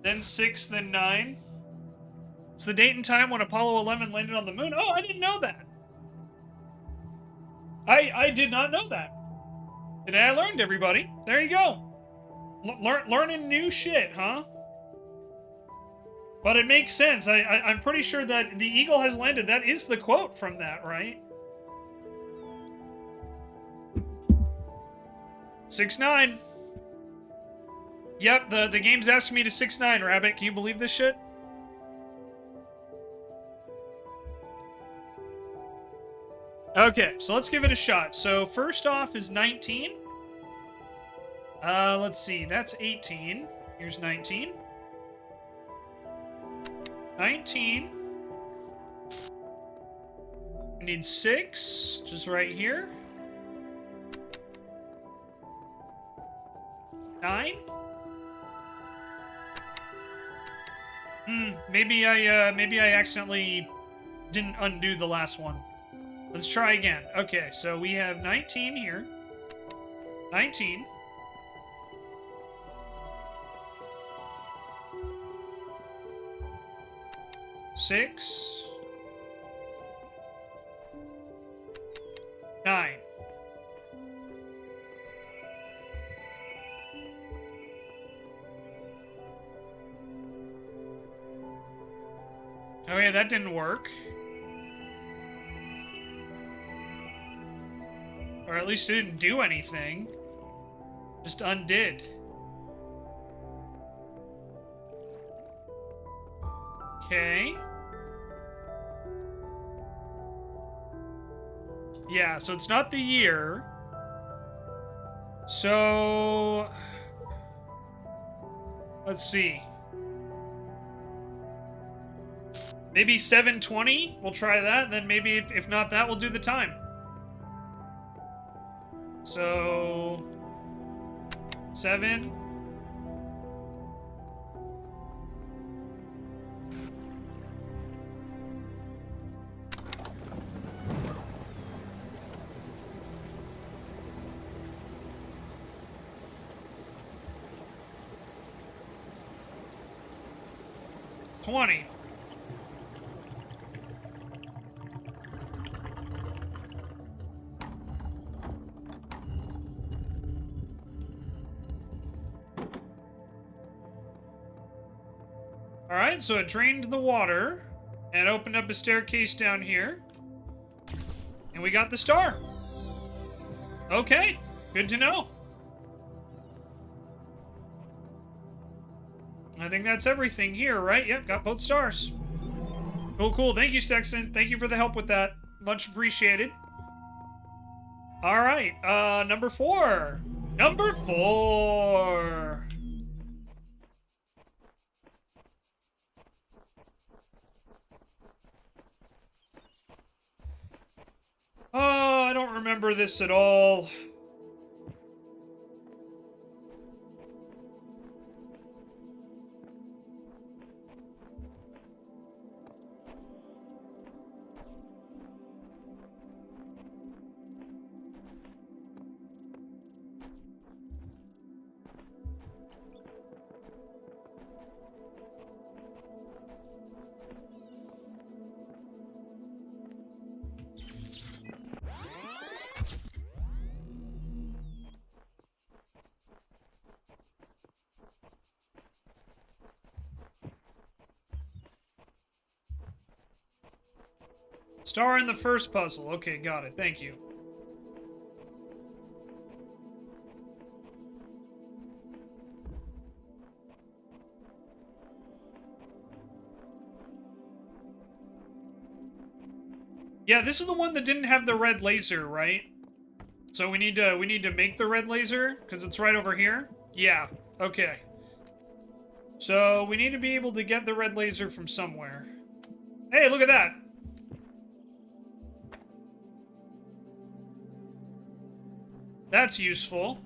then 6, then 9. It's the date and time when Apollo 11 landed on the moon. Oh, I didn't know that. I did not know that. Today I learned, everybody. There you go. Learning new shit, huh? But it makes sense. I'm pretty sure that the eagle has landed. That is the quote from that, right? 6-9. Yep, the game's asking me to 6-9, Rabbit. Can you believe this shit? Okay, so let's give it a shot. So first off is 19. Let's see. That's 18. Here's 19. 19. We need 6, just right here. 9. Maybe I accidentally didn't undo the last one. Let's try again. Okay, so we have 19 here. 19. 6. 9. Oh yeah, that didn't work. Or at least it didn't do anything. Just undid. Okay. Yeah, so it's not the year. So... let's see. Maybe 7:20? We'll try that. Then maybe, if not that, we'll do the time. So... 7... 20. Alright, so it drained the water and opened up a staircase down here. And we got the star. Okay, good to know. I think that's everything here, right? Yep, got both stars. Cool, cool. Thank you, Stexon. Thank you for the help with that. Much appreciated. All right, number 4. Number 4. Oh, I don't remember this at all. Star in the first puzzle. Okay, got it. Thank you. Yeah, this is the one that didn't have the red laser, right? So we need to make the red laser because it's right over here. Yeah. Okay. So we need to be able to get the red laser from somewhere. Hey, look at that. That's useful.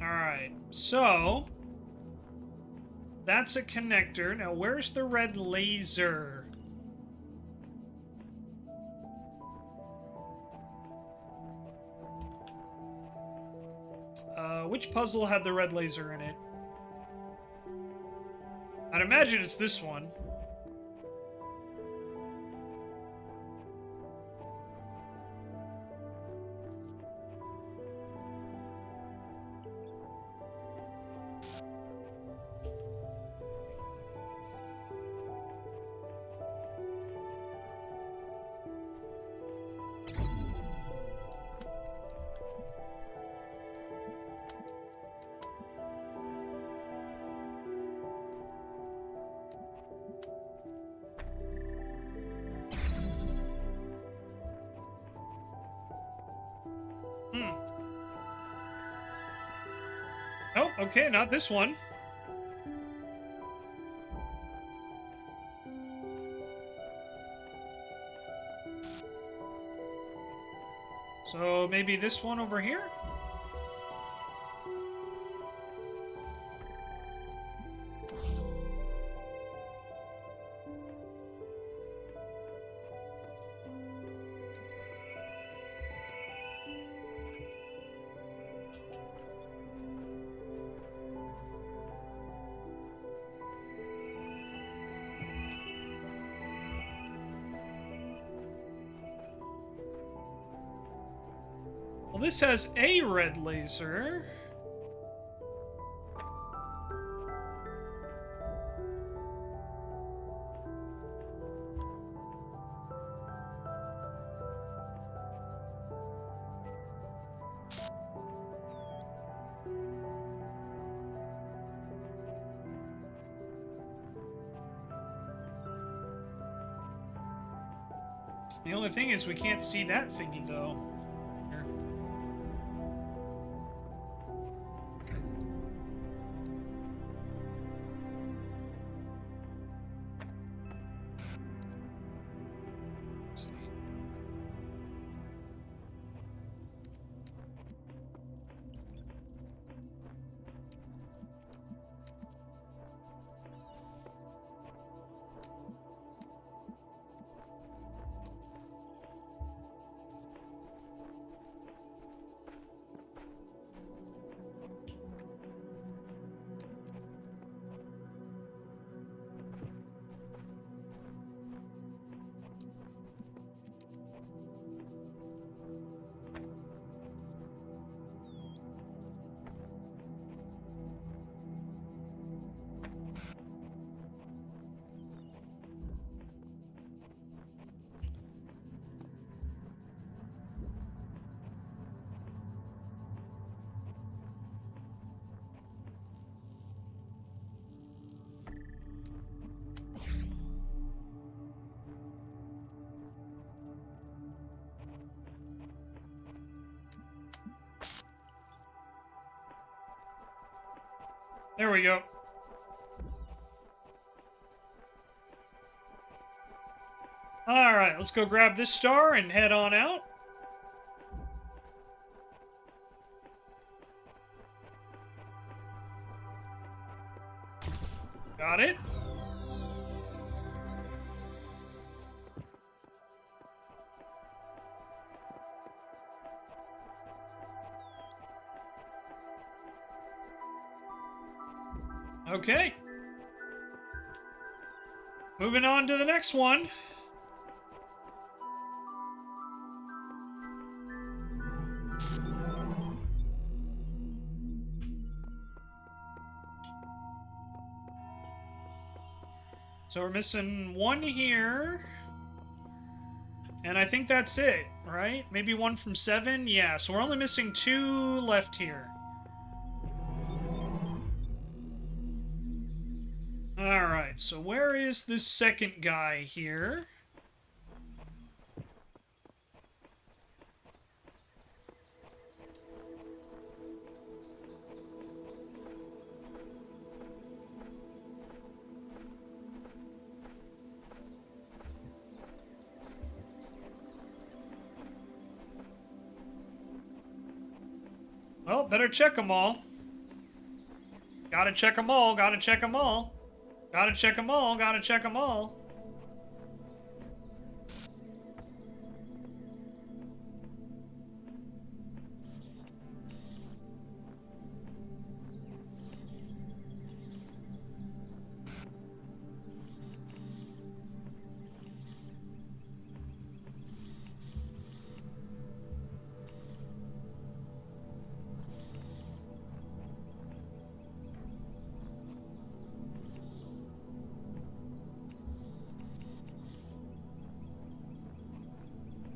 Alright, so that's a connector. Now, where's the red laser? Which puzzle had the red laser in it? I'd imagine it's this one. Oh, okay, not this one. So maybe this one over here? Well, this has a red laser. The only thing is we can't see that thingy, though. Here. Let's see. There we go. Alright, let's go grab this star and head on out. Got it. Okay. Moving on to the next one. So we're missing one here. And I think that's it, right? Maybe one from 7? Yeah, so we're only missing 2 left here. Alright, so where is this second guy here? Well, better check them all. Gotta check them all, gotta check them all. Gotta check them all, gotta check them all.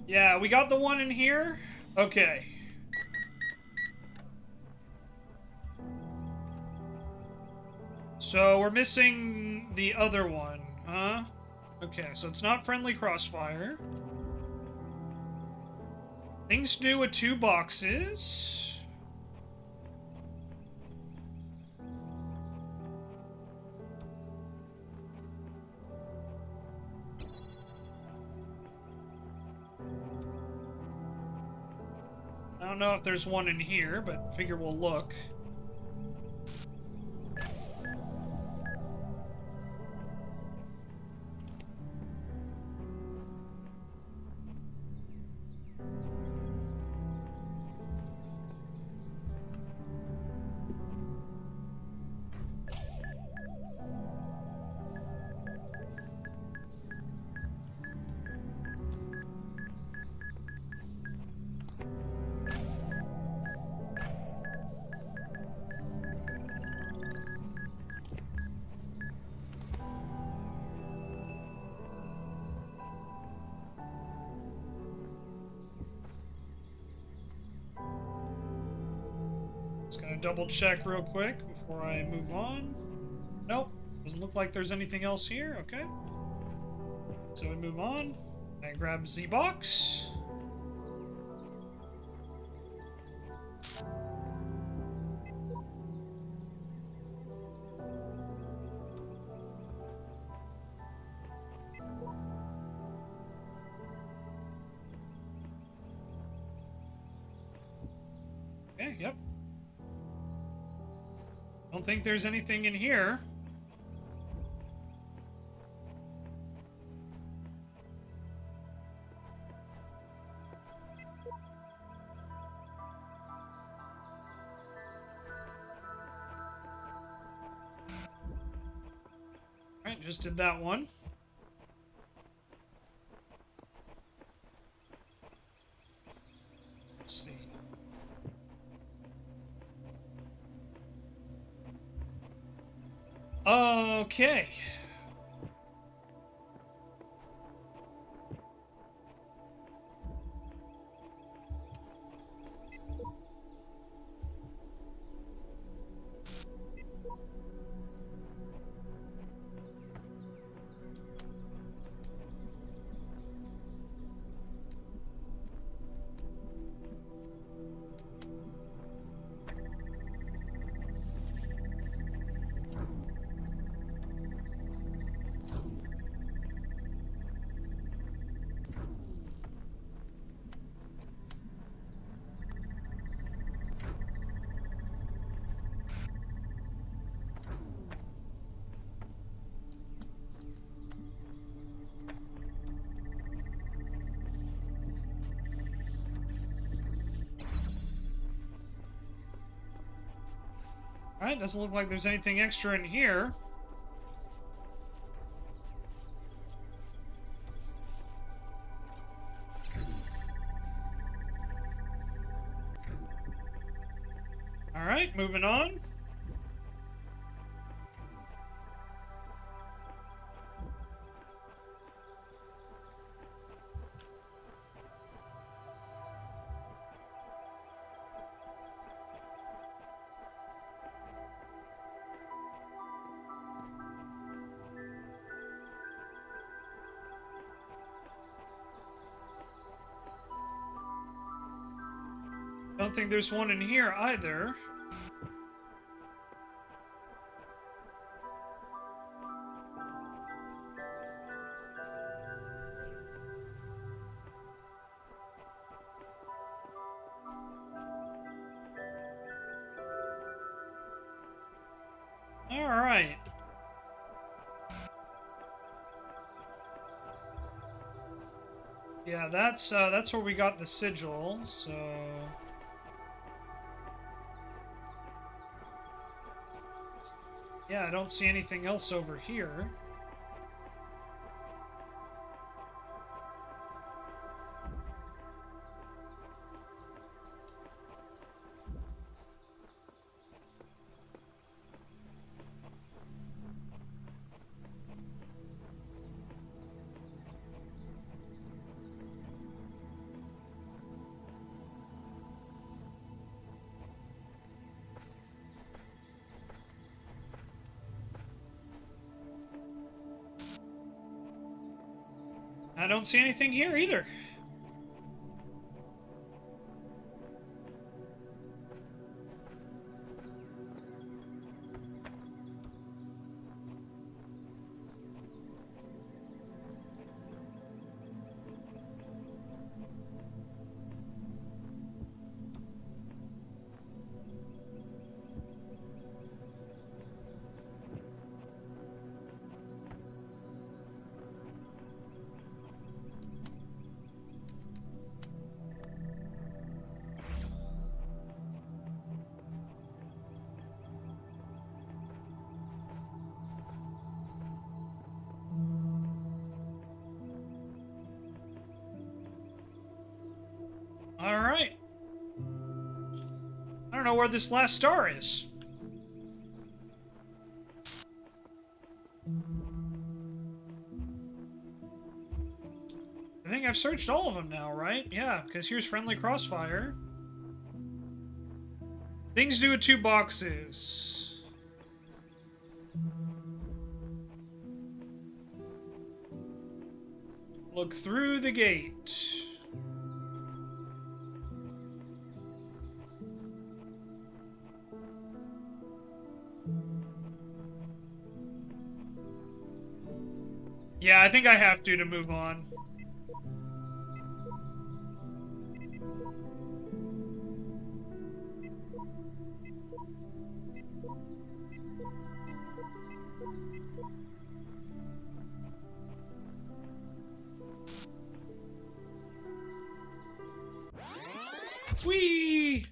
Yeah, we got the one in here. Okay. So we're missing the other one, huh? Okay, so it's not friendly crossfire. Things to do with 2 boxes. I don't know if there's one in here, but figure we'll look. Just gonna double check real quick before I move on. Nope, doesn't look like there's anything else here. Okay. So we move on. I grab Z box. Okay, yep. Don't think there's anything in here. Alright, just did that one. Let's see. Okay. Alright, doesn't look like there's anything extra in here. Alright, moving on. Don't think there's one in here either. All right. Yeah, that's where we got the sigil. So yeah, I don't see anything else over here. I don't see anything here either. All right. I don't know where this last star is. I think I've searched all of them now, right? Yeah, because here's friendly crossfire. Things to do with 2 boxes. Look through the gate. Yeah, I think I have to move on. Whee!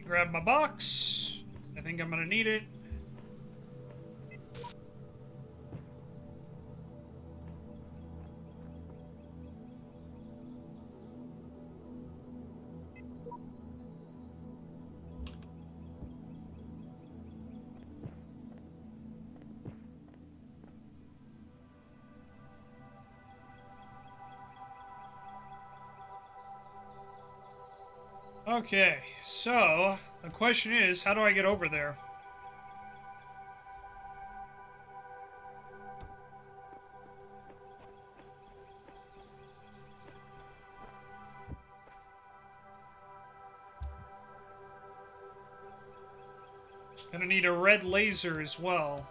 Grab my box. I think I'm gonna need it. Okay, so the question is, how do I get over there? Gonna need a red laser as well.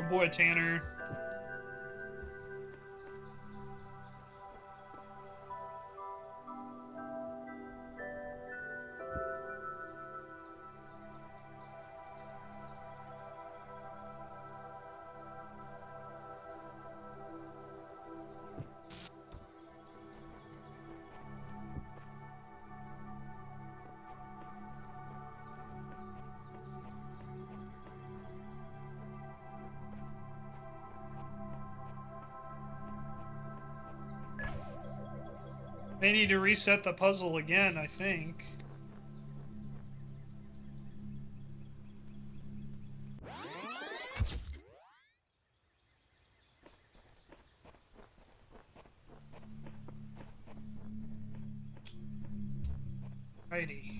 Good boy, Tanner. They need to reset the puzzle again, I think. Righty.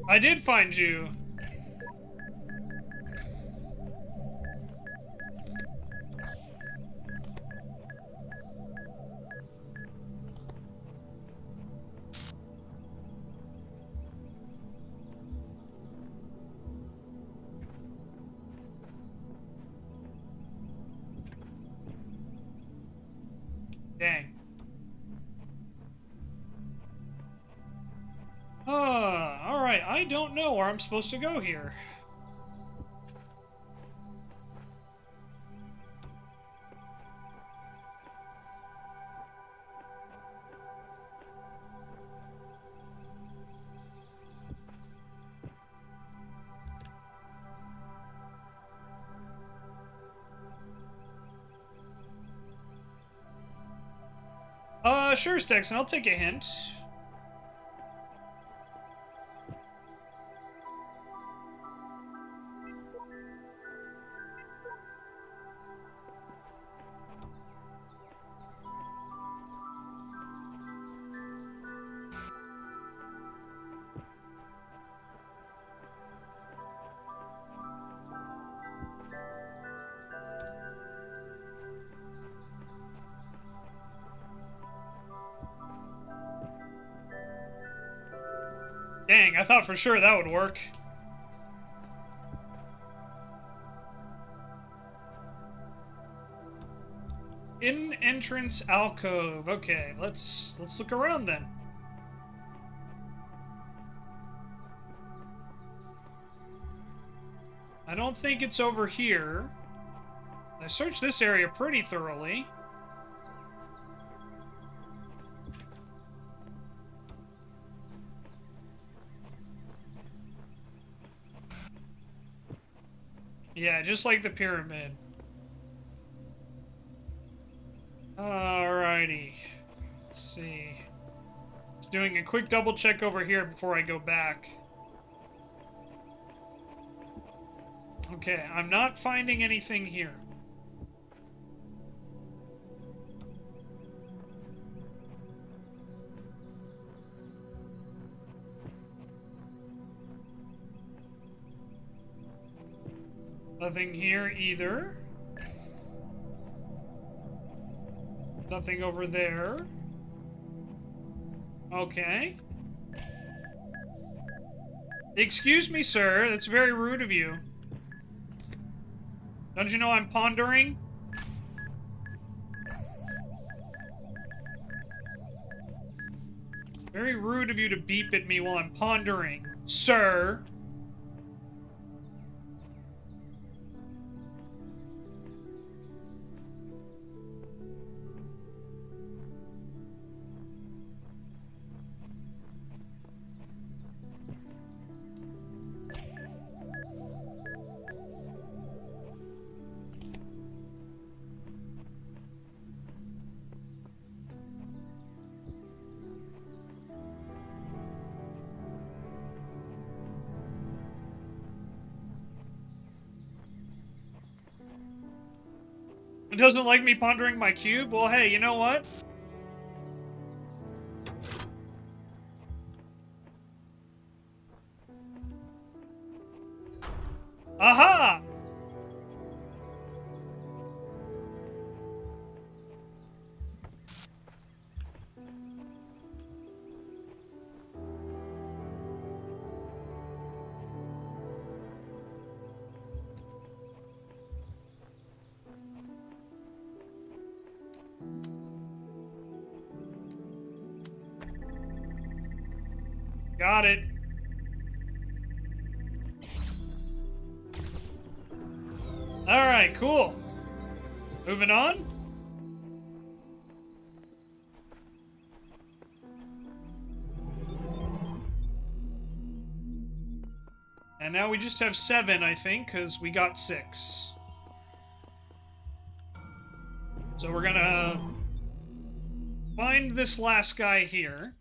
I did find you. Dang. Alright, I don't know where I'm supposed to go here. Sure, Stexon, I'll take a hint. Dang, I thought for sure that would work. In entrance alcove. Okay, let's look around then. I don't think it's over here. I searched this area pretty thoroughly. Yeah, just like the pyramid. Alrighty. Let's see. Just doing a quick double check over here before I go back. Okay, I'm not finding anything here. Nothing here either. Nothing over there. Okay. Excuse me, sir. That's very rude of you. Don't you know I'm pondering? Very rude of you to beep at me while I'm pondering, sir. It doesn't like me pondering my cube? Well, hey, you know what? Aha! Got it. Alright, cool. Moving on. And now we just have 7, I think, because we got 6. So we're gonna find this last guy here.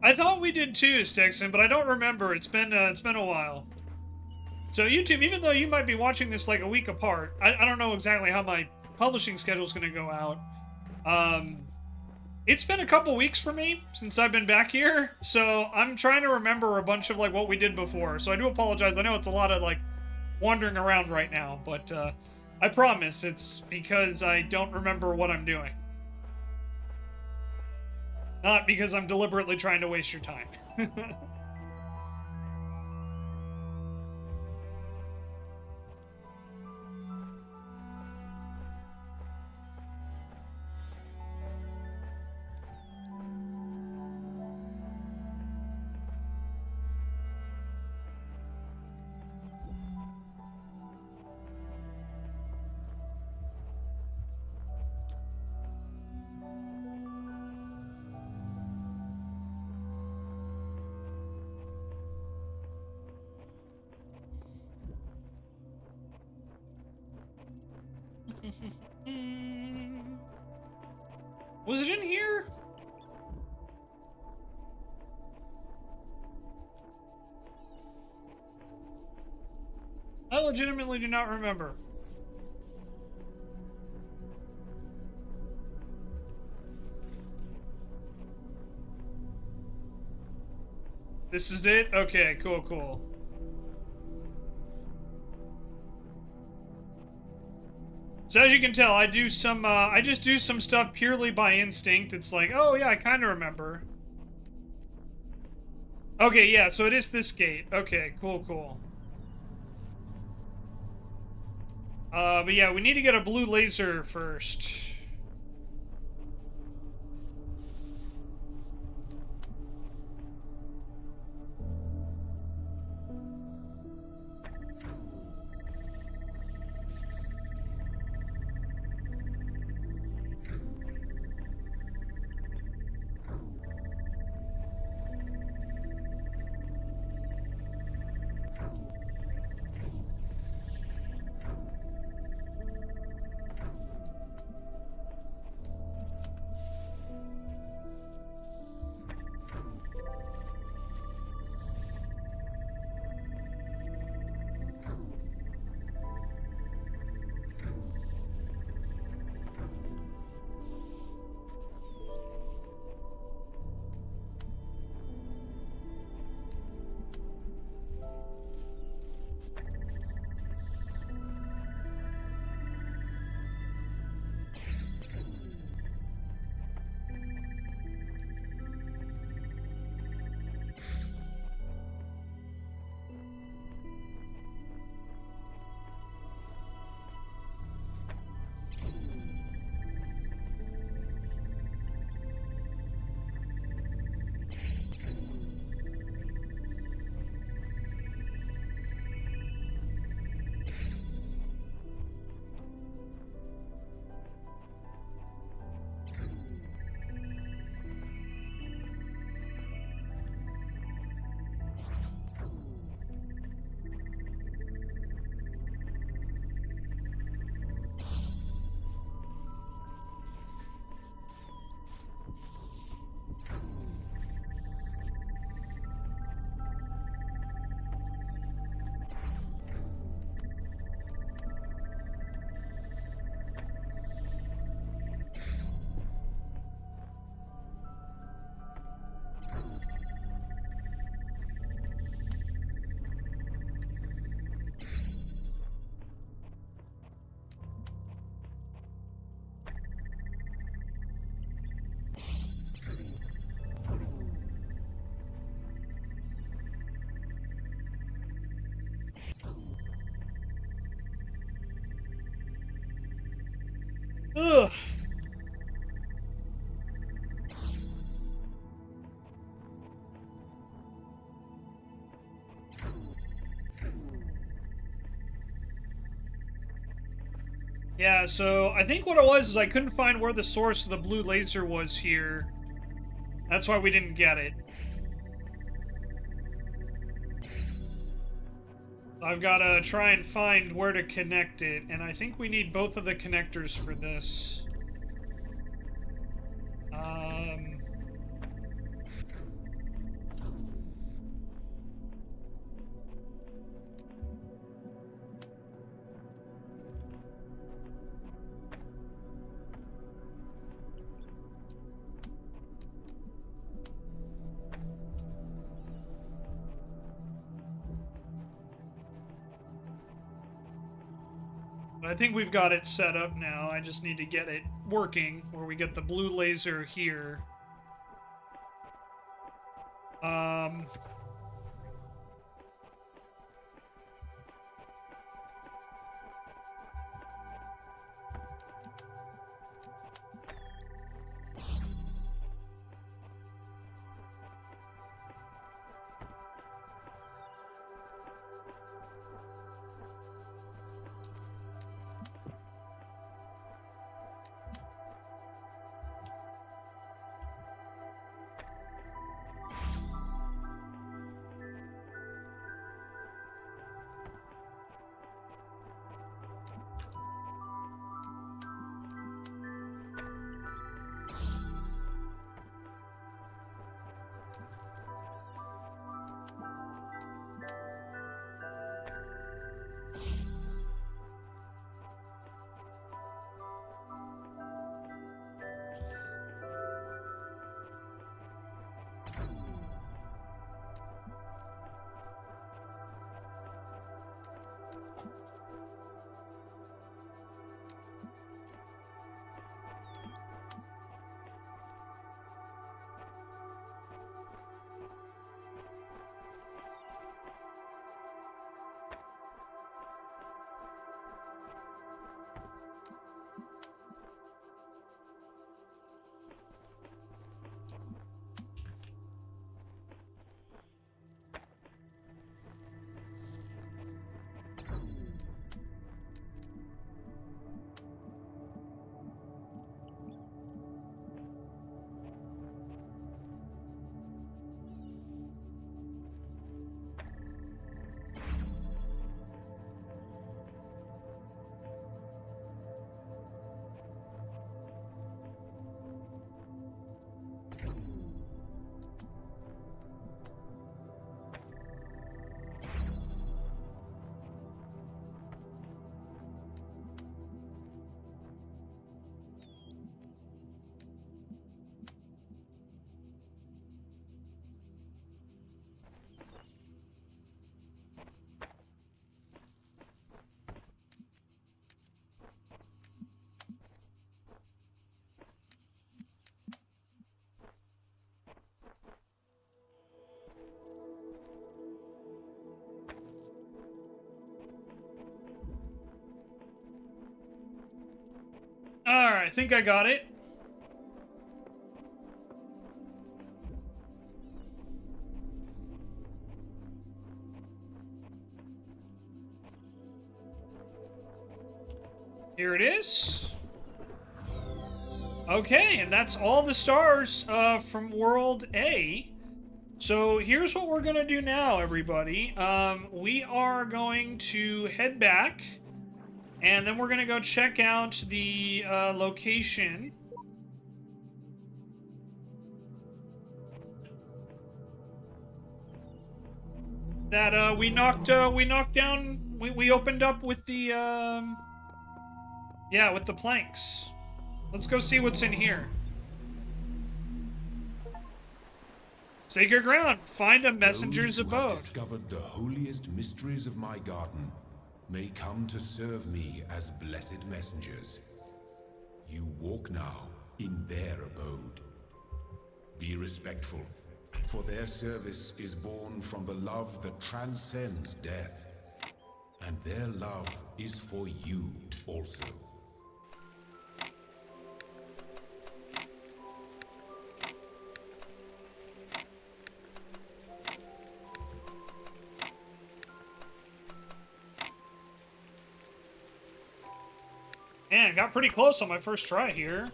I thought we did too, Stixon, but I don't remember. It's been a while. So YouTube, even though you might be watching this like a week apart, I don't know exactly how my publishing schedule is going to go out. It's been a couple weeks for me since I've been back here, so I'm trying to remember a bunch of like what we did before. So I do apologize. I know it's a lot of like wandering around right now, but I promise it's because I don't remember what I'm doing. Not because I'm deliberately trying to waste your time. Was it in here? I legitimately do not remember. This is it? Okay, cool, cool. So as you can tell, I just do some stuff purely by instinct. It's like, oh yeah, I kind of remember. Okay, yeah, so it is this gate. Okay, cool, cool. But yeah, we need to get a blue laser first. Ugh. Yeah, so I think what it was is I couldn't find where the source of the blue laser was here. That's why we didn't get it. I've got to try and find where to connect it, and I think we need both of the connectors for this. I think we've got it set up now. I just need to get it working, where we get the blue laser here. Alright, I think I got it. Here it is. Okay, and that's all the stars from World A. So here's what we're going to do now, everybody. We are going to head back, and then we're going to go check out the location that we knocked down. We opened up with the yeah, with the planks. Let's go see what's in here. Sacred ground. Find a messenger's Those who have abode. discovered the holiest mysteries of my garden may come to serve me as blessed messengers. You walk now in their abode. Be respectful, for their service is born from the love that transcends death. And their love is for you also. Man, got pretty close on my first try here.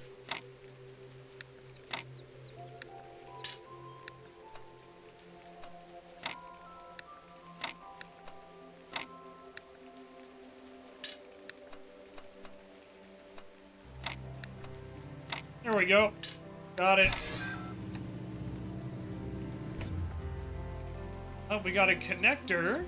There we go. Got it. Oh, we got a connector.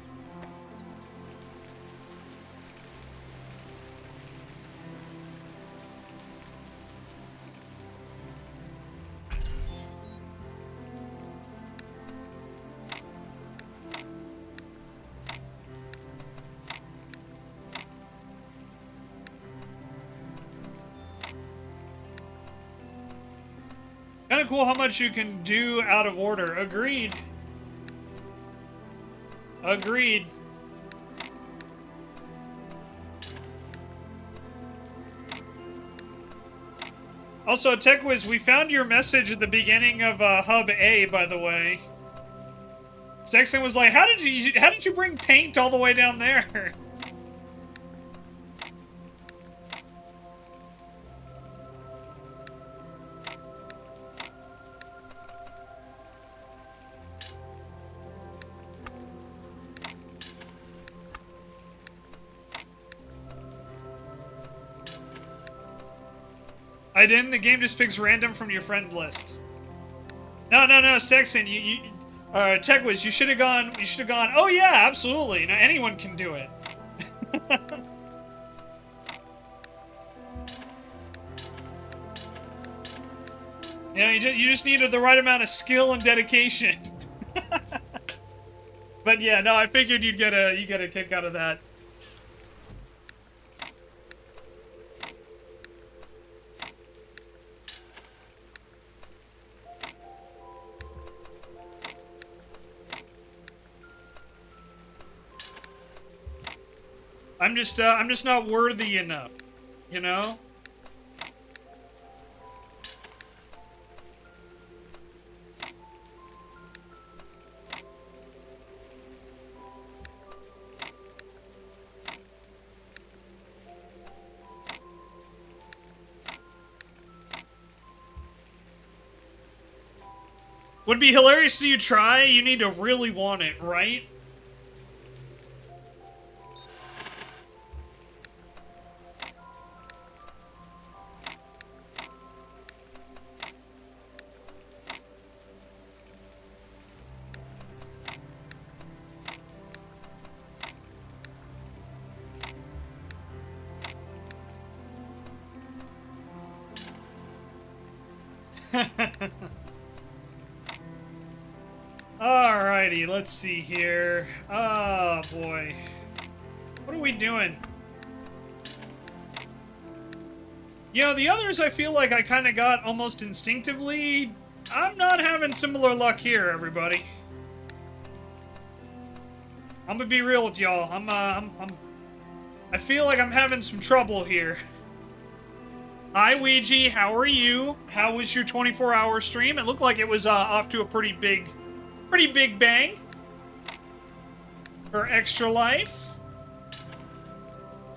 Kind of cool how much you can do out of order. Agreed. Agreed. Also, TechWiz, we found your message at the beginning of Hub A, by the way. Sexton was like, how did you bring paint all the way down there? I didn't. The game just picks random from your friend list. No, Sexton, TechWiz, you should have gone. You should have gone. Oh yeah, absolutely. Now anyone can do it. Yeah, you just needed the right amount of skill and dedication. But yeah, no, I figured you get a kick out of that. I'm just not worthy enough, you know? Would be hilarious to see you try. You need to really want it, right? Alrighty, let's see here. Oh boy. What are we doing? You know, the others I feel like I kind of got almost instinctively. I'm not having similar luck here, everybody. I'm gonna be real with y'all. I feel like I'm having some trouble here. Hi, Ouija. How are you? How was your 24-hour stream? It looked like it was off to a pretty big bang for Extra Life.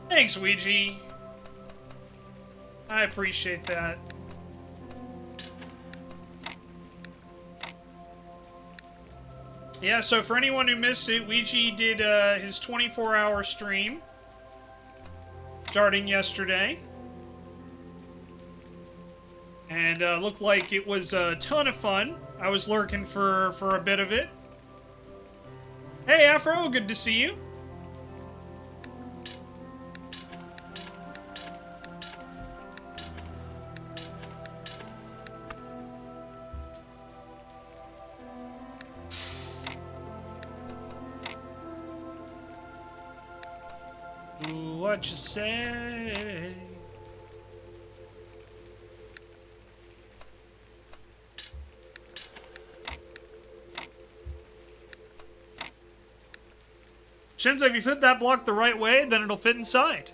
Thanks, Ouija. I appreciate that. Yeah, so for anyone who missed it, Ouija did his 24-hour stream starting yesterday. And looked like it was a ton of fun. I was lurking for a bit of it. Hey, Afro, good to see you. Ooh, what you say? Shenzo, if you flip that block the right way, then it'll fit inside.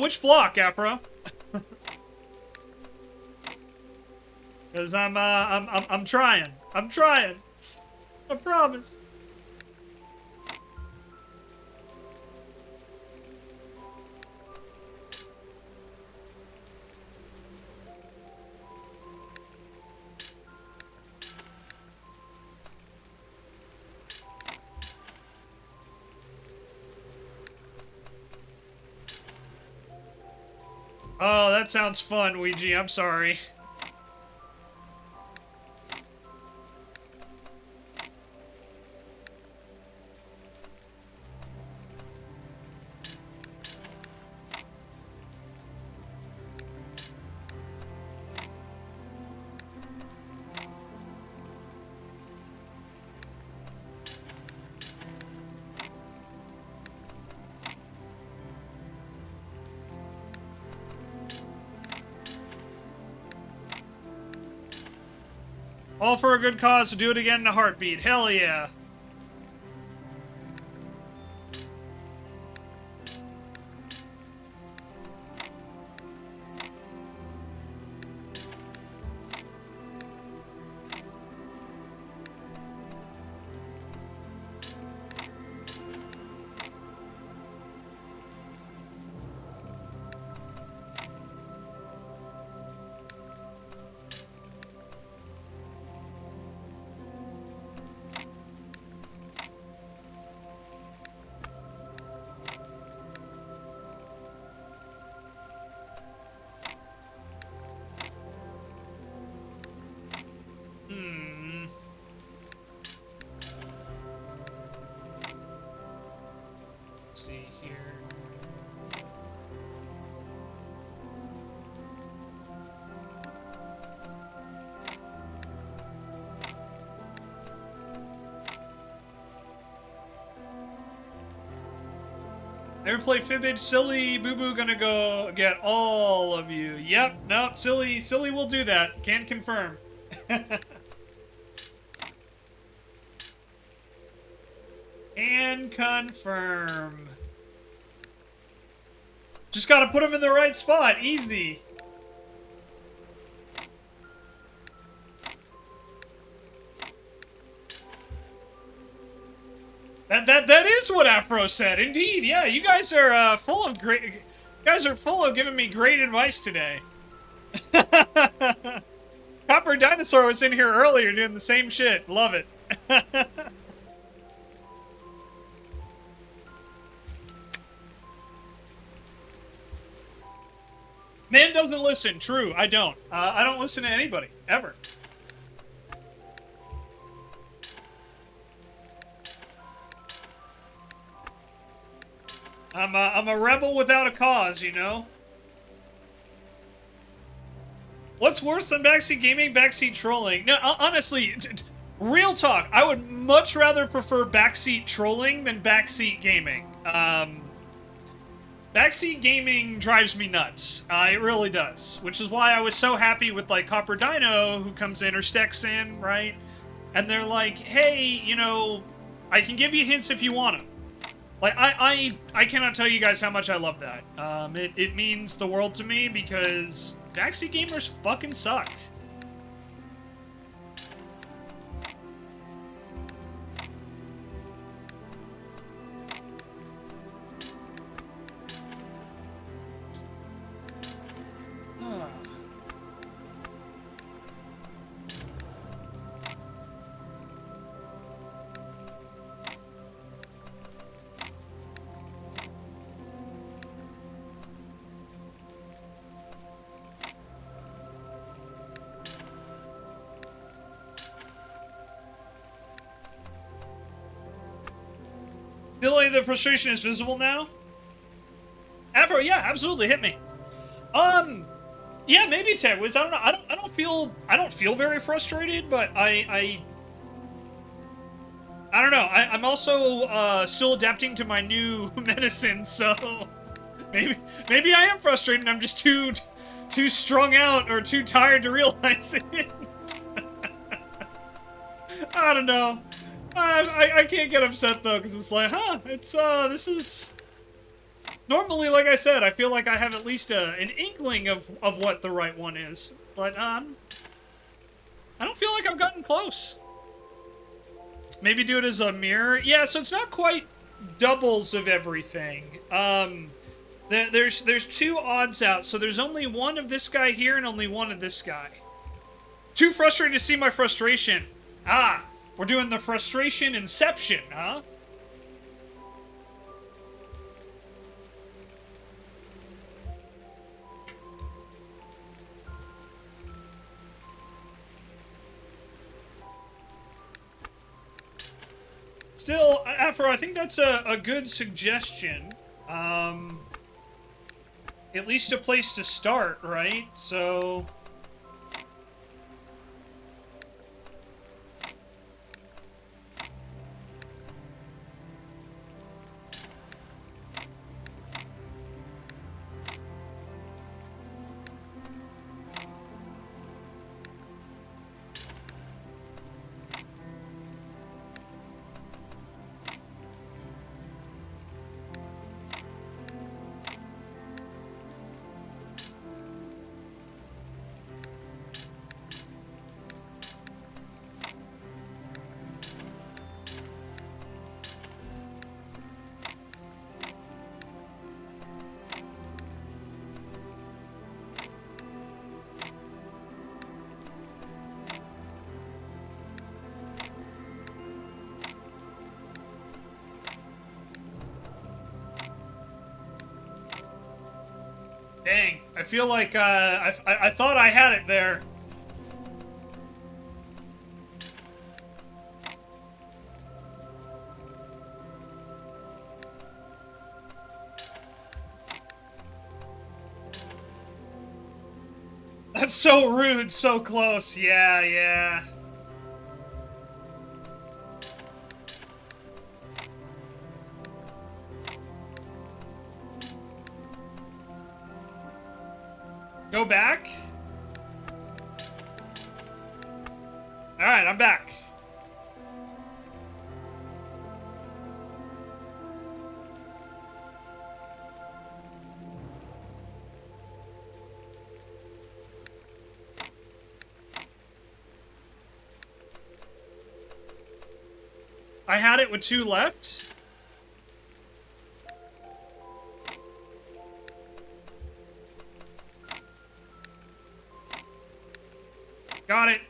Which block, Afro? Because I'm trying. I'm trying. I promise. Oh, that sounds fun, Ouija. I'm sorry. All for a good cause, so do it again in a heartbeat. Hell yeah. Let's see here. Ever play Fibbage? Silly Boo Boo gonna go get all of you. Yep, nope, Silly will do that. Can confirm. Can confirm. Just gotta put him in the right spot. Easy. That is what Afro said. Indeed, yeah. You guys are full of great. You guys are full of giving me great advice today. Copper Dinosaur was in here earlier doing the same shit. Love it. Man doesn't listen. True, I don't. I don't listen to anybody ever. I'm a rebel without a cause, you know? What's worse than backseat gaming? Backseat trolling. No, honestly, real talk. I would much rather prefer backseat trolling than backseat gaming. Backseat gaming drives me nuts. It really does. Which is why I was so happy with, like, Copper Dino, who comes in, or Stex in, right? And they're like, hey, you know, I can give you hints if you want them. Like, I cannot tell you guys how much I love that. It means the world to me because backseat gamers fucking suck. Billy, the frustration is visible now. Afro, yeah, absolutely, hit me. Yeah, maybe Ted Wiz. I don't know. I don't feel very frustrated, but I don't know. I'm also still adapting to my new medicine, so maybe I am frustrated. I'm just too strung out or too tired to realize it. I don't know. I can't get upset though, because it's like, it's this is normally, like I said, I feel like I have at least an inkling of what the right one is, but I don't feel like I've gotten close. Maybe do it as a mirror. Yeah, so it's not quite doubles of everything. There's two odds out, so there's only one of this guy here and only one of this guy. Too frustrated to see my frustration. We're doing the frustration inception, huh? Still, Afro, I think that's a good suggestion. At least a place to start, right? So... Dang, I feel like I thought I had it there. That's so rude, so close. Yeah, yeah. Go back? Alright, I'm back. I had it with 2 left? Got it.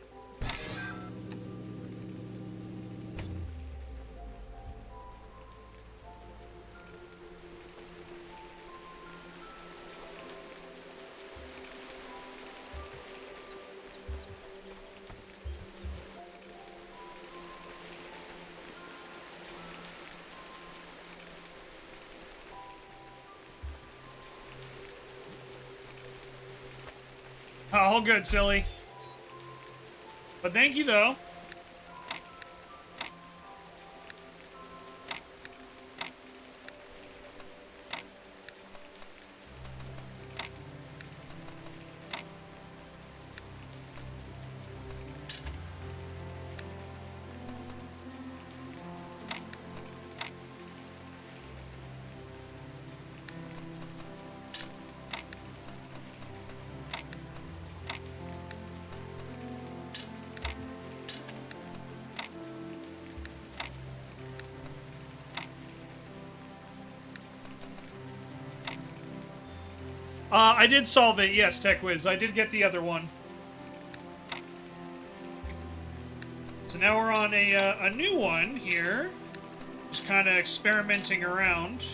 All good, silly. But thank you, though. I did solve it, yes, Tech Wiz. I did get the other one. So now we're on a new one here. Just kind of experimenting around.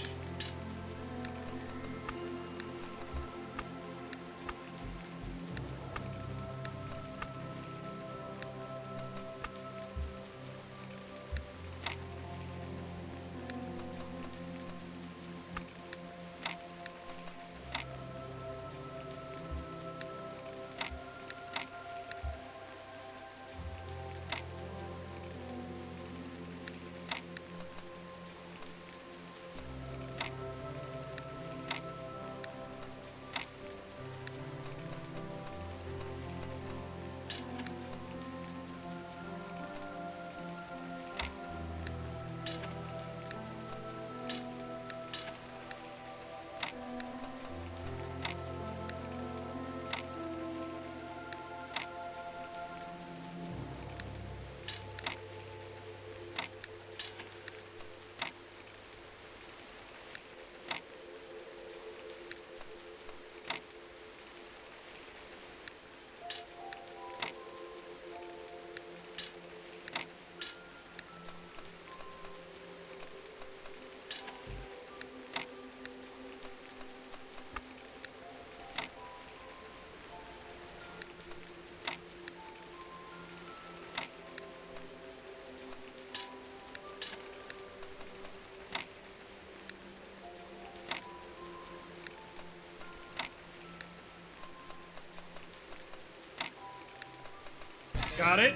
Got it.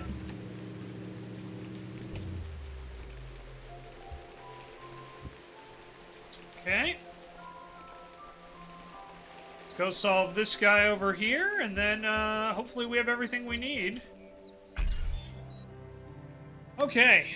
Okay. Let's go solve this guy over here, and then hopefully we have everything we need. Okay.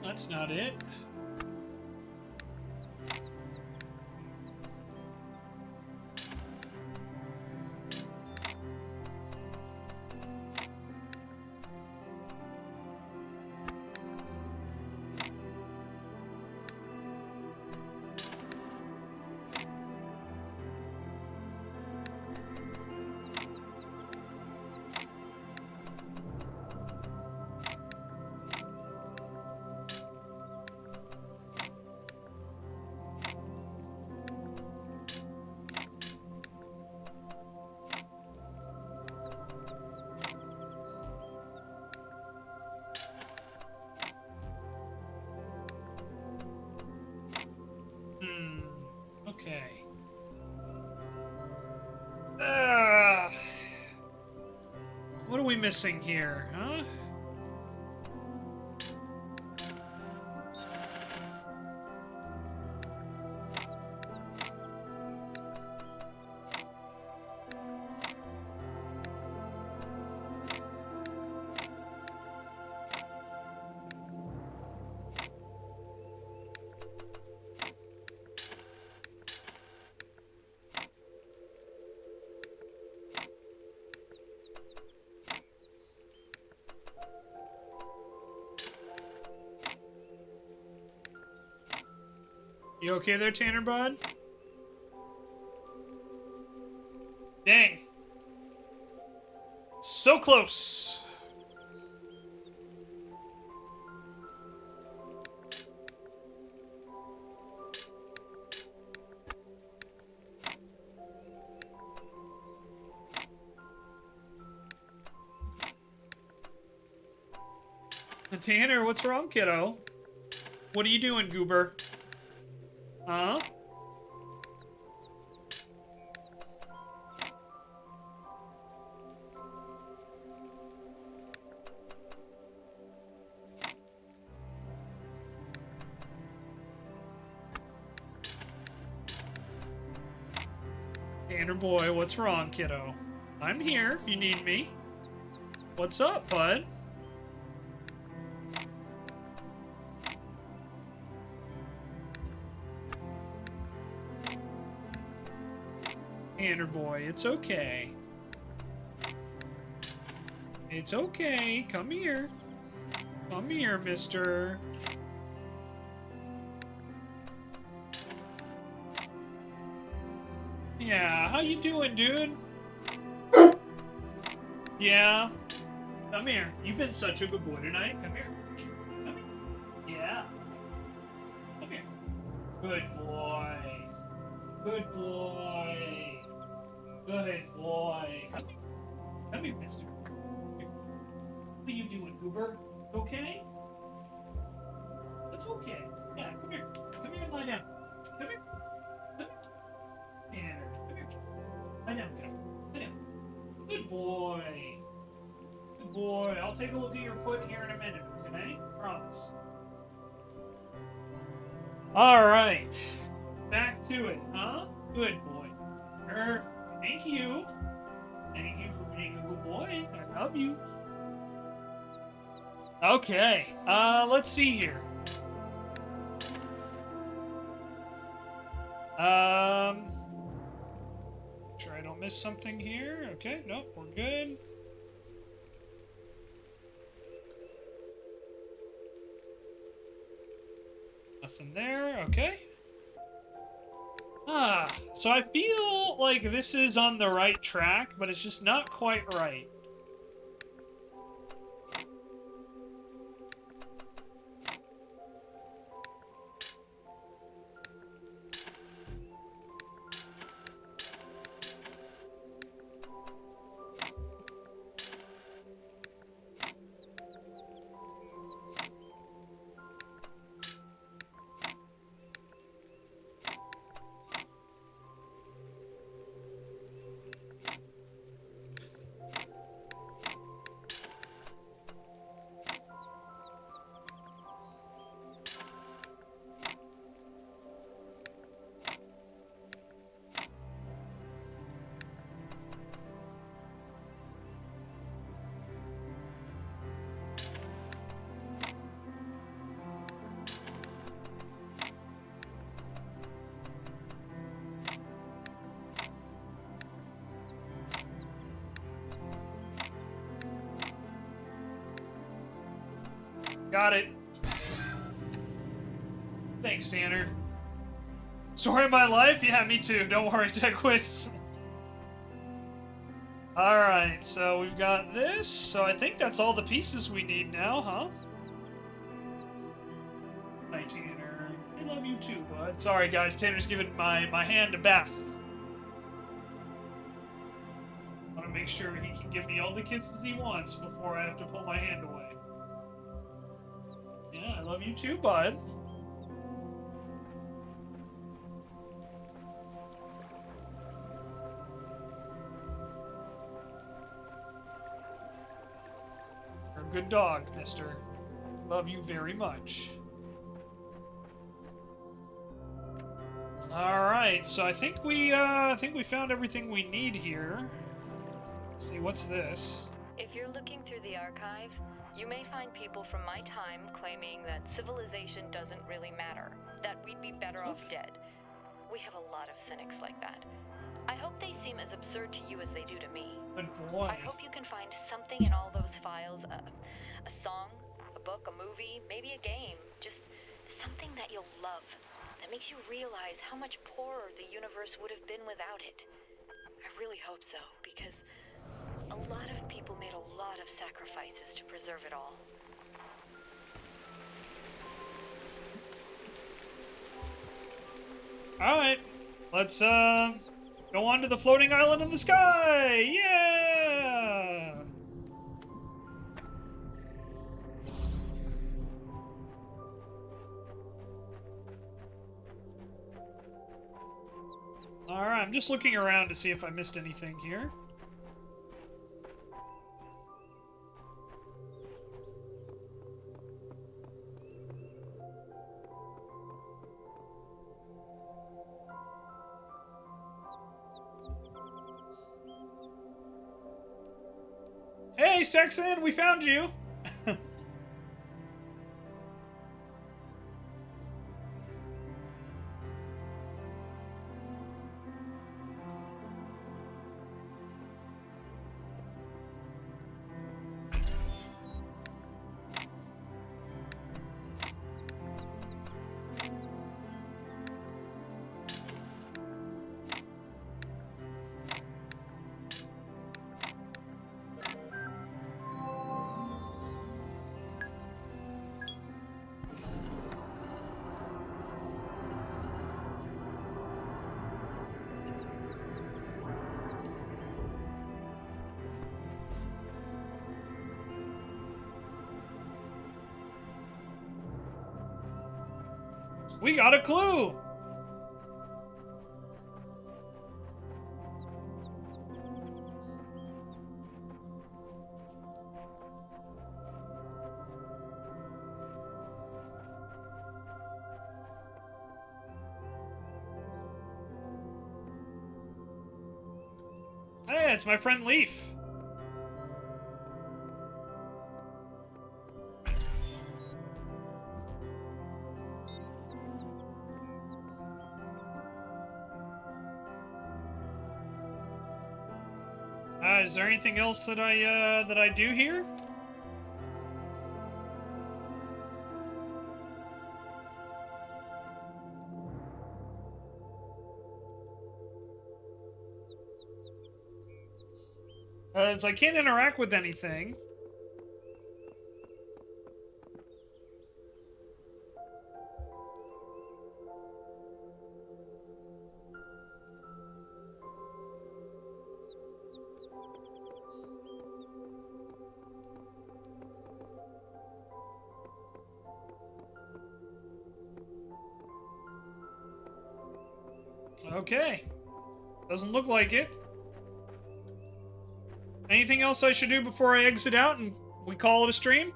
That's not it. Okay. What are we missing here, huh? You okay there, Tanner Bud? Dang. So close. Tanner, what's wrong, kiddo? What are you doing, goober? Huh? Tanner boy, what's wrong, kiddo? I'm here if you need me. What's up, bud? Tanner boy, it's okay. It's okay. Come here. Come here, mister. Yeah, how you doing, dude? Yeah. Come here. You've been such a good boy tonight. Come here. Come here. Yeah. Come here. Good boy. Good boy. Good boy. Come here. Come here, mister. Come here. What are you doing, goober? Okay? It's okay. Yeah, come here. Come here and lie down. Come here. Come here. Yeah. Come here. Lie down, kiddo. Lie down. Good boy. Good boy. I'll take a look at your foot here in a minute, okay? Promise. Alright. Back to it, huh? Good boy. Thank you. Thank you for being a good boy. I love you. Okay. Let's see here. Sure I don't miss something here. Okay, nope, we're good. Nothing there, okay. So I feel like this is on the right track, but it's just not quite right. Got it. Thanks, Tanner. Story of my life? Yeah, me too. Don't worry, Tech Quiz. Alright, so we've got this. So I think that's all the pieces we need now, huh? Hi, Tanner. I love you too, bud. Sorry, guys. Tanner's giving my hand a bath. I want to make sure he can give me all the kisses he wants before I have to pull my hand away. Yeah, I love you too, bud. You're a good dog, mister. Love you very much. Alright, so I think we found everything we need here. Let's see, what's this? If you're looking through the archive, you may find people from my time claiming that civilization doesn't really matter, that we'd be better off dead. We have a lot of cynics like that. I hope they seem as absurd to you as they do to me. Good boy. I hope you can find something in all those files, a song, a book, a movie, maybe a game, just something that you'll love, that makes you realize how much poorer the universe would have been without it. I really hope so, because a lot of people made a lot of sacrifices to preserve it all. Alright, let's go on to the floating island in the sky! Yeah! I'm just looking around to see if I missed anything here. Hey, Sexton, we found you! We got a clue! Hey, it's my friend Leaf. Is there anything else that I do here? As I can't interact with anything. Okay. Doesn't look like it. Anything else I should do before I exit out and we call it a stream?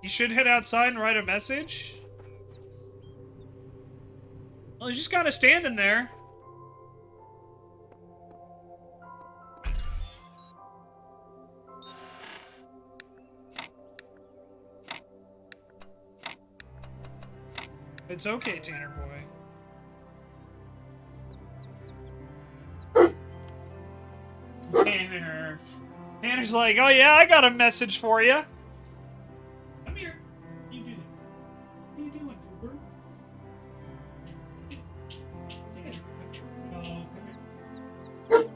You should head outside and write a message. Well, he's just kind of standing there. It's okay, Tanner boy. Tanner. Tanner's like, oh yeah, I got a message for you. Come here. What are you doing? What are you doing, Cooper? Tanner. Oh, come here.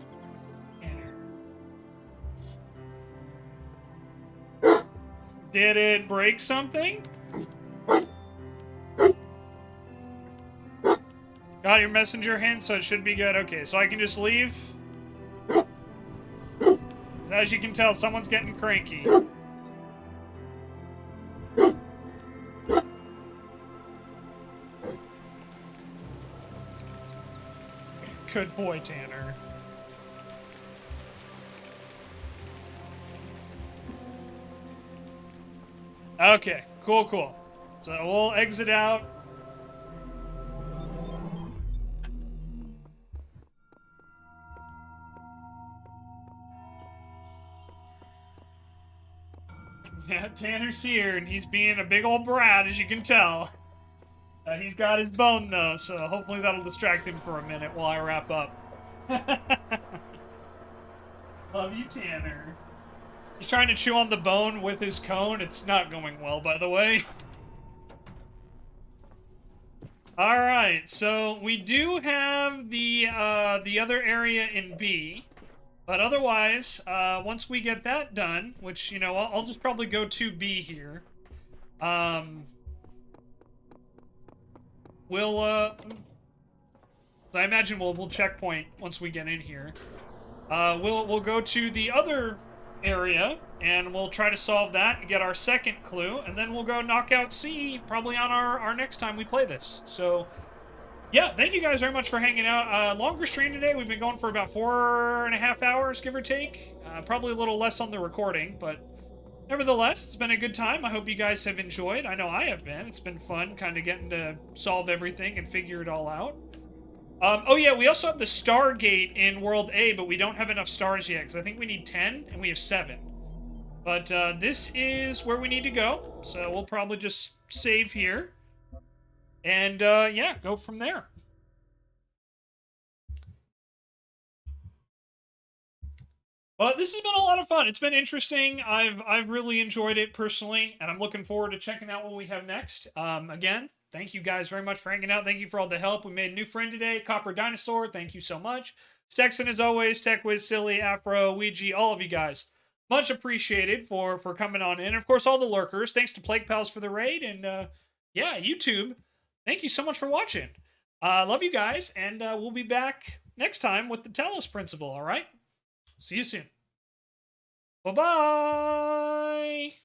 Tanner. Did it break something? Got your messenger hint, so it should be good. Okay, so I can just leave? As you can tell, someone's getting cranky. Good boy, Tanner. Okay, cool. So we'll exit out. Yeah, Tanner's here, and he's being a big old brat, as you can tell. He's got his bone, though, so hopefully that'll distract him for a minute while I wrap up. Love you, Tanner. He's trying to chew on the bone with his cone. It's not going well, by the way. Alright, so we do have the other area in B. But otherwise, once we get that done, which, you know, I'll just probably go to B here. We'll, I imagine we'll checkpoint once we get in here. We'll go to the other area, and we'll try to solve that and get our second clue, and then we'll go knock out C probably on our next time we play this. So, Yeah, thank you guys very much for hanging out. Longer stream today. We've been going for about 4.5 hours, give or take. Probably a little less on the recording, but nevertheless, it's been a good time. I hope you guys have enjoyed. I know I have been. It's been fun kind of getting to solve everything and figure it all out. Oh yeah, we also have the Stargate in World A, but we don't have enough stars yet, because I think we need 10, and we have 7. But this is where we need to go, so we'll probably just save here. And yeah, go from there. But this has been a lot of fun. It's been interesting. I've really enjoyed it personally, and I'm looking forward to checking out what we have next. Again, thank you guys very much for hanging out. Thank you for all the help. We made a new friend today, Copper Dinosaur. Thank you so much. Sexton, as always, Tech Wiz, Silly, Afro, Ouija, all of you guys. Much appreciated for coming on in. And of course, all the lurkers. Thanks to Plague Pals for the raid. And yeah, YouTube, thank you so much for watching. Love you guys, and we'll be back next time with the Talos Principle, all right? See you soon. Bye-bye!